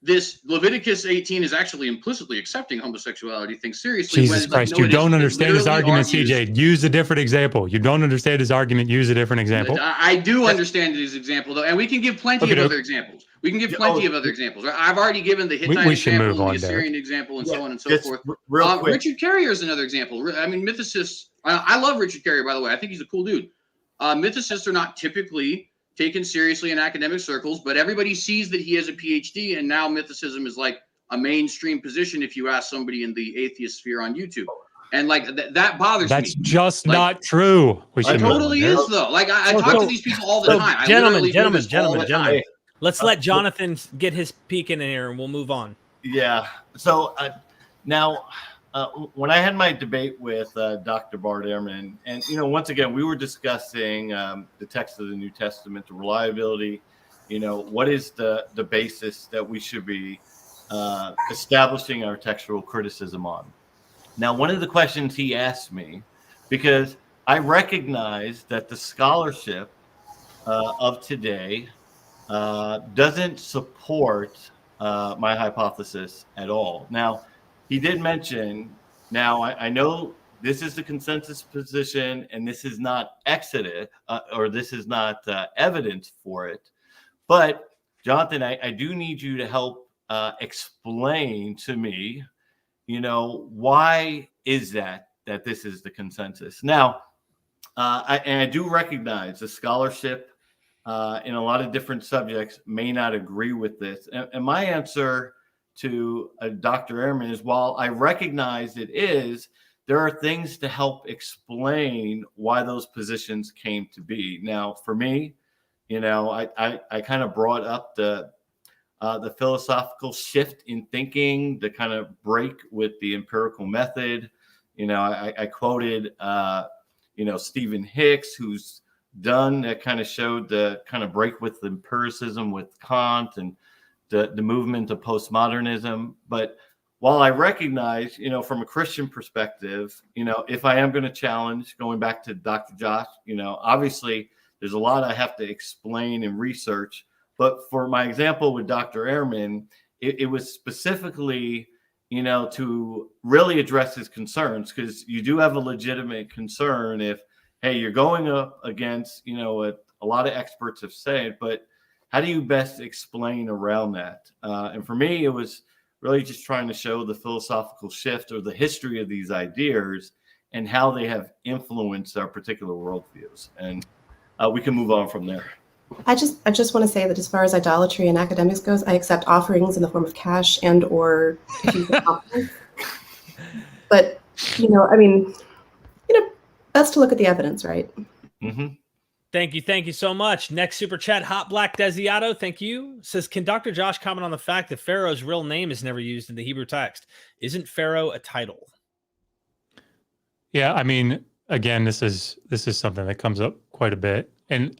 this Leviticus 18 is actually implicitly accepting homosexuality thing seriously. Jesus Christ, you don't understand his argument, CJ. Use a different example. You don't understand his argument. Use a different example. I do understand his example, though, and we can give plenty of other examples. We can give plenty of other examples. I've already given the Hittite example, the Assyrian example, and so on and so forth. Real quick. Richard Carrier is another example. I mean, mythicists. I love Richard Carrier, by the way. I think he's a cool dude. Mythicists are not typically taken seriously in academic circles, but everybody sees that he has a PhD, and now mythicism is like a mainstream position if you ask somebody in the atheist sphere on YouTube. And like that bothers me. That's just not true. It totally is, though. Like I talk to these people all the time. Gentlemen. Let's let Jonathan get his peek in here, and we'll move on. Yeah. So now, when I had my debate with Dr. Bart Ehrman, and once again, we were discussing the text of the New Testament, the reliability. What is the basis that we should be establishing our textual criticism on? Now, one of the questions he asked me, because I recognize that the scholarship of today doesn't support my hypothesis at all. Now, he did mention, I know this is the consensus position, and this is not this is not evidence for it. But, Jonathan, I do need you to help explain to me, why is that this is the consensus? Now, I do recognize the scholarship in a lot of different subjects may not agree with this. And my answer to Dr. Ehrman is, while I recognize it is, there are things to help explain why those positions came to be. Now, for me, I kind of brought up the philosophical shift in thinking, the kind of break with the empirical method. I quoted, Stephen Hicks, who's done that kind of showed the kind of break with empiricism with Kant and the movement of postmodernism. But while I recognize, from a Christian perspective, if I am going to challenge, going back to Dr. Josh, obviously there's a lot I have to explain and research. But for my example with Dr. Ehrman, it was specifically, to really address his concerns, because you do have a legitimate concern if, hey, you're going up against, what a lot of experts have said, but how do you best explain around that? And for me, it was really just trying to show the philosophical shift or the history of these ideas and how they have influenced our particular worldviews. And we can move on from there. I just want to say that as far as idolatry and academics goes, I accept offerings in the form of cash and or but best to look at the evidence, right? Mm-hmm. Thank you so much. Next super chat, Hot Black Desiato, thank you. Says, can Dr. Josh comment on the fact that Pharaoh's real name is never used in the Hebrew text? Isn't Pharaoh a title? Yeah, again, this is something that comes up quite a bit, and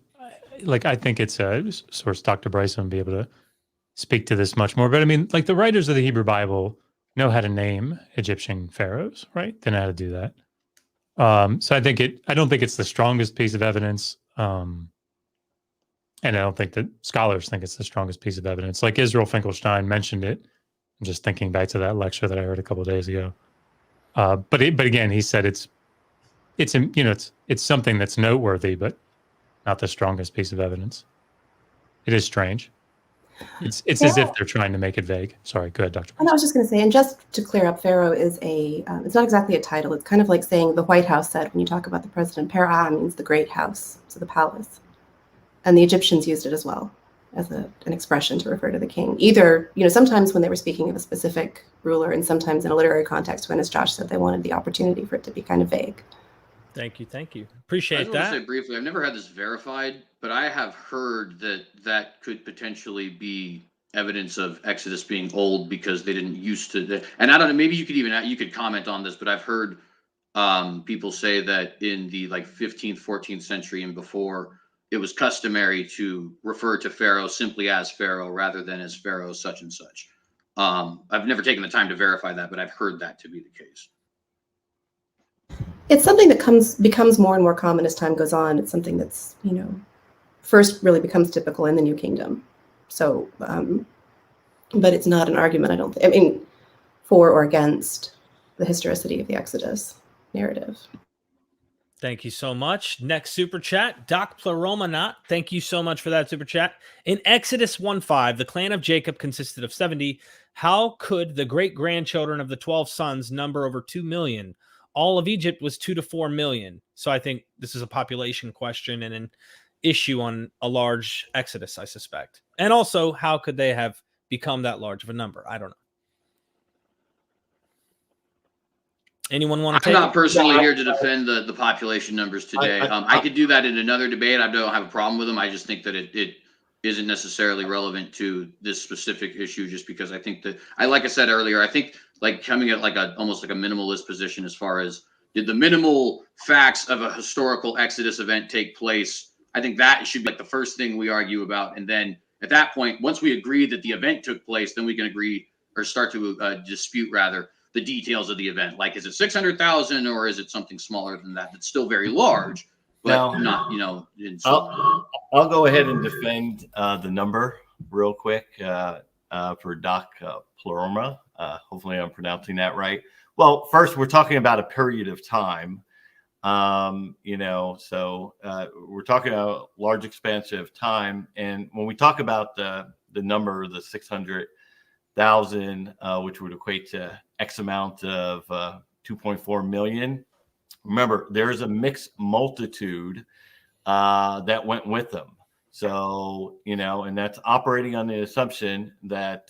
I think it's a source. Dr. Bryson would be able to speak to this much more. But the writers of the Hebrew Bible know how to name Egyptian pharaohs, right? They know how to do that. So I don't think it's the strongest piece of evidence. And I don't think that scholars think it's the strongest piece of evidence. Like Israel Finkelstein mentioned it. I'm just thinking back to that lecture that I heard a couple of days ago. But again, he said it's something that's noteworthy, but not the strongest piece of evidence. It is strange. It's as if they're trying to make it vague. Sorry, go ahead, Dr. And I was just going to say, and just to clear up, Pharaoh is it's not exactly a title. It's kind of like saying the White House said when you talk about the president. Para means the great house, so the palace. And the Egyptians used it as well as an expression to refer to the king. Either, sometimes when they were speaking of a specific ruler, and sometimes in a literary context when, as Josh said, they wanted the opportunity for it to be kind of vague. Thank you. I Appreciate just that. want to say briefly, I've never had this verified, but I have heard that could potentially be evidence of Exodus being old because they didn't used to. And I don't know, maybe you could comment on this, but I've heard people say that in the 15th, 14th century and before, it was customary to refer to Pharaoh simply as Pharaoh rather than as Pharaoh such and such. I've never taken the time to verify that, but I've heard that to be the case. It's something that becomes more and more common as time goes on. It's something that's, first really becomes typical in the New Kingdom. So, but it's not an argument, I don't think, for or against the historicity of the Exodus narrative. Thank you so much. Next super chat, Doc Pleromanot. Thank you so much for that super chat. In Exodus 1:5, the clan of Jacob consisted of 70. How could the great-grandchildren of the 12 sons number over 2 million? All of Egypt was 2 to 4 million. So I think this is a population question and an issue on a large Exodus, I suspect. And also, how could they have become that large of a number? I don't know. Anyone want to take I'm not it? personally here to defend the population numbers today. I could do that in another debate. I don't have a problem with them. I just think that it isn't necessarily relevant to this specific issue, just because I think that like I said earlier, I think coming at almost like a minimalist position as far as did the minimal facts of a historical Exodus event take place. I think that should be the first thing we argue about. And then at that point, once we agree that the event took place, then we can agree or start to dispute rather the details of the event. Is it 600,000 or is it something smaller than that? That's still very large, but not, I'll go ahead and defend the number real quick for Doc Pleroma. Hopefully I'm pronouncing that right. Well, first, we're talking about a period of time, so we're talking about a large expanse of time. And when we talk about the number, the 600,000, which would equate to X amount of 2.4 million, remember, there's a mixed multitude that went with them. So, and that's operating on the assumption that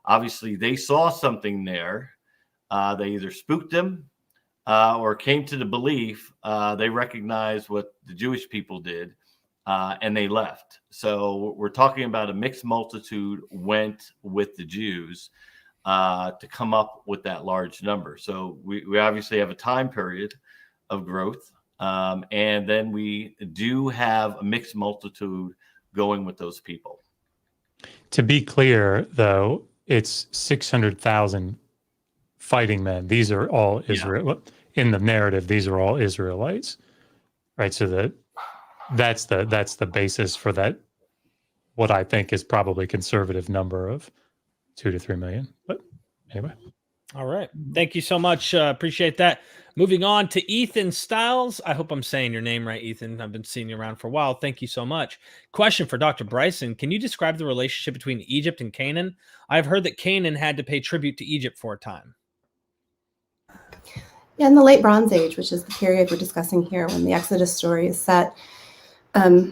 obviously they saw something there. They either spooked them or came to the belief they recognized what the Jewish people did and they left. So we're talking about a mixed multitude went with the Jews to come up with that large number. So we obviously have a time period of growth. And then we do have a mixed multitude going with those people. To be clear, though, it's 600,000 fighting men. These are all Israel. In the narrative, these are all Israelites, right? So that's the basis for that. What I think is probably conservative number of 2 to 3 million. But anyway. All right. Thank you so much. Appreciate that. Moving on to Ethan Stiles. I hope I'm saying your name right, Ethan. I've been seeing you around for a while. Thank you so much. Question for Dr. Bryson. Can you describe the relationship between Egypt and Canaan? I've heard that Canaan had to pay tribute to Egypt for a time. Yeah, in the late Bronze Age, which is the period we're discussing here when the Exodus story is set,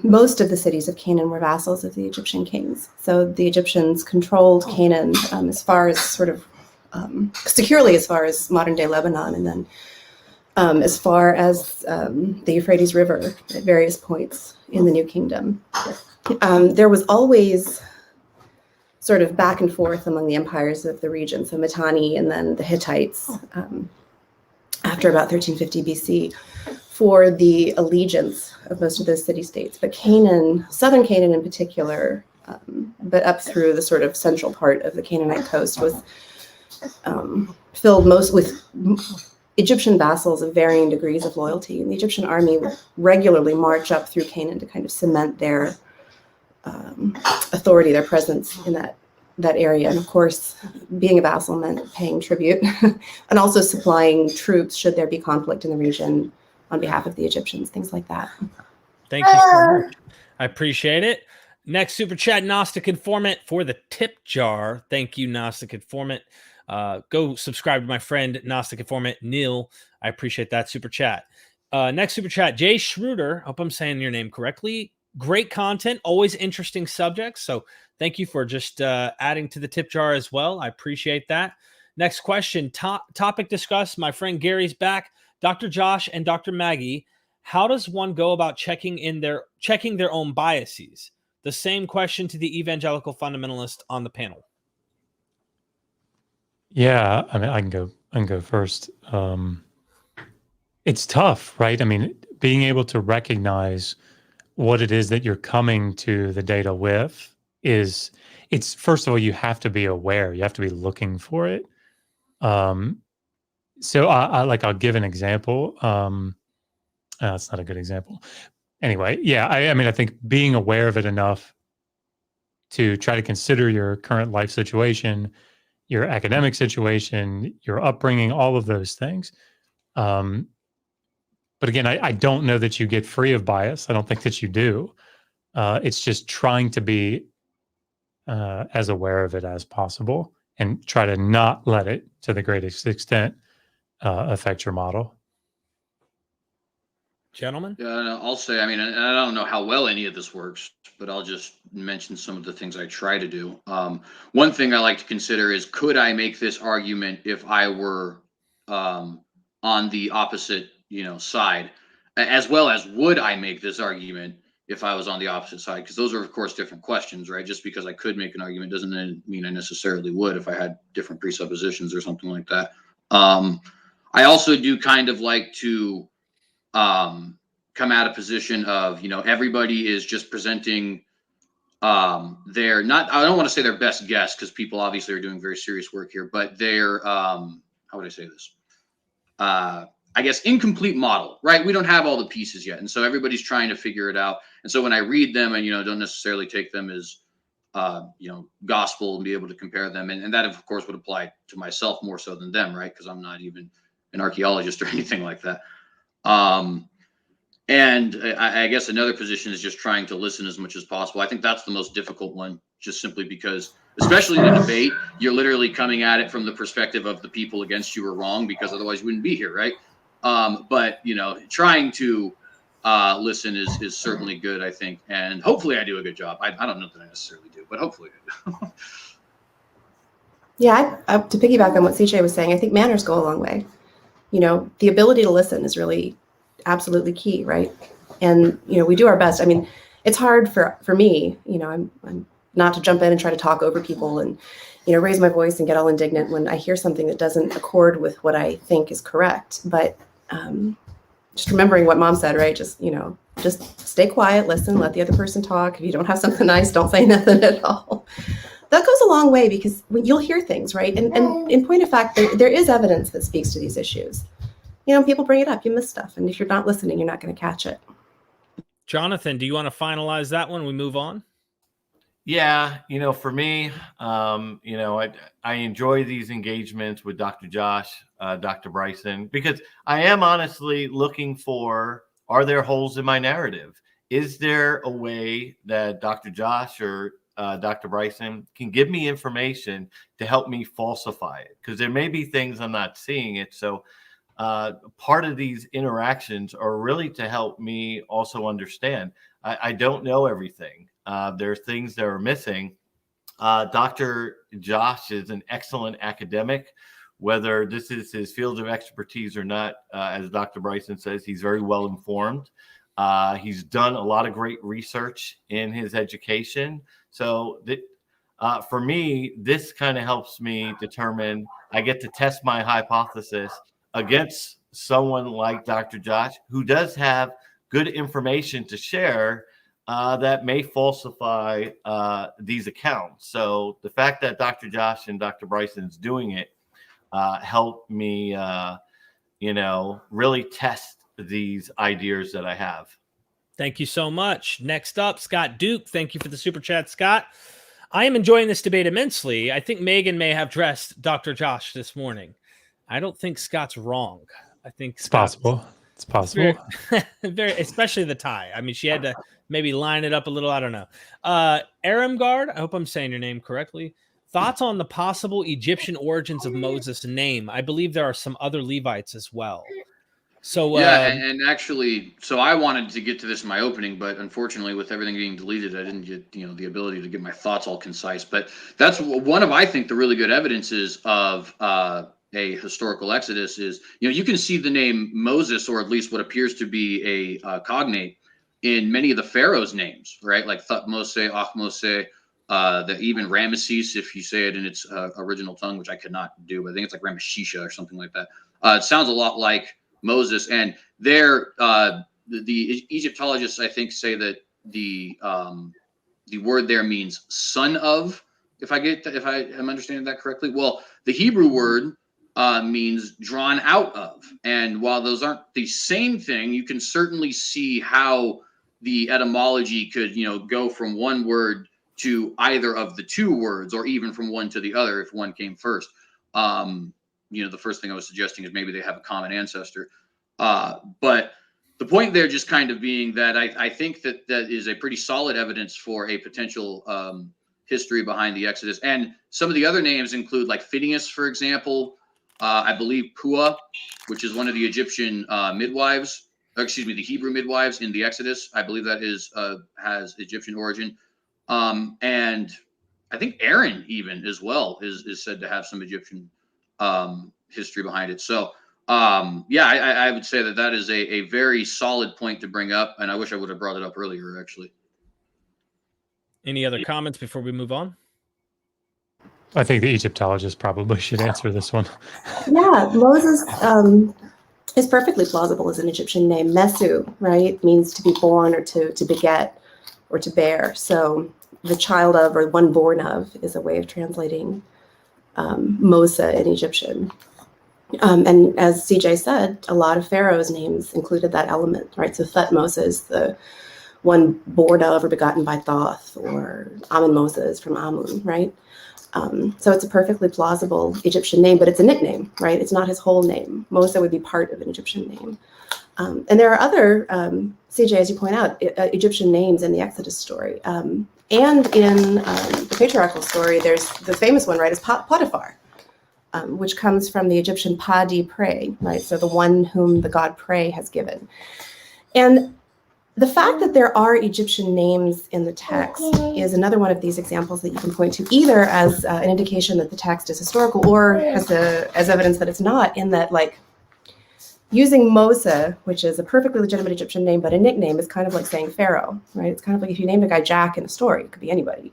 most of the cities of Canaan were vassals of the Egyptian kings. So the Egyptians controlled Canaan as far as securely as far as modern day Lebanon, and then as far as the Euphrates River at various points in the New Kingdom. There was always sort of back and forth among the empires of the region. So Mitanni and then the Hittites after about 1350 BC for the allegiance of most of those city-states. But Canaan, southern Canaan in particular, but up through the sort of central part of the Canaanite coast was filled most with Egyptian vassals of varying degrees of loyalty. And the Egyptian army would regularly march up through Canaan to kind of cement their authority, their presence in that area. And of course, being a vassal meant paying tribute and also supplying troops should there be conflict in the region on behalf of the Egyptians, things like that. Thank you so much. I appreciate it. Next super chat, Gnostic Informant for the tip jar. Thank you, Gnostic Informant. Go subscribe to my friend Gnostic Informant Neil. I appreciate that super chat. Next super chat, Jay Schroeder. Hope I'm saying your name correctly. Great content, always interesting subjects. So thank you for just adding to the tip jar as well. I appreciate that. Next question, topic discussed. My friend Gary's back. Dr. Josh and Dr. Maggie, how does one go about checking their own biases? The same question to the evangelical fundamentalist on the panel. Yeah, I mean, I can go first. It's tough, right? I mean, being able to recognize what it is that you're coming to the data with it's first of all, you have to be aware, you have to be looking for it. So I'll give an example. That's not a good example. Anyway, yeah, I mean, I think being aware of it enough to try to consider your current life situation, your academic situation, your upbringing, all of those things. But again, I don't know that you get free of bias. I don't think that you do. It's just trying to be as aware of it as possible and try to not let it, to the greatest extent, affect your model. Gentlemen? Yeah, I'll say, I mean, and I don't know how well any of this works, but I'll just mention some of the things I try to do. One thing I like to consider is, could I make this argument if I were on the opposite, side, as well as would I make this argument if I was on the opposite side? Because those are, of course, different questions, right? Just because I could make an argument doesn't mean I necessarily would if I had different presuppositions or something like that. I also do kind of like to come at a position of, everybody is just presenting I don't want to say their best guess, because people obviously are doing very serious work here, but their how would I say this? I guess incomplete model, right? We don't have all the pieces yet, and so everybody's trying to figure it out. And so when I read them and don't necessarily take them as gospel and be able to compare them, and that of course would apply to myself more so than them, right? Because I'm not even an archaeologist or anything like that. And I guess another position is just trying to listen as much as possible. I think that's the most difficult one, just simply because, especially in a debate, you're literally coming at it from the perspective of the people against you are wrong, because otherwise you wouldn't be here, right? But trying to listen is certainly good, I think, and hopefully I do a good job. I don't know that I necessarily do, but hopefully I do. Yeah, to piggyback on what CJ was saying, I think manners go a long way. The ability to listen is really absolutely key, right? And we do our best. I mean, it's hard for me. I'm not to jump in and try to talk over people and raise my voice and get all indignant when I hear something that doesn't accord with what I think is correct. But just remembering what Mom said, right? Just stay quiet, listen, let the other person talk. If you don't have something nice, don't say nothing at all. That goes a long way, because you'll hear things, right? And in point of fact, there is evidence that speaks to these issues. People bring it up, you miss stuff. And if you're not listening, you're not going to catch it. Jonathan, do you want to finalize that one? We move on? Yeah, for me, I enjoy these engagements with Dr. Josh, Dr. Bryson, because I am honestly looking for, are there holes in my narrative? Is there a way that Dr. Josh or Dr. Bryson can give me information to help me falsify it? Because there may be things I'm not seeing it. So part of these interactions are really to help me also understand. I don't know everything. There are things that are missing. Dr. Josh is an excellent academic, whether this is his field of expertise or not. As Dr. Bryson says, he's very well informed. He's done a lot of great research in his education. So for me, this kind of helps me determine, I get to test my hypothesis against someone like Dr. Josh, who does have good information to share that may falsify these accounts. So the fact that Dr. Josh and Dr. Bryson is doing it helped me, really test these ideas that I have. Thank you so much. Next up, Scott Duke. Thank you for the super chat, Scott. I am enjoying this debate immensely. I think Megan may have dressed Dr. Josh this morning. I don't think Scott's wrong. I think It's possible. It's possible. Very, especially the tie. I mean, she had to maybe line it up a little. I don't know. Aramgard, I hope I'm saying your name correctly. Thoughts on the possible Egyptian origins of Moses' name? I believe there are some other Levites as well. So yeah, and actually, so I wanted to get to this in my opening, but unfortunately, with everything being deleted, I didn't get the ability to get my thoughts all concise. But that's one of, I think, the really good evidences of a historical exodus is you can see the name Moses, or at least what appears to be a cognate, in many of the pharaohs' names, right? Like Thutmose, Ahmose, even Ramesses, if you say it in its original tongue, which I could not do, but I think it's like Rameshisha or something like that. It sounds a lot like Moses, and there the Egyptologists, I think, say that the word there means son of, if I am understanding that correctly. Well, the Hebrew word means drawn out of, and while those aren't the same thing, you can certainly see how the etymology could go from one word to either of the two words, or even from one to the other if one came first. The first thing I was suggesting is maybe they have a common ancestor. But the point there just kind of being that I think that is a pretty solid evidence for a potential history behind the Exodus. And some of the other names include like Phineas, for example. I believe Pua, which is one of the Egyptian midwives, the Hebrew midwives in the Exodus. I believe that has Egyptian origin. And I think Aaron even as well is said to have some Egyptian history behind it. So I would say that is a very solid point to bring up, and I wish I would have brought it up earlier, actually. Any other comments before we move on? I think the Egyptologist probably should answer this one. Yeah, Moses is perfectly plausible as an Egyptian name. Mesu, right, means to be born, or to beget, or to bear. So the child of, or one born of, is a way of translating Mosa in Egyptian. And as CJ said, a lot of pharaohs' names included that element, right? So Thutmose is the one born of or begotten by Thoth, or Amun-Mosa is from Amun, right? So it's a perfectly plausible Egyptian name, but it's a nickname, right? It's not his whole name. Mosa would be part of an Egyptian name. And there are other, CJ, as you point out, Egyptian names in the Exodus story. And in the patriarchal story, there's the famous one, right, is Potiphar, which comes from the Egyptian Padi Pre, right? So the one whom the god Pre has given. And the fact that there are Egyptian names in the text is another one of these examples that you can point to, either as an indication that the text is historical, or as evidence that it's not, in that, like, using Mosa, which is a perfectly legitimate Egyptian name, but a nickname, is kind of like saying Pharaoh, right? It's kind of like if you named a guy Jack in a story, it could be anybody.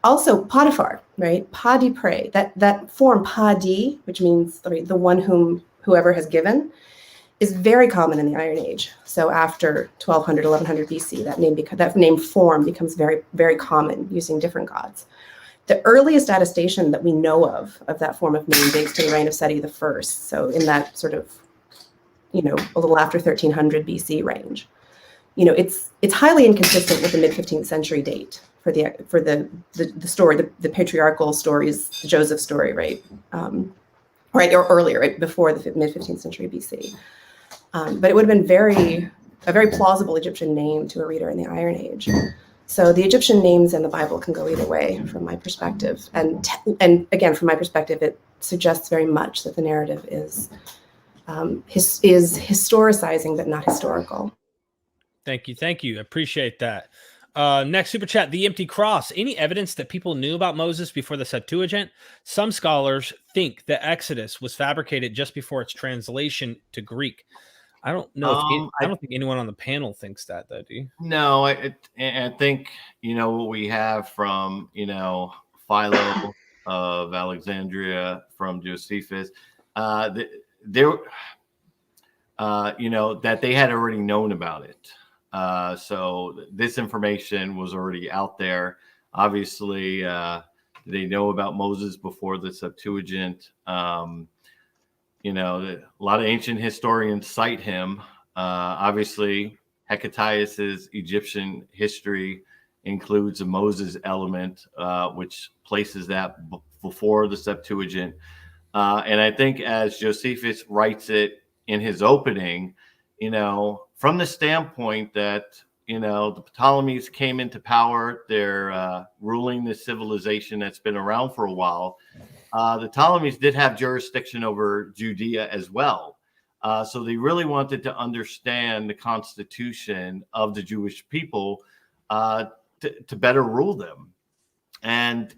Also Potiphar, right? Padi Pre, that form Padi, which means the one whoever has given, is very common in the Iron Age. So after 1200, 1100 BC, that name form becomes very, very common, using different gods. The earliest attestation that we know of that form of name dates to the reign of Seti I. So in that sort of, a little after 1300 BC range. It's highly inconsistent with the mid-15th century date for the story, the patriarchal stories, the Joseph story, right? Right, or earlier, right, before the mid-15th century BC. But it would have been a very plausible Egyptian name to a reader in the Iron Age. So the Egyptian names in the Bible can go either way, from my perspective. And again, from my perspective, it suggests very much that the narrative is historicizing, but not historical. Thank you. I appreciate that. Next super chat, The Empty Cross. Any evidence that people knew about Moses before the Septuagint? Some scholars think the Exodus was fabricated just before its translation to Greek. I don't know. I don't think anyone on the panel thinks that, though. Do you? No, I think what we have from Philo of Alexandria, from Josephus, that they had already known about it. So this information was already out there. Obviously, they know about Moses before the Septuagint. A lot of ancient historians cite him. Obviously, Hecataeus's Egyptian history includes a Moses element, which places that before the Septuagint. And I think, as Josephus writes it in his opening, from the standpoint that, the Ptolemies came into power. They're ruling this civilization that's been around for a while. The Ptolemies did have jurisdiction over Judea as well. So they really wanted to understand the constitution of the Jewish people to better rule them. And,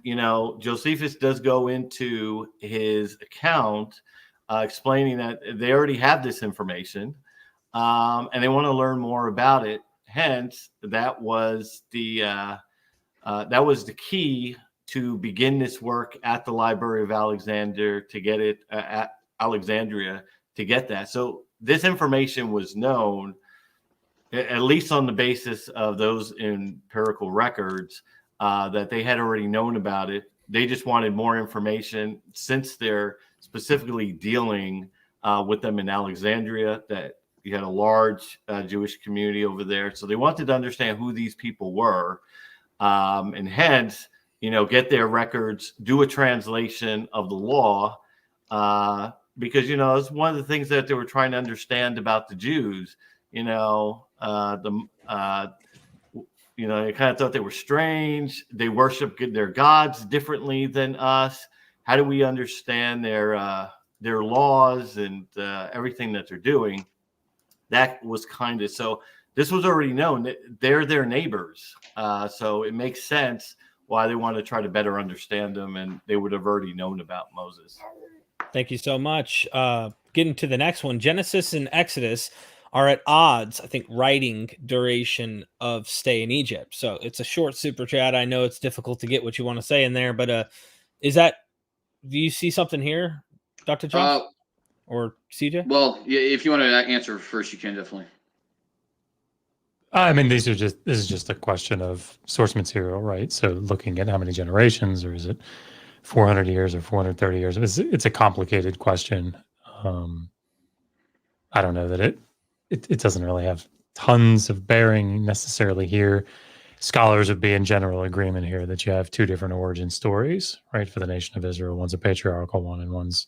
Josephus does go into his account explaining that they already have this information and they want to learn more about it. Hence, that was the key to begin this work at the Library of Alexander to get it at Alexandria to get that. So this information was known, at least on the basis of those empirical records, that they had already known about it. They just wanted more information since they're specifically dealing with them in Alexandria, that you had a large Jewish community over there. So they wanted to understand who these people were, and hence, get their records, do a translation of the law, because, it's one of the things that they were trying to understand about the Jews. They kind of thought they were strange. They worship their gods differently than us. How do we understand their laws and everything that they're doing? That was kind of, so this was already known. They're their neighbors. So it makes sense why they want to try to better understand them, and they would have already known about Moses. Thank you so much. Getting to the next one, Genesis and Exodus are at odds, I think, writing duration of stay in Egypt. So it's a short super chat. I know it's difficult to get what you want to say in there, but do you see something here, Dr. Josh or CJ? Well, yeah, if you want to answer first, you can definitely. I mean, this is just a question of source material, right? So looking at how many generations, or is it 400 years or 430 years? It's a complicated question. I don't know that it doesn't really have tons of bearing necessarily here. Scholars would be in general agreement here that you have two different origin stories, right? For the nation of Israel, one's a patriarchal one and one's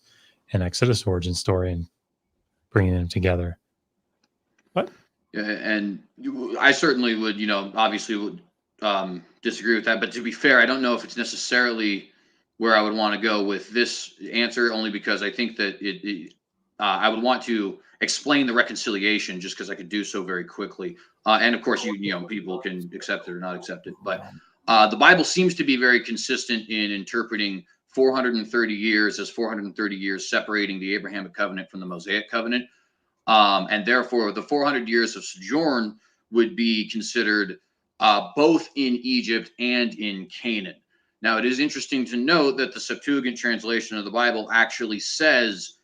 an Exodus origin story, and bringing them together. What? Yeah, and I certainly would, obviously would disagree with that. But to be fair, I don't know if it's necessarily where I would want to go with this answer, only because I think that I would want to explain the reconciliation just because I could do so very quickly. And of course, people can accept it or not accept it. But the Bible seems to be very consistent in interpreting 430 years as 430 years separating the Abrahamic covenant from the Mosaic covenant. And therefore, the 400 years of sojourn would be considered both in Egypt and in Canaan. Now, it is interesting to note that the Septuagint translation of the Bible actually says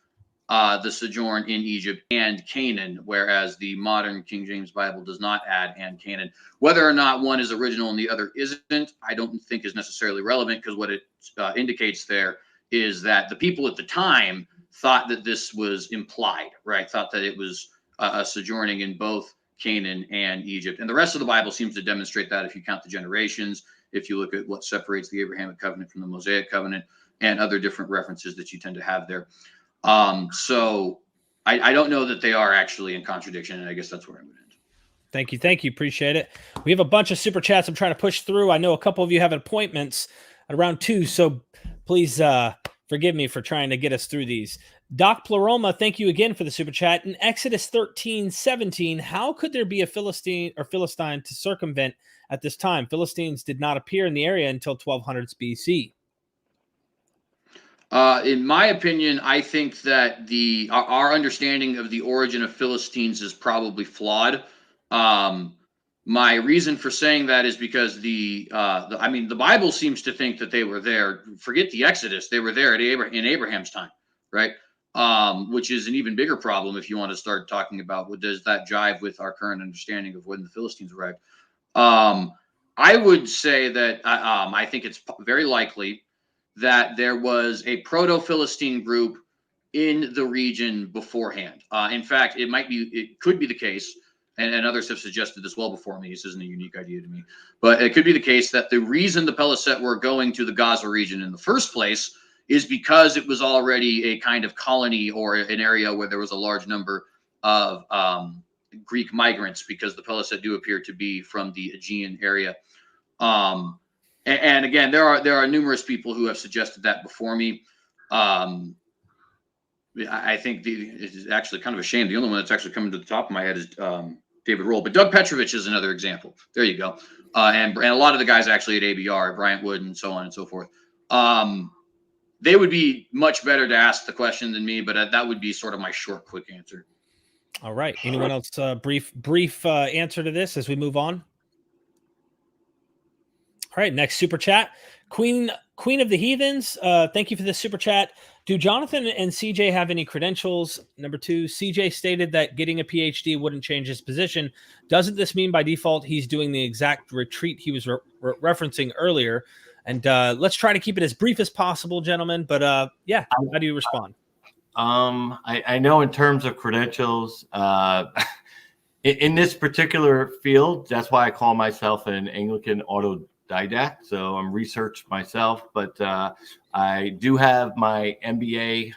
the sojourn in Egypt and Canaan, whereas the modern King James Bible does not add and Canaan. Whether or not one is original and the other isn't, I don't think is necessarily relevant, because what it indicates there is that the people at the time thought that this was implied, right? Thought that it was a sojourning in both Canaan and Egypt. And the rest of the Bible seems to demonstrate that if you count the generations, if you look at what separates the Abrahamic covenant from the Mosaic covenant, and other different references that you tend to have there. So I don't know that they are actually in contradiction, and I guess that's where I would end. Thank you. Appreciate it. We have a bunch of super chats I'm trying to push through. I know a couple of you have appointments at around 2, so please forgive me for trying to get us through these. Doc Pleroma, thank you again for the super chat. In Exodus 13:17, how could there be a Philistine to circumvent at this time? Philistines did not appear in the area until 1200s BC. In my opinion, I think that our understanding of the origin of Philistines is probably flawed. My reason for saying that is because the Bible seems to think that they were there. Forget the Exodus; they were there in Abraham's time, right? Which is an even bigger problem if you want to start talking about what does that jive with our current understanding of when the Philistines arrived. I would say that I think it's very likely that there was a proto-Philistine group in the region beforehand. In fact, it could be the case, and others have suggested this well before me. This isn't a unique idea to me, but it could be the case that the reason the Peliset were going to the Gaza region in the first place is because it was already a kind of colony or an area where there was a large number of Greek migrants, because the Peliset do appear to be from the Aegean area. And again, there are numerous people who have suggested that before me. I think it's actually kind of a shame. The only one that's actually coming to the top of my head is David Roll, but Doug Petrovich is another example. There you go. And a lot of the guys actually at ABR, Bryant Wood, and so on and so forth. They would be much better to ask the question than me, but that would be sort of my short, quick answer. All right. Anyone else? Brief answer to this as we move on. All right. Next super chat. Queen of the Heathens. Thank you for this super chat. Do Jonathan and CJ have any credentials? Number 2, CJ stated that getting a PhD wouldn't change his position. Doesn't this mean by default he's doing the exact retreat he was referencing earlier? And let's try to keep it as brief as possible, gentlemen. But yeah, how do you respond? I know in terms of credentials, in this particular field, that's why I call myself an Anglican autodidact. So I'm researched myself, but I do have my MBA.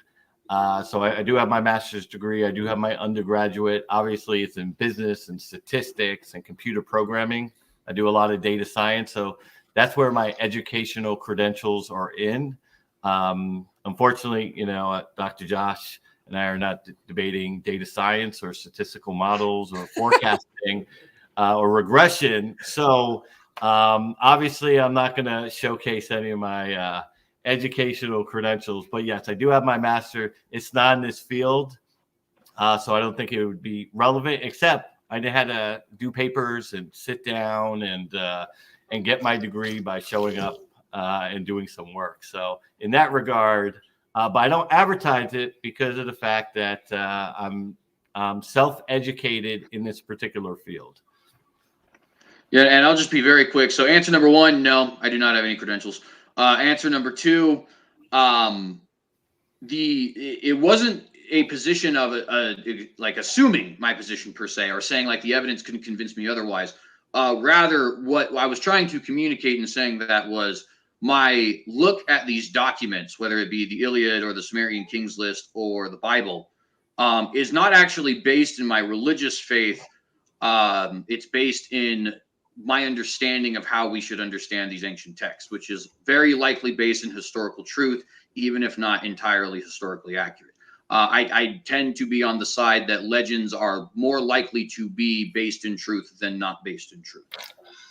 So I do have my master's degree. I do have my undergraduate. Obviously, it's in business and statistics and computer programming. I do a lot of data science. So that's where my educational credentials are in. Unfortunately, Dr. Josh and I are not debating data science or statistical models or forecasting or regression. So obviously, I'm not going to showcase any of my educational credentials. But yes, I do have my master. It's not in this field, so I don't think it would be relevant, except I had to do papers and sit down and get my degree by showing up and doing some work. So in that regard, but I don't advertise it because of the fact that I'm self-educated in this particular field. Yeah, and I'll just be very quick. So answer number 1, no, I do not have any credentials. Answer number 2, it wasn't a position of like assuming my position per se, or saying like the evidence couldn't convince me otherwise. Rather, what I was trying to communicate in saying that was my look at these documents, whether it be the Iliad or the Sumerian Kings List or the Bible, is not actually based in my religious faith. It's based in my understanding of how we should understand these ancient texts, which is very likely based in historical truth, even if not entirely historically accurate. I tend to be on the side that legends are more likely to be based in truth than not based in truth.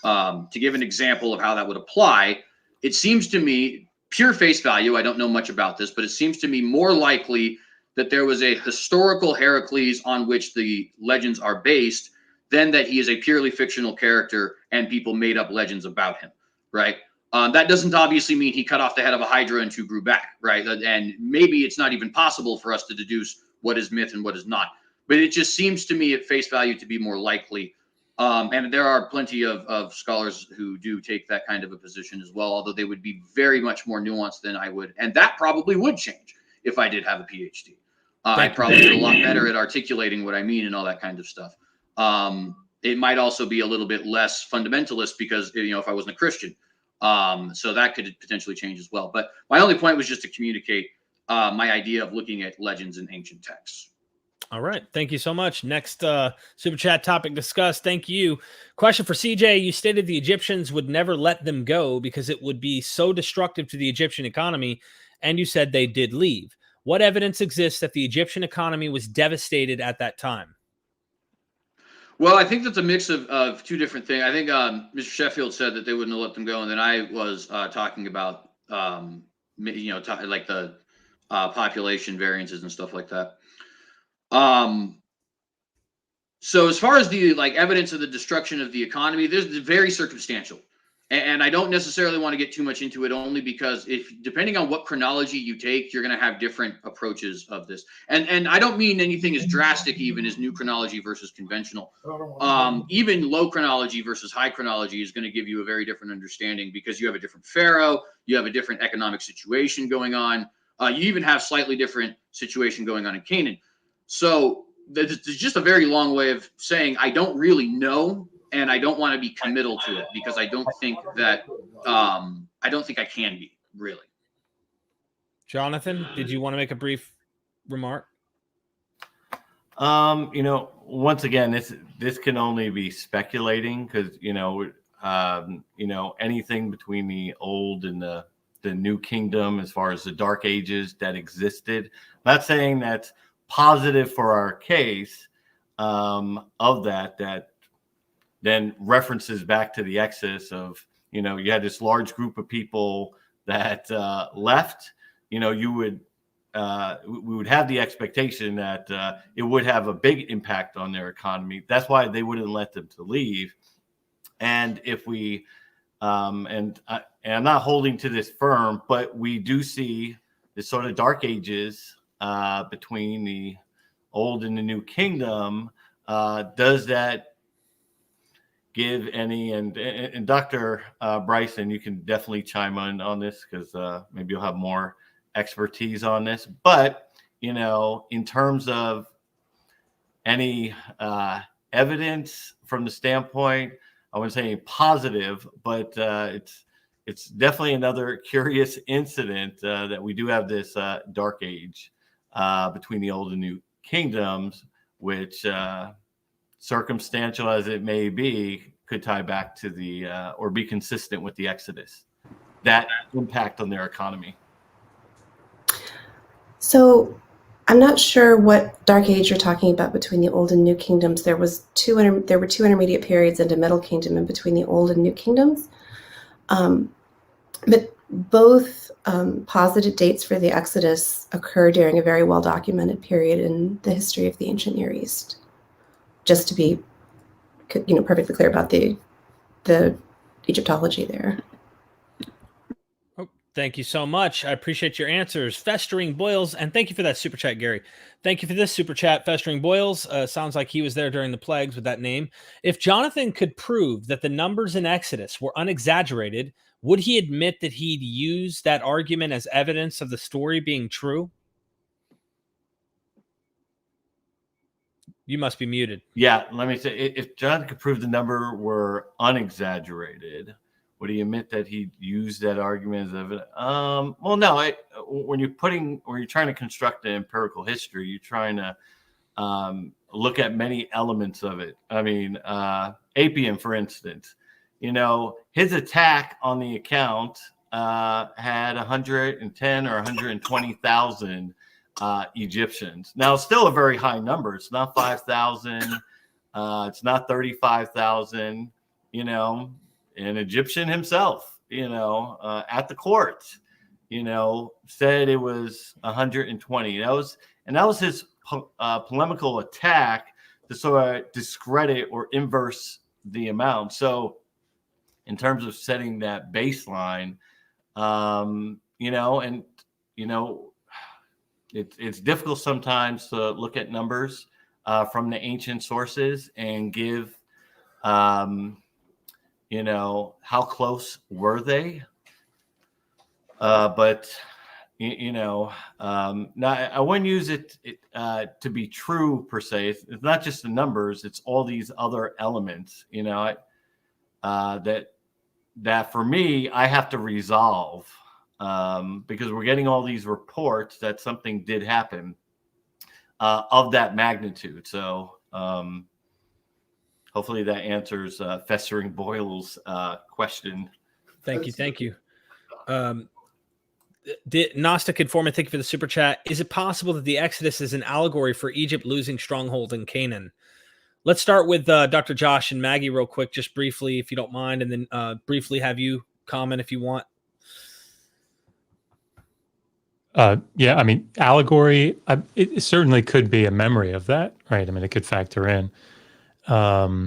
To give an example of how that would apply, it seems to me, pure face value, I don't know much about this, but it seems to me more likely that there was a historical Heracles on which the legends are based than that he is a purely fictional character and people made up legends about him, right? That doesn't obviously mean he cut off the head of a hydra and 2 grew back, right? And maybe it's not even possible for us to deduce what is myth and what is not. But it just seems to me at face value to be more likely. And there are plenty of scholars who do take that kind of a position as well, although they would be very much more nuanced than I would. And that probably would change if I did have a PhD. I'd probably get a lot better at articulating what I mean and all that kind of stuff. It might also be a little bit less fundamentalist because, if I wasn't a Christian. So that could potentially change as well. But my only point was just to communicate my idea of looking at legends in ancient texts. All right. Thank you so much. Next super chat topic discussed. Thank you. Question for CJ. You stated the Egyptians would never let them go because it would be so destructive to the Egyptian economy. And you said they did leave. What evidence exists that the Egyptian economy was devastated at that time? Well, I think that's a mix of 2 different things. I think Mr. Sheffield said that they wouldn't let them go. And then I was talking about, like the population variances and stuff like that. So as far as the evidence of the destruction of the economy, there's very circumstantial. And I don't necessarily want to get too much into it, only because depending on what chronology you take, you're going to have different approaches of this. And I don't mean anything as drastic even as new chronology versus conventional. Even low chronology versus high chronology is going to give you a very different understanding, because you have a different pharaoh, you have a different economic situation going on. You even have slightly different situation going on in Canaan. So there's just a very long way of saying I don't really know. And I don't want to be committal to it because I don't think that I can be, really. Jonathan, did you want to make a brief remark? Once again, this can only be speculating because anything between the old and the new kingdom, as far as the dark ages that existed. I'm not saying that's positive for our case of that then references back to the Exodus of, you had this large group of people that left. We would have the expectation that it would have a big impact on their economy. That's why they wouldn't let them to leave. And if we, and I'm not holding to this firm, but we do see this sort of dark ages between the old and the new kingdom. Does that give any, and Dr. Bryson, you can definitely chime in on this because maybe you'll have more expertise on this, but in terms of any evidence from the standpoint, I wouldn't say positive, but it's definitely another curious incident that we do have this dark age between the old and new kingdoms, which circumstantial as it may be, could tie back to the or be consistent with the Exodus, that impact on their economy. So I'm not sure what dark age you're talking about between the old and new kingdoms. There were two intermediate periods and a middle kingdom in between the old and new kingdoms. But both posited dates for the Exodus occur during a very well-documented period in the history of the ancient Near East. Just to be, perfectly clear about the Egyptology there. Thank you so much. I appreciate your answers. Festering Boils, and thank you for that super chat, Gary. Thank you for this super chat, Festering Boils. Sounds like he was there during the plagues with that name. If Jonathan could prove that the numbers in Exodus were unexaggerated, would he admit that he'd use that argument as evidence of the story being true? You must be muted. Yeah, let me say, if Jonathan could prove the number were unexaggerated, would he admit that he used that argument as evidence? Well, no. When you're trying to construct an empirical history, you're trying to look at many elements of it. I mean, Apian, for instance, his attack on the account had 110 or 120,000 Egyptians. Now, still a very high number. It's not 5,000. It's not 35,000. An Egyptian himself, at the court, said it was 120. That was his polemical attack to sort of discredit or inverse the amount. So, in terms of setting that baseline, it's difficult sometimes to look at numbers from the ancient sources and give. How close were they? But I wouldn't use it to be true per se. It's not just the numbers; it's all these other elements. That for me, I have to resolve because we're getting all these reports that something did happen of that magnitude. So. Hopefully that answers Festering Boils' question. Thank you. Gnostic Informant, thank you for the super chat. Is it possible that the Exodus is an allegory for Egypt losing stronghold in Canaan? Let's start with Dr. Josh and Maggie real quick, just briefly, if you don't mind, and then briefly have you comment if you want. Yeah, I mean, allegory, it certainly could be a memory of that, right? I mean, it could factor in. I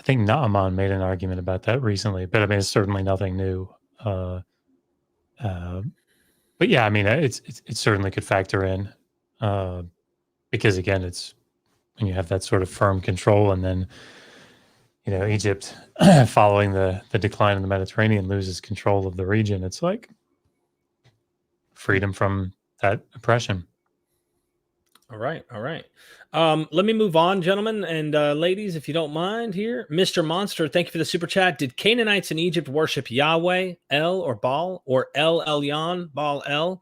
think Naaman made an argument about that recently, but I mean, it's certainly nothing new. But yeah, I mean, it certainly could factor in because again, it's when you have that sort of firm control, and then Egypt, following the decline in the Mediterranean, loses control of the region. It's like freedom from that oppression. All right. Let me move on, gentlemen and ladies, if you don't mind here. Mr. Monster, thank you for the super chat. Did Canaanites in Egypt worship Yahweh, El, or Baal, or El Elyon, Baal El?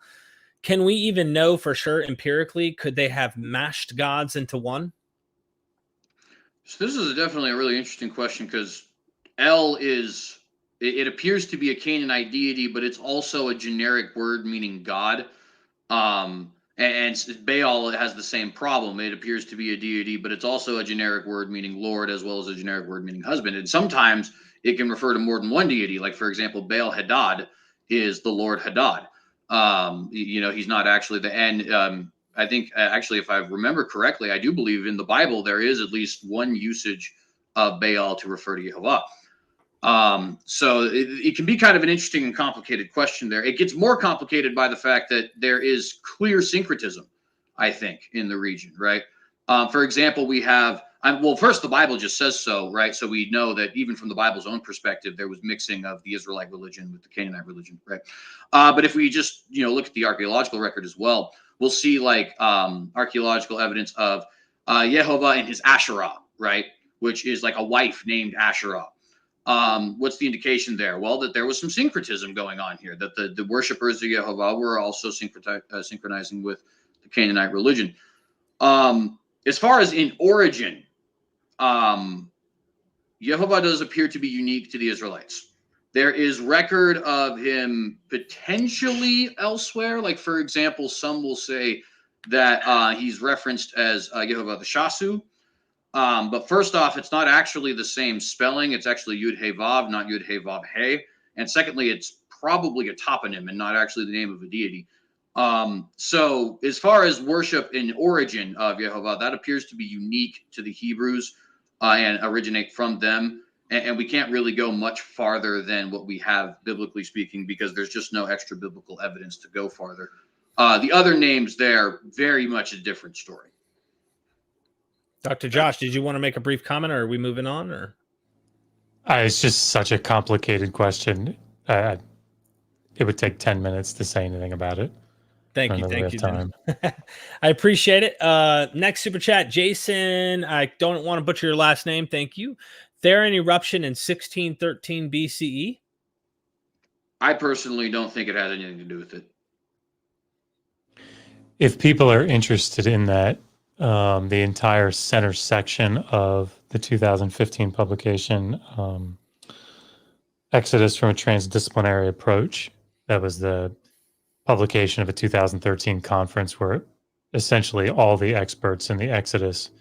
Can we even know for sure empirically? Could they have mashed gods into one? So this is definitely a really interesting question, because El is, it appears to be a Canaanite deity, but it's also a generic word meaning God. And Baal has the same problem. It appears to be a deity, but it's also a generic word meaning Lord, as well as a generic word meaning husband. And sometimes it can refer to more than one deity. Like, for example, Baal Hadad is the Lord Hadad. He's not actually the end. I think actually, if I remember correctly, I do believe in the Bible there is at least one usage of Baal to refer to Yehovah. So it can be kind of an interesting and complicated question there. It gets more complicated by the fact that there is clear syncretism, I think, in the region, right? For example, we have, first, the Bible just says so, right? So we know that even from the Bible's own perspective, there was mixing of the Israelite religion with the Canaanite religion, right? But if we just, look at the archaeological record as well, we'll see like archaeological evidence of Yehovah and his Asherah, right? Which is like a wife named Asherah. What's the indication there? Well, that there was some syncretism going on here, that the worshipers of Yehovah were also synchronizing with the Canaanite religion. As far as in origin, Yehovah does appear to be unique to the Israelites. There is record of him potentially elsewhere. Like, for example, some will say that he's referenced as Yehovah the Shasu. But first off, it's not actually the same spelling. It's actually Yud He Vav, not Yud He Vav He. And secondly, it's probably a toponym and not actually the name of a deity. So as far as worship in origin of Yehovah, that appears to be unique to the Hebrews and originate from them. And we can't really go much farther than what we have, biblically speaking, because there's just no extra biblical evidence to go farther. The other names there, very much a different story. Dr. Josh, did you want to make a brief comment, or are we moving on? Or It's just such a complicated question. It would take 10 minutes to say anything about it. Thank you. Time. I appreciate it. Next super chat, Jason. I don't want to butcher your last name. Thank you. Theron eruption in 1613 BCE. I personally don't think it has anything to do with it. If people are interested in that, the entire center section of the 2015 publication, Exodus from a Transdisciplinary Approach, that was the publication of a 2013 conference where essentially all the experts in the Exodus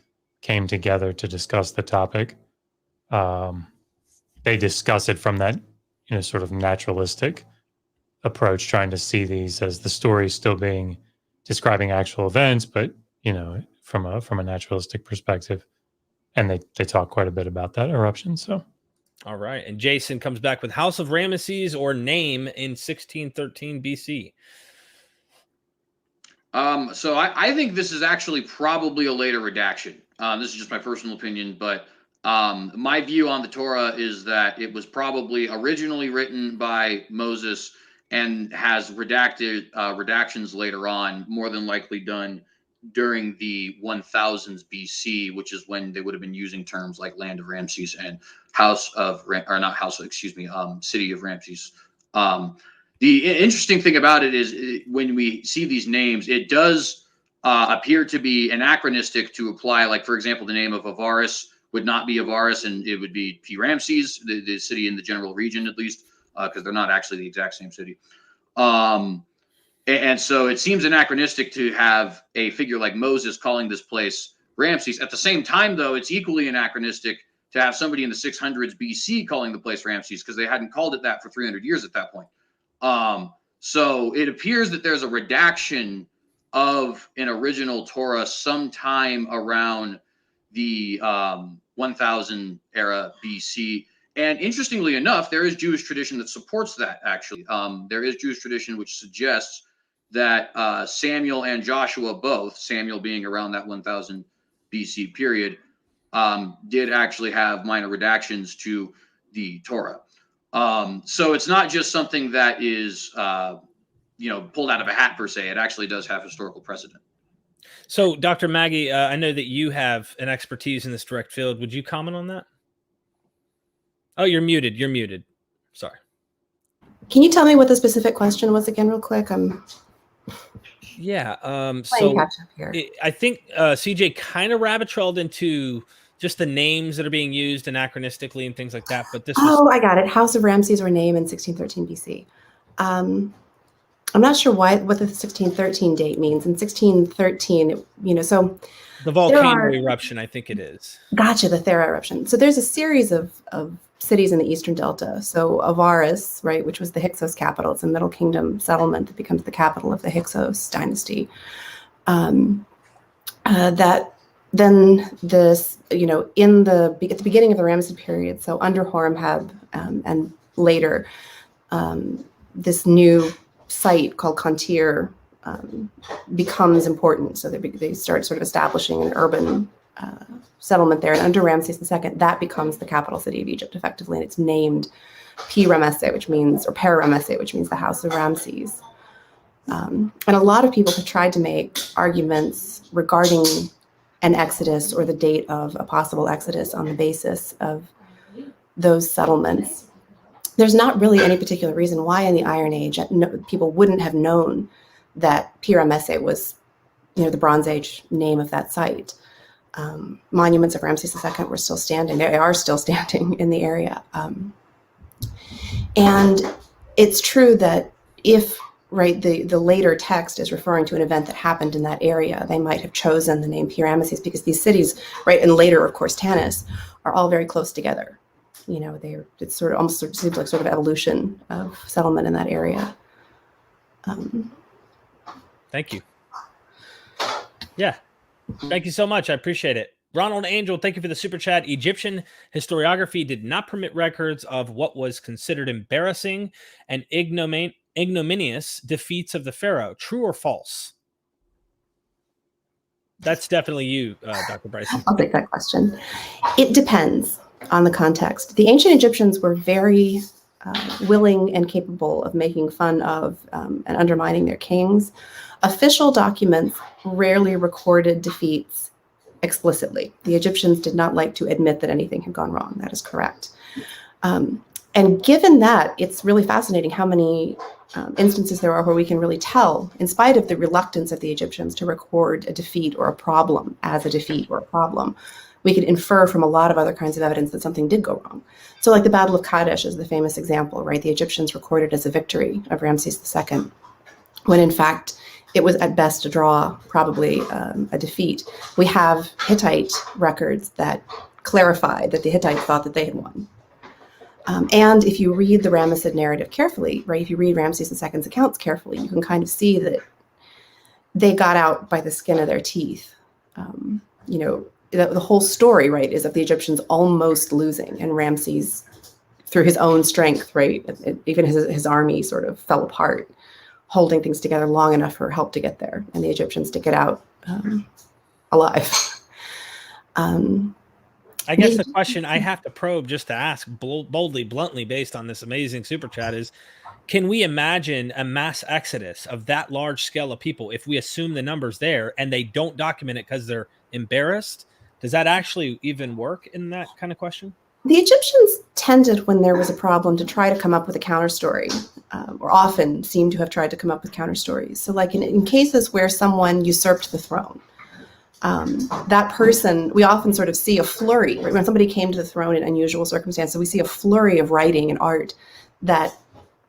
came together to discuss the topic. They discuss it from that, sort of naturalistic approach, trying to see these as the story still being describing actual events, but from a naturalistic perspective. And they talk quite a bit about that eruption. So, all right. And Jason comes back with House of Ramesses or name in 1613 BC. So I think this is actually probably a later redaction. This is just my personal opinion, but my view on the Torah is that it was probably originally written by Moses and has redactions later on, more than likely done during the 1000s BC, which is when they would have been using terms like land of Ramses and city of Ramses. The interesting thing about it is when we see these names, it does appear to be anachronistic to apply. Like, for example, the name of Avaris would not be Avaris, and it would be P. Ramses, the city in the general region, at least, because they're not actually the exact same city. And so it seems anachronistic to have a figure like Moses calling this place Ramses. At the same time, though, it's equally anachronistic to have somebody in the 600s BC calling the place Ramses, because they hadn't called it that for 300 years at that point. So it appears that there's a redaction of an original Torah sometime around the 1000 era BC. And interestingly enough, there is Jewish tradition that supports that, actually. There is Jewish tradition which suggests that Samuel and Joshua both, Samuel being around that 1000 BC period, did actually have minor redactions to the Torah. So it's not just something that is, pulled out of a hat per se. It actually does have historical precedent. So, Dr. Maggie, I know that you have an expertise in this direct field. Would you comment on that? Oh, you're muted. You're muted. Sorry. Can you tell me what the specific question was again, real quick? I'm Yeah. playing So catch up here. I think CJ kind of rabbit trailed into just the names that are being used anachronistically and things like that. But this Oh, I got it. House of Ramses were named in 1613 BC. I'm not sure what the 1613 date means. In 1613, so the volcano eruption, I think it is. Gotcha, the Thera eruption. So there's a series of cities in the Eastern Delta. So Avaris, right, which was the Hyksos capital. It's a Middle Kingdom settlement that becomes the capital of the Hyksos dynasty. That then this, at the beginning of the Ramesside period, so under Horemheb and later, this new site called Kontir becomes important. So they start sort of establishing an urban settlement there. And under Ramses II, that becomes the capital city of Egypt effectively. And it's named Pi-Ramesse, which means the House of Ramses. And a lot of people have tried to make arguments regarding an exodus or the date of a possible exodus on the basis of those settlements. There's not really any particular reason why in the Iron Age people wouldn't have known that Pi-Ramesse was, the Bronze Age name of that site. Monuments of Ramses II were still standing. They are still standing in the area. And it's true that if, the later text is referring to an event that happened in that area, they might have chosen the name Pi-Ramesses because these cities, and later, of course, Tanis, are all very close together. It's sort of almost seems like sort of evolution of settlement in that area. Thank you. Yeah. Thank you so much. I appreciate it. Ronald Angel, thank you for the super chat. Egyptian historiography did not permit records of what was considered embarrassing and ignominious defeats of the pharaoh. True or false? That's definitely you, Dr. Bryson. I'll take that question. It depends on the context. The ancient Egyptians were very willing and capable of making fun of and undermining their kings. Official documents rarely recorded defeats explicitly. The Egyptians did not like to admit that anything had gone wrong. That is correct. And given that, it's really fascinating how many instances there are where we can really tell, in spite of the reluctance of the Egyptians to record a defeat or a problem as a defeat or a problem, we could infer from a lot of other kinds of evidence that something did go wrong. So like the Battle of Kadesh is the famous example, right? The Egyptians recorded as a victory of Ramses II, when in fact, it was at best a draw, probably a defeat. We have Hittite records that clarify that the Hittites thought that they had won. And if you read the Ramesside narrative carefully, right, if you read Ramses II's accounts carefully, you can kind of see that they got out by the skin of their teeth. The whole story, right, is of the Egyptians almost losing, and Ramses, through his own strength, right, even his army sort of fell apart, holding things together long enough for help to get there, and the Egyptians to get out alive. I guess the question I have to probe just to ask boldly, bluntly, based on this amazing super chat is, can we imagine a mass exodus of that large scale of people if we assume the numbers there and they don't document it because they're embarrassed? Does that actually even work in that kind of question? The Egyptians tended, when there was a problem, to try to come up with a counter story, or often seem to have tried to come up with counter stories. So like in cases where someone usurped the throne, that person, we often sort of see a flurry, right? When somebody came to the throne in unusual circumstances, we see a flurry of writing and art that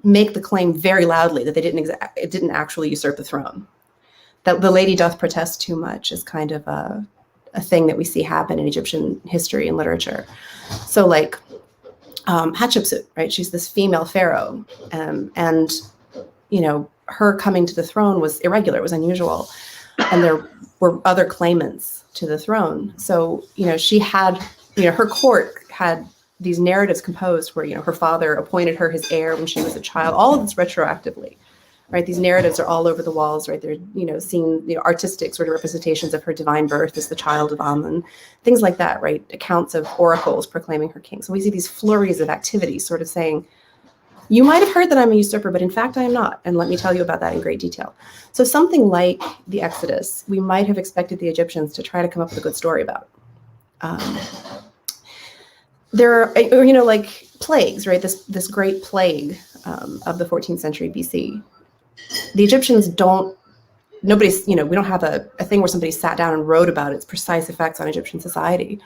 make the claim very loudly that it didn't actually usurp the throne. That the lady doth protest too much is kind of a thing that we see happen in Egyptian history and literature. So like Hatshepsut, right? She's this female pharaoh, and her coming to the throne was irregular, it was unusual. And there were other claimants to the throne. So, she had, her court had these narratives composed where, her father appointed her his heir when she was a child, all of this retroactively, right? These narratives are all over the walls, right? They're, seeing, artistic sort of representations of her divine birth as the child of Amun, things like that, right? Accounts of oracles proclaiming her king. So we see these flurries of activity sort of saying, you might have heard that I'm a usurper, but in fact I am not. And let me tell you about that in great detail. So something like the Exodus, we might have expected the Egyptians to try to come up with a good story about. There are, like plagues, right? This great plague of the 14th century BC. The Egyptians we don't have a thing where somebody sat down and wrote about its precise effects on Egyptian society.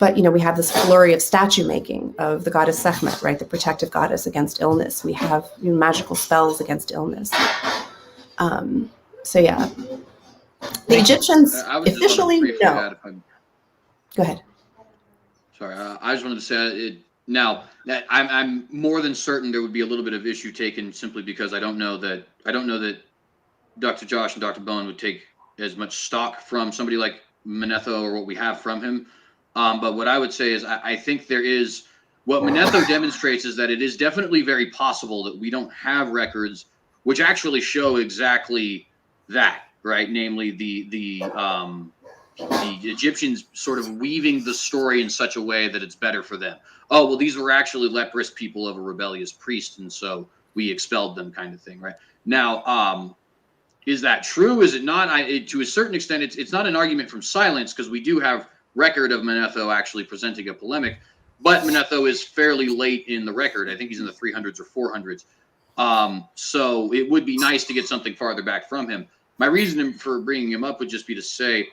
But, we have this flurry of statue making of the goddess Sekhmet, right? The protective goddess against illness. We have magical spells against illness. So yeah, the Egyptians officially no. Go ahead. Sorry, I just wanted to say now that I'm more than certain there would be a little bit of issue taken simply because I don't know that Dr. Josh and Dr. Bowen would take as much stock from somebody like Manetho or what we have from him. But what I would say is I think there is what Manetho demonstrates is that it is definitely very possible that we don't have records which actually show exactly that, right? Namely, the Egyptians sort of weaving the story in such a way that it's better for them. Oh, well, these were actually leprous people of a rebellious priest, and so we expelled them, kind of thing, right? Now, is that true? Is it not? To a certain extent, it's not an argument from silence because we do have record of Manetho actually presenting a polemic, but Manetho is fairly late in the record. I think he's in the 300s or 400s. So it would be nice to get something farther back from him. My reason for bringing him up would just be to say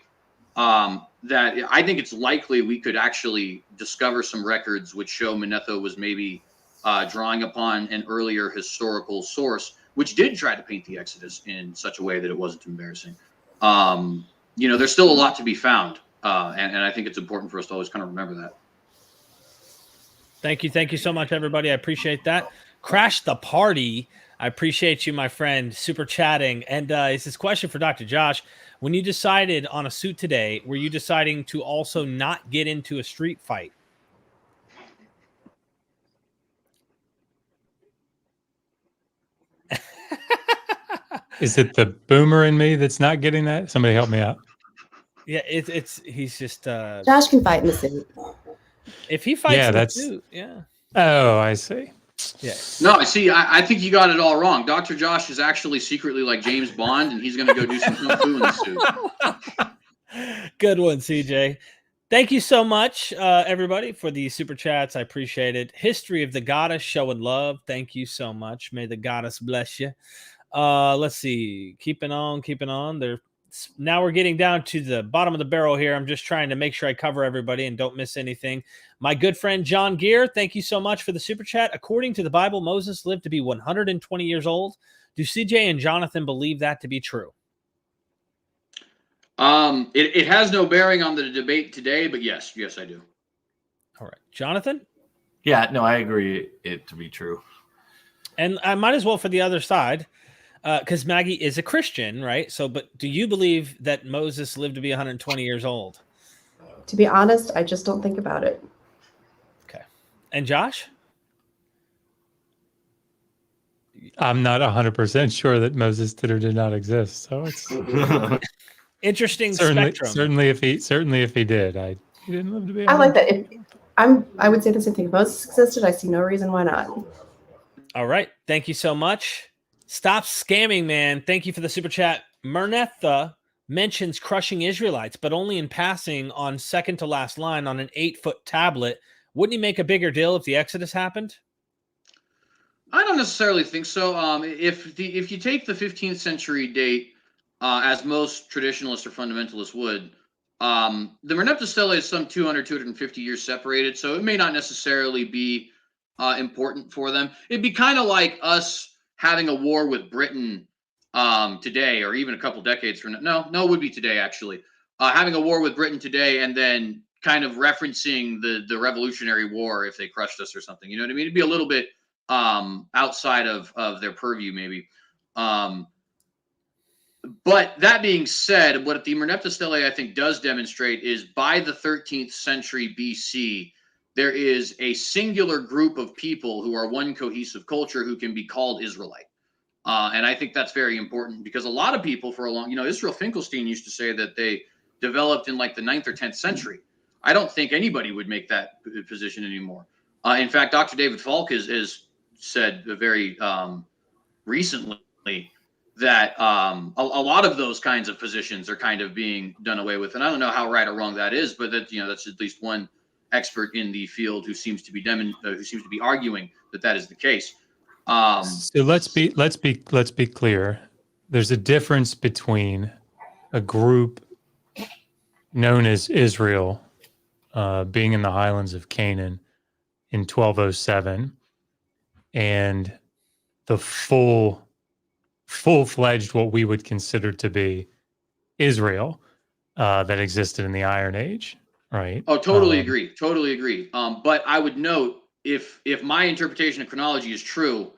that I think it's likely we could actually discover some records which show Manetho was maybe drawing upon an earlier historical source, which did try to paint the Exodus in such a way that it wasn't embarrassing. There's still a lot to be found, and I think it's important for us to always kind of remember that. Thank you so much, everybody. I appreciate that. Crash the Party. I appreciate you, my friend, super chatting. And it's this question for Dr. Josh. When you decided on a suit today, were you deciding to also not get into a street fight? Is it the boomer in me that's not getting that? Somebody help me out. Yeah, he's just Josh can fight in the suit. If he fights in the suit, yeah. Oh, I see. Yeah. No, see, I think you got it all wrong. Dr. Josh is actually secretly like James Bond, and he's going to go do some kung fu in the suit. Good one, CJ. Thank you so much, everybody, for the super chats. I appreciate it. History of the Goddess showing love. Thank you so much. May the Goddess bless you. Let's see. Keeping on. Now we're getting down to the bottom of the barrel here. I'm just trying to make sure I cover everybody and don't miss anything. My good friend John Gear, thank you so much for the super chat. According to the Bible, Moses lived to be 120 years old. Do CJ and Jonathan believe that to be true? It has no bearing on the debate today, but yes, I do. All right. Jonathan? Yeah, no, I agree it to be true. And I might as well for the other side, because Maggie is a Christian, right? So, but do you believe that Moses lived to be 120 years old? To be honest, I just don't think about it. Okay. And Josh? I'm not 100% sure that Moses did or did not exist. So it's interesting spectrum. Certainly if he did, he didn't live to be. I like that. I would say the same thing. If Moses existed, I see no reason why not. All right. Thank you so much. Stop scamming, man. Thank you for the super chat. Mernepta mentions crushing Israelites, but only in passing on second to last line on an 8-foot tablet. Wouldn't he make a bigger deal if the Exodus happened? I don't necessarily think so. If you take the 15th century date, as most traditionalists or fundamentalists would, the Mernepta Stila is some 250 years separated, so it may not necessarily be important for them. It'd be kind of like us having a war with Britain today, or even a couple decades from now. No, it would be today, actually. Having a war with Britain today and then kind of referencing the Revolutionary War if they crushed us or something. You know what I mean? It'd be a little bit outside of their purview, maybe. But that being said, what the Mernepta Stela, I think, does demonstrate is by the 13th century BC, there is a singular group of people who are one cohesive culture who can be called Israelite. And I think that's very important because a lot of people for a long, Israel Finkelstein used to say that they developed in like the 9th or 10th century. I don't think anybody would make that position anymore. In fact, Dr. David Falk has said very recently that a lot of those kinds of positions are kind of being done away with. And I don't know how right or wrong that is, but that, that's at least one expert in the field who seems to be arguing that is the case. So let's be clear. There's a difference between a group known as Israel being in the highlands of Canaan in 1207, and the full-fledged, what we would consider to be Israel that existed in the Iron Age, right? Oh, totally agree. Totally agree. But I would note, if my interpretation of chronology is true,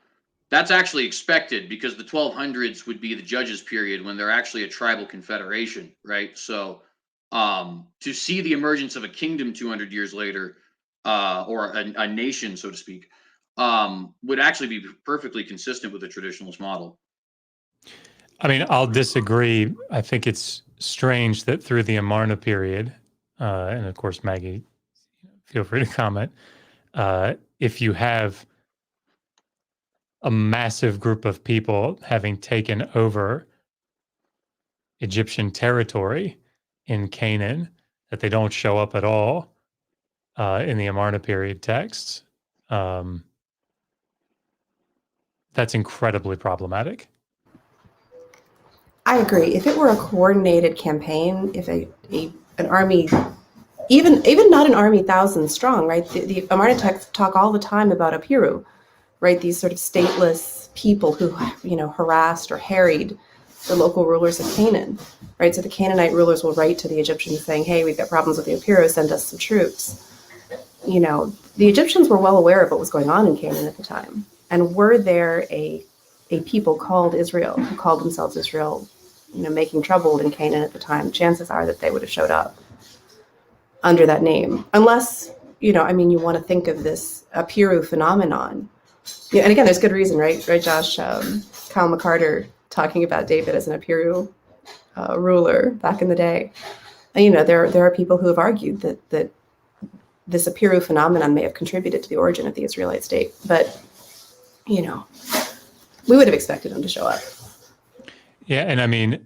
that's actually expected, because the 1200s would be the Judges period, when they're actually a tribal confederation, right? So to see the emergence of a kingdom 200 years later, or a nation, so to speak, would actually be perfectly consistent with the traditionalist model. I mean, I'll disagree. I think it's strange that through the Amarna period, and of course, Maggie, feel free to comment, if you have a massive group of people having taken over Egyptian territory in Canaan, that they don't show up at all in the Amarna period texts, that's incredibly problematic. I agree. If it were a coordinated campaign, if an army, even not an army thousands strong, right? The Amarna texts talk all the time about Apiru, right? These sort of stateless people who, harassed or harried the local rulers of Canaan, right? So the Canaanite rulers will write to the Egyptians saying, "Hey, we've got problems with the Apiru, send us some troops." The Egyptians were well aware of what was going on in Canaan at the time. And were there a people called Israel, who called themselves Israel, making trouble in Canaan at the time, chances are that they would have showed up under that name. Unless, you want to think of this Apiru phenomenon. Yeah, and again, there's good reason, right? Right, Josh? Kyle McCarter talking about David as an Apiru ruler back in the day. And, there are people who have argued that this Apiru phenomenon may have contributed to the origin of the Israelite state. But, we would have expected them to show up. Yeah, and I mean,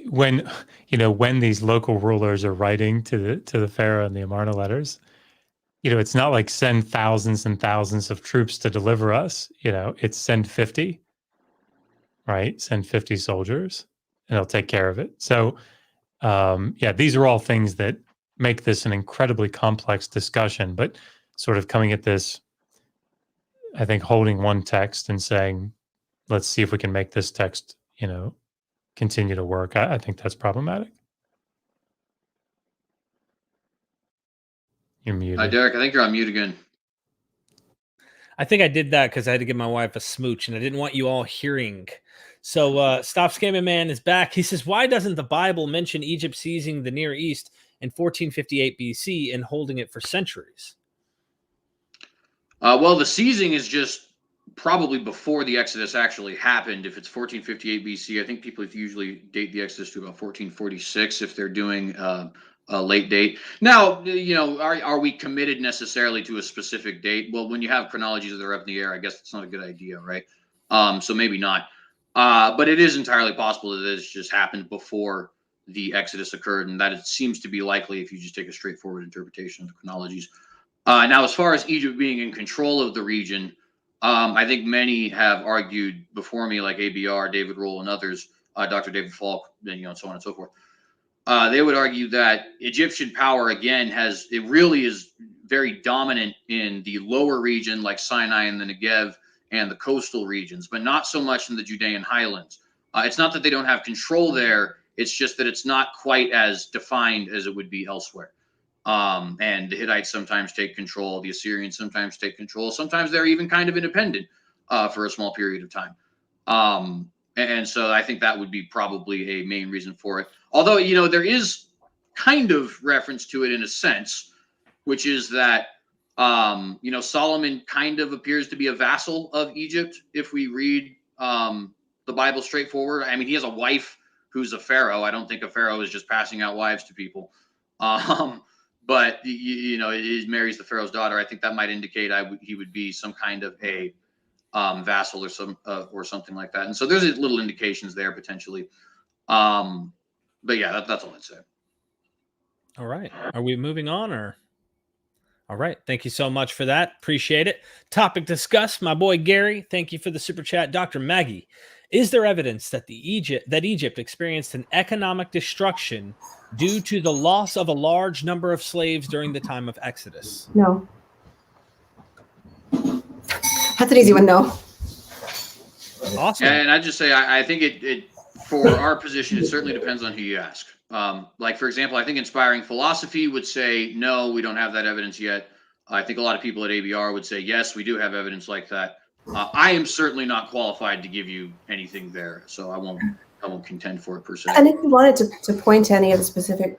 when these local rulers are writing to the Pharaoh in the Amarna letters, it's not like send thousands and thousands of troops to deliver us. It's send 50, right? Send 50 soldiers, and they'll take care of it. So, these are all things that make this an incredibly complex discussion. But sort of coming at this, I think, holding one text and saying, let's see if we can make this text, continue to work. I think that's problematic. You're muted. Derek, I think you're on mute again. I think I did that because I had to give my wife a smooch, and I didn't want you all hearing. So Stop Scamming Man is back. He says, why doesn't the Bible mention Egypt seizing the Near East in 1458 BC and holding it for centuries? Well, the seizing is just probably before the Exodus actually happened. If it's 1458 BC, I think people usually date the Exodus to about 1446 if they're doing a late date. Now, are we committed necessarily to a specific date? Well, when you have chronologies that are up in the air, I guess it's not a good idea, right? So maybe not. But it is entirely possible that this just happened before the Exodus occurred, and that it seems to be likely if you just take a straightforward interpretation of the chronologies. Now, as far as Egypt being in control of the region, I think many have argued before me, like ABR, David Roll, and others, Dr. David Falk, and so on and so forth. They would argue that Egyptian power, again, it really is very dominant in the lower region, like Sinai and the Negev, and the coastal regions, but not so much in the Judean highlands. It's not that they don't have control there. It's just that it's not quite as defined as it would be elsewhere. And the Hittites sometimes take control. The Assyrians sometimes take control. Sometimes they're even kind of independent for a small period of time. And so I think that would be probably a main reason for it. Although, there is kind of reference to it in a sense, which is that, Solomon kind of appears to be a vassal of Egypt. If we read the Bible straightforward, I mean, he has a wife who's a pharaoh. I don't think a pharaoh is just passing out wives to people. But he marries the pharaoh's daughter. I think that might indicate he would be some kind of a vassal or something like that. And so there's little indications there potentially. But yeah, that's all I'd say. All right. Are we moving on or? All right. Thank you so much for that. Appreciate it. Topic discussed. My boy Gary, thank you for the super chat. Dr. Maggie, is there evidence that Egypt experienced an economic destruction due to the loss of a large number of slaves during the time of Exodus? No. That's an easy one, no. Awesome. And I just say, I think it for our position, it certainly depends on who you ask. Like, for example, I think Inspiring Philosophy would say, no, we don't have that evidence yet. I think a lot of people at ABR would say, yes, we do have evidence like that. I am certainly not qualified to give you anything there, so I won't contend for it per se. And if you wanted to point to any of the specific,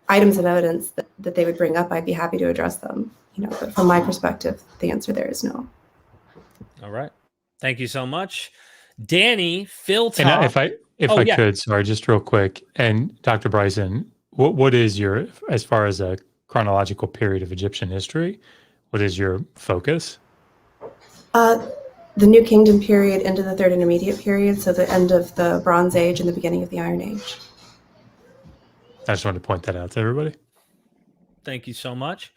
items of evidence that they would bring up, I'd be happy to address them. But from my perspective, the answer there is no. All right. Thank you so much. Danny, Phil And Top. if I could, sorry, just real quick. And Dr. Bryson, what is your, as far as a chronological period of Egyptian history, what is your focus? The New Kingdom period into the Third Intermediate period, so the end of the Bronze Age and the beginning of the Iron Age. I just wanted to point that out to everybody. Thank you so much.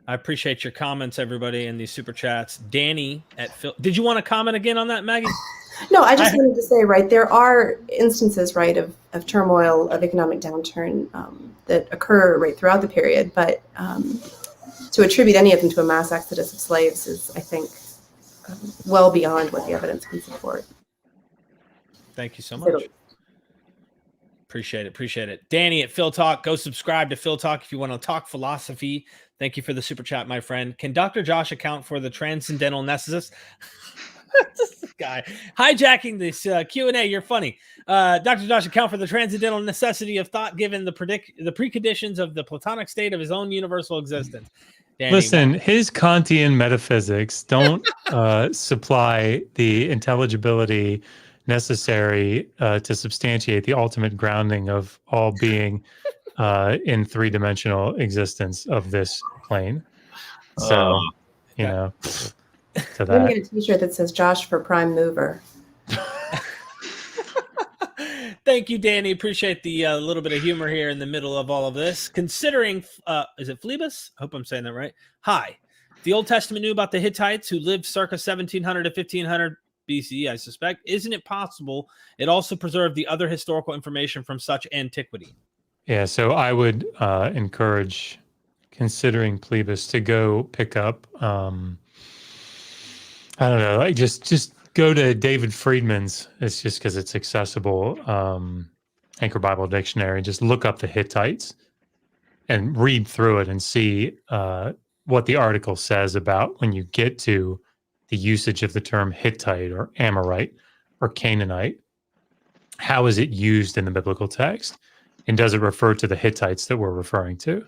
I appreciate your comments, everybody, in these super chats. Danny at Phil. Did you want to comment again on that, Maggie? No, I just wanted to say, right, there are instances, right, of turmoil, of economic downturn that occur right throughout the period, but to attribute any of them to a mass exodus of slaves is, I think, well beyond what the evidence can support. Thank you so much. Appreciate it. Danny at Phil Talk. Go subscribe to Phil Talk if you want to talk philosophy. Thank you for the super chat, my friend. Can Dr. Josh account for the transcendental necessity? This guy hijacking this Q&A. You're funny. Dr. Josh account for the transcendental necessity of thought given the preconditions of the Platonic state of his own universal existence. Danny, listen, his Kantian metaphysics don't supply the intelligibility necessary to substantiate the ultimate grounding of all being in three-dimensional existence of this plane. So, to I'm that. going to get a t-shirt that says Josh for Prime Mover. Thank you, Danny. Appreciate the little bit of humor here in the middle of all of this. Considering, is it Phlebas? I hope I'm saying that right. Hi. The Old Testament knew about the Hittites who lived circa 1700 to 1500 BC, I suspect. Isn't it possible it also preserved the other historical information from such antiquity? Yeah, so I would encourage, considering Phlebas, to go pick up, I don't know, like just go to David Friedman's. It's just because it's accessible. Anchor Bible Dictionary. Just look up the Hittites and read through it and see what the article says about when you get to the usage of the term Hittite or Amorite or Canaanite. How is it used in the biblical text? And does it refer to the Hittites that we're referring to?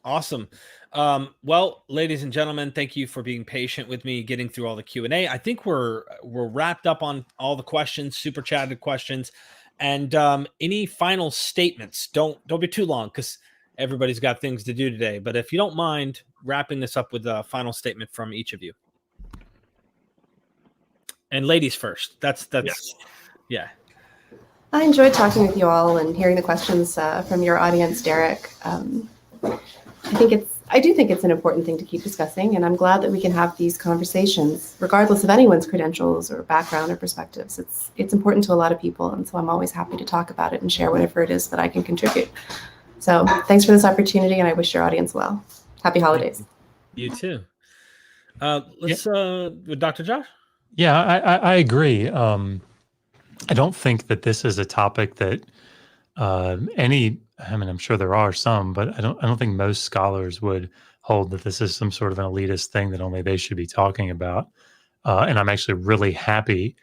Awesome. Well, ladies and gentlemen, thank you for being patient with me getting through all the Q&A. I think we're wrapped up on all the questions, super chatted questions, and any final statements. Don't be too long because everybody's got things to do today. But if you don't mind wrapping this up with a final statement from each of you. And ladies first. That's yes. Yeah. I enjoyed talking with you all and hearing the questions from your audience, Derek. I do think it's an important thing to keep discussing, and I'm glad that we can have these conversations, regardless of anyone's credentials or background or perspectives. It's important to a lot of people, and so I'm always happy to talk about it and share whatever it is that I can contribute. So thanks for this opportunity, and I wish your audience well. Happy holidays. You too. Let's with Dr. Josh. Yeah, I agree. I don't think that this is a topic that I'm sure there are some, but I don't think most scholars would hold that this is some sort of an elitist thing that only they should be talking about. And I'm actually really happy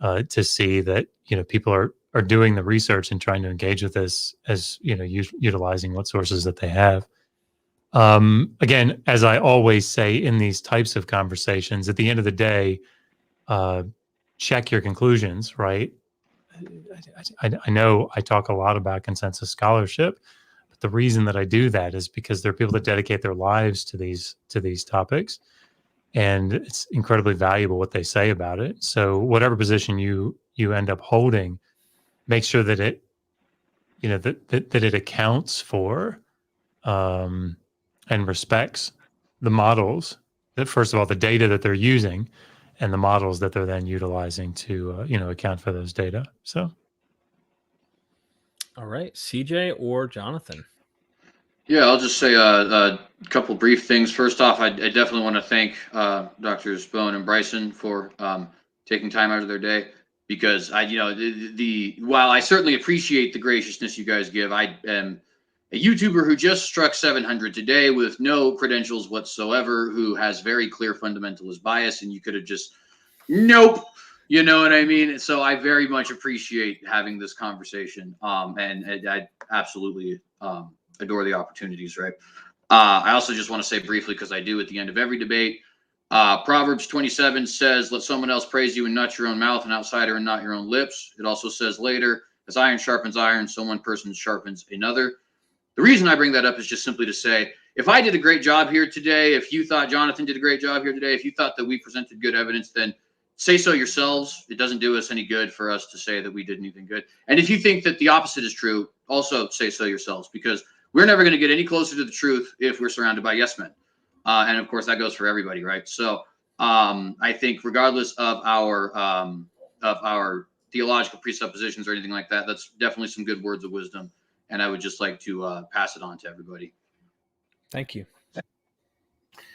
to see that, people are doing the research and trying to engage with this as, utilizing what sources that they have. Again, as I always say in these types of conversations, at the end of the day, check your conclusions, right? I know I talk a lot about consensus scholarship, but the reason that I do that is because there are people that dedicate their lives to these topics, and it's incredibly valuable what they say about it. So whatever position you end up holding, make sure that it, that it accounts for and respects the models that, first of all, the data that they're using, and the models that they're then utilizing to, account for those data. So, All right, CJ or Jonathan? Yeah, I'll just say a couple brief things. First off, I definitely want to thank Doctors Bowen and Bryson for taking time out of their day, because while I certainly appreciate the graciousness you guys give, I am a YouTuber who just struck 700 today with no credentials whatsoever, who has very clear fundamentalist bias, and you could have just, nope. You know what I mean? So I very much appreciate having this conversation. And I absolutely adore the opportunities, right? I also just want to say briefly, because I do at the end of every debate, Proverbs 27 says, let someone else praise you and not your own mouth, an outsider and not your own lips. It also says later, as iron sharpens iron, so one person sharpens another. The reason I bring that up is just simply to say, if I did a great job here today, if you thought Jonathan did a great job here today, if you thought that we presented good evidence, then say so yourselves. It doesn't do us any good for us to say that we did anything good. And if you think that the opposite is true, also say so yourselves, because we're never going to get any closer to the truth if we're surrounded by yes men. And of course, that goes for everybody, right? So I think regardless of our theological presuppositions or anything like that, that's definitely some good words of wisdom. And I would just like to pass it on to everybody. Thank you.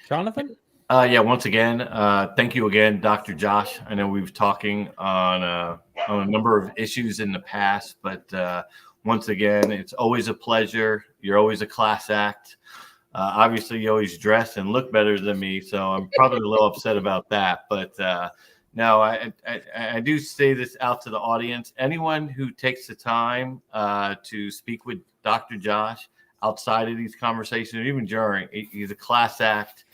Jonathan? Yeah, once again, thank you again, Dr. Josh. I know we've talking on a number of issues in the past, but once again, it's always a pleasure. You're always a class act. Obviously, you always dress and look better than me, so I'm probably a little upset about that. But no, I do say this out to the audience. Anyone who takes the time to speak with Dr. Josh outside of these conversations, or even during, he's a class act.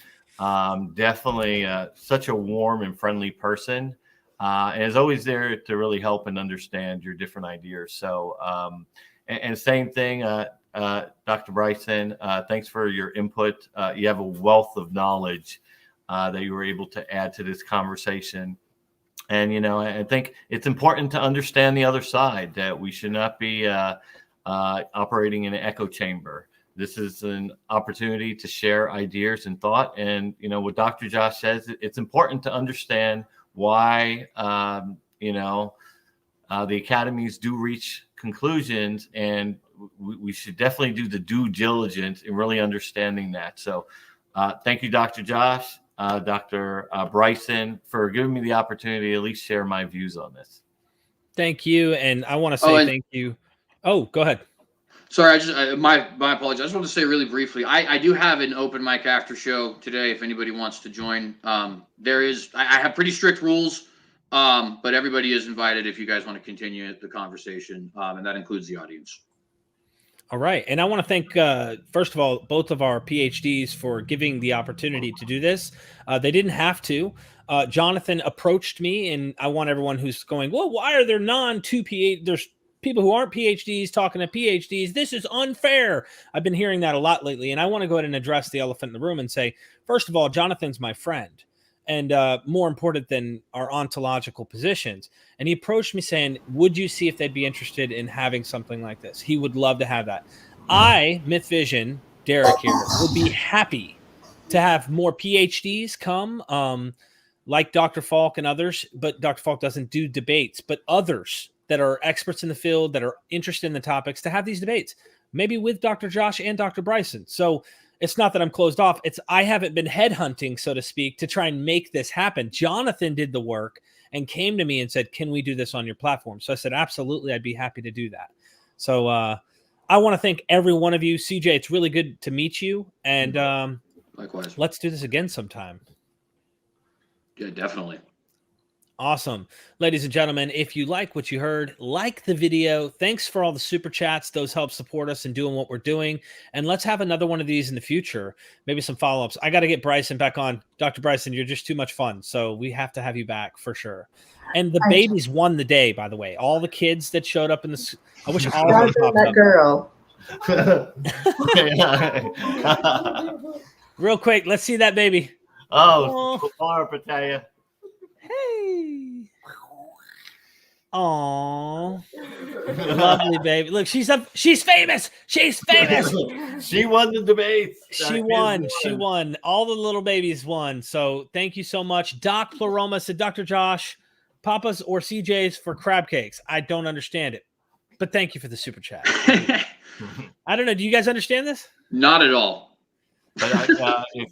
Definitely such a warm and friendly person, and is always there to really help and understand your different ideas. So, and same thing, Dr. Bryson, thanks for your input. You have a wealth of knowledge that you were able to add to this conversation. And, you know, I think it's important to understand the other side, that we should not be operating in an echo chamber. This is an opportunity to share ideas and thought. And, you know, what Dr. Josh says, it's important to understand why, the academies do reach conclusions, and we should definitely do the due diligence in really understanding that. So thank you, Dr. Josh, Dr. Bryson, for giving me the opportunity to at least share my views on this. Thank you. And I want to say thank you. Oh, go ahead. Sorry, my apologies. I just want to say really briefly, I do have an open mic after show today if anybody wants to join. I have pretty strict rules, but everybody is invited if you guys want to continue the conversation, and that includes the audience. All right. And I want to thank, first of all, both of our PhDs for giving the opportunity to do this. They didn't have to. Jonathan approached me, and I want everyone who's going, well, why are there there's people who aren't PhDs talking to PhDs? This is unfair. I've been hearing that a lot lately. And I want to go ahead and address the elephant in the room and say, first of all, Jonathan's my friend. And more important than our ontological positions. And he approached me saying, would you see if they'd be interested in having something like this? He would love to have that. I, Mythvision, Derek here, would be happy to have more PhDs come, like Dr. Falk and others. But Dr. Falk doesn't do debates, but others that are experts in the field, that are interested in the topics, to have these debates, maybe with Dr. Josh and Dr. Bryson. So it's not that I'm closed off. It's I haven't been headhunting, so to speak, to try and make this happen. Jonathan did the work and came to me and said, can we do this on your platform? So I said, absolutely, I'd be happy to do that. So I want to thank every one of you. CJ, it's really good to meet you. And likewise, let's do this again sometime. Yeah, definitely. Awesome. Ladies and gentlemen, if you like what you heard, like the video. Thanks for all the super chats. Those help support us in doing what we're doing. And let's have another one of these in the future. Maybe some follow-ups. I got to get Bryson back on. Dr. Bryson, you're just too much fun. So we have to have you back for sure. And the babies won the day, by the way. All the kids that showed up in the... I wish all of them popped that up. Girl. Real quick, let's see that baby. Oh, Pattaya. Hey. Aww. Lovely baby. Look, she's famous. She's famous. She won the debate. She won. All the little babies won. So thank you so much. Doc Pleroma said, Dr. Josh, Papa's or CJ's for crab cakes. I don't understand it. but thank you for the super chat. I don't know. Do you guys understand this? Not at all. But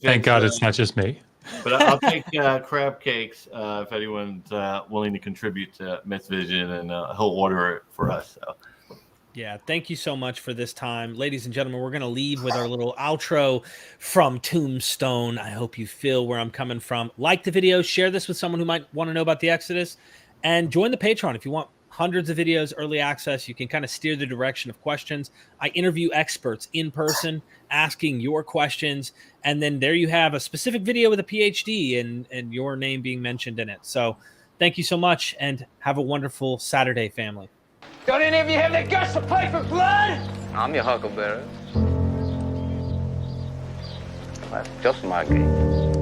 Thank God it's not just me. But I'll take crab cakes if anyone's willing to contribute to Mythvision, and he'll order it for us. So. Yeah, thank you so much for this time. Ladies and gentlemen, we're going to leave with our little outro from Tombstone. I hope you feel where I'm coming from. Like the video, share this with someone who might want to know about the Exodus, and join the Patreon if you want hundreds of videos, early access. You can kind of steer the direction of questions. I interview experts in person, asking your questions, and then there you have a specific video with a PhD and your name being mentioned in it. So thank you so much, and have a wonderful Saturday, family. Don't any of you have the guts to play for blood? I'm your huckleberry. That's just my game.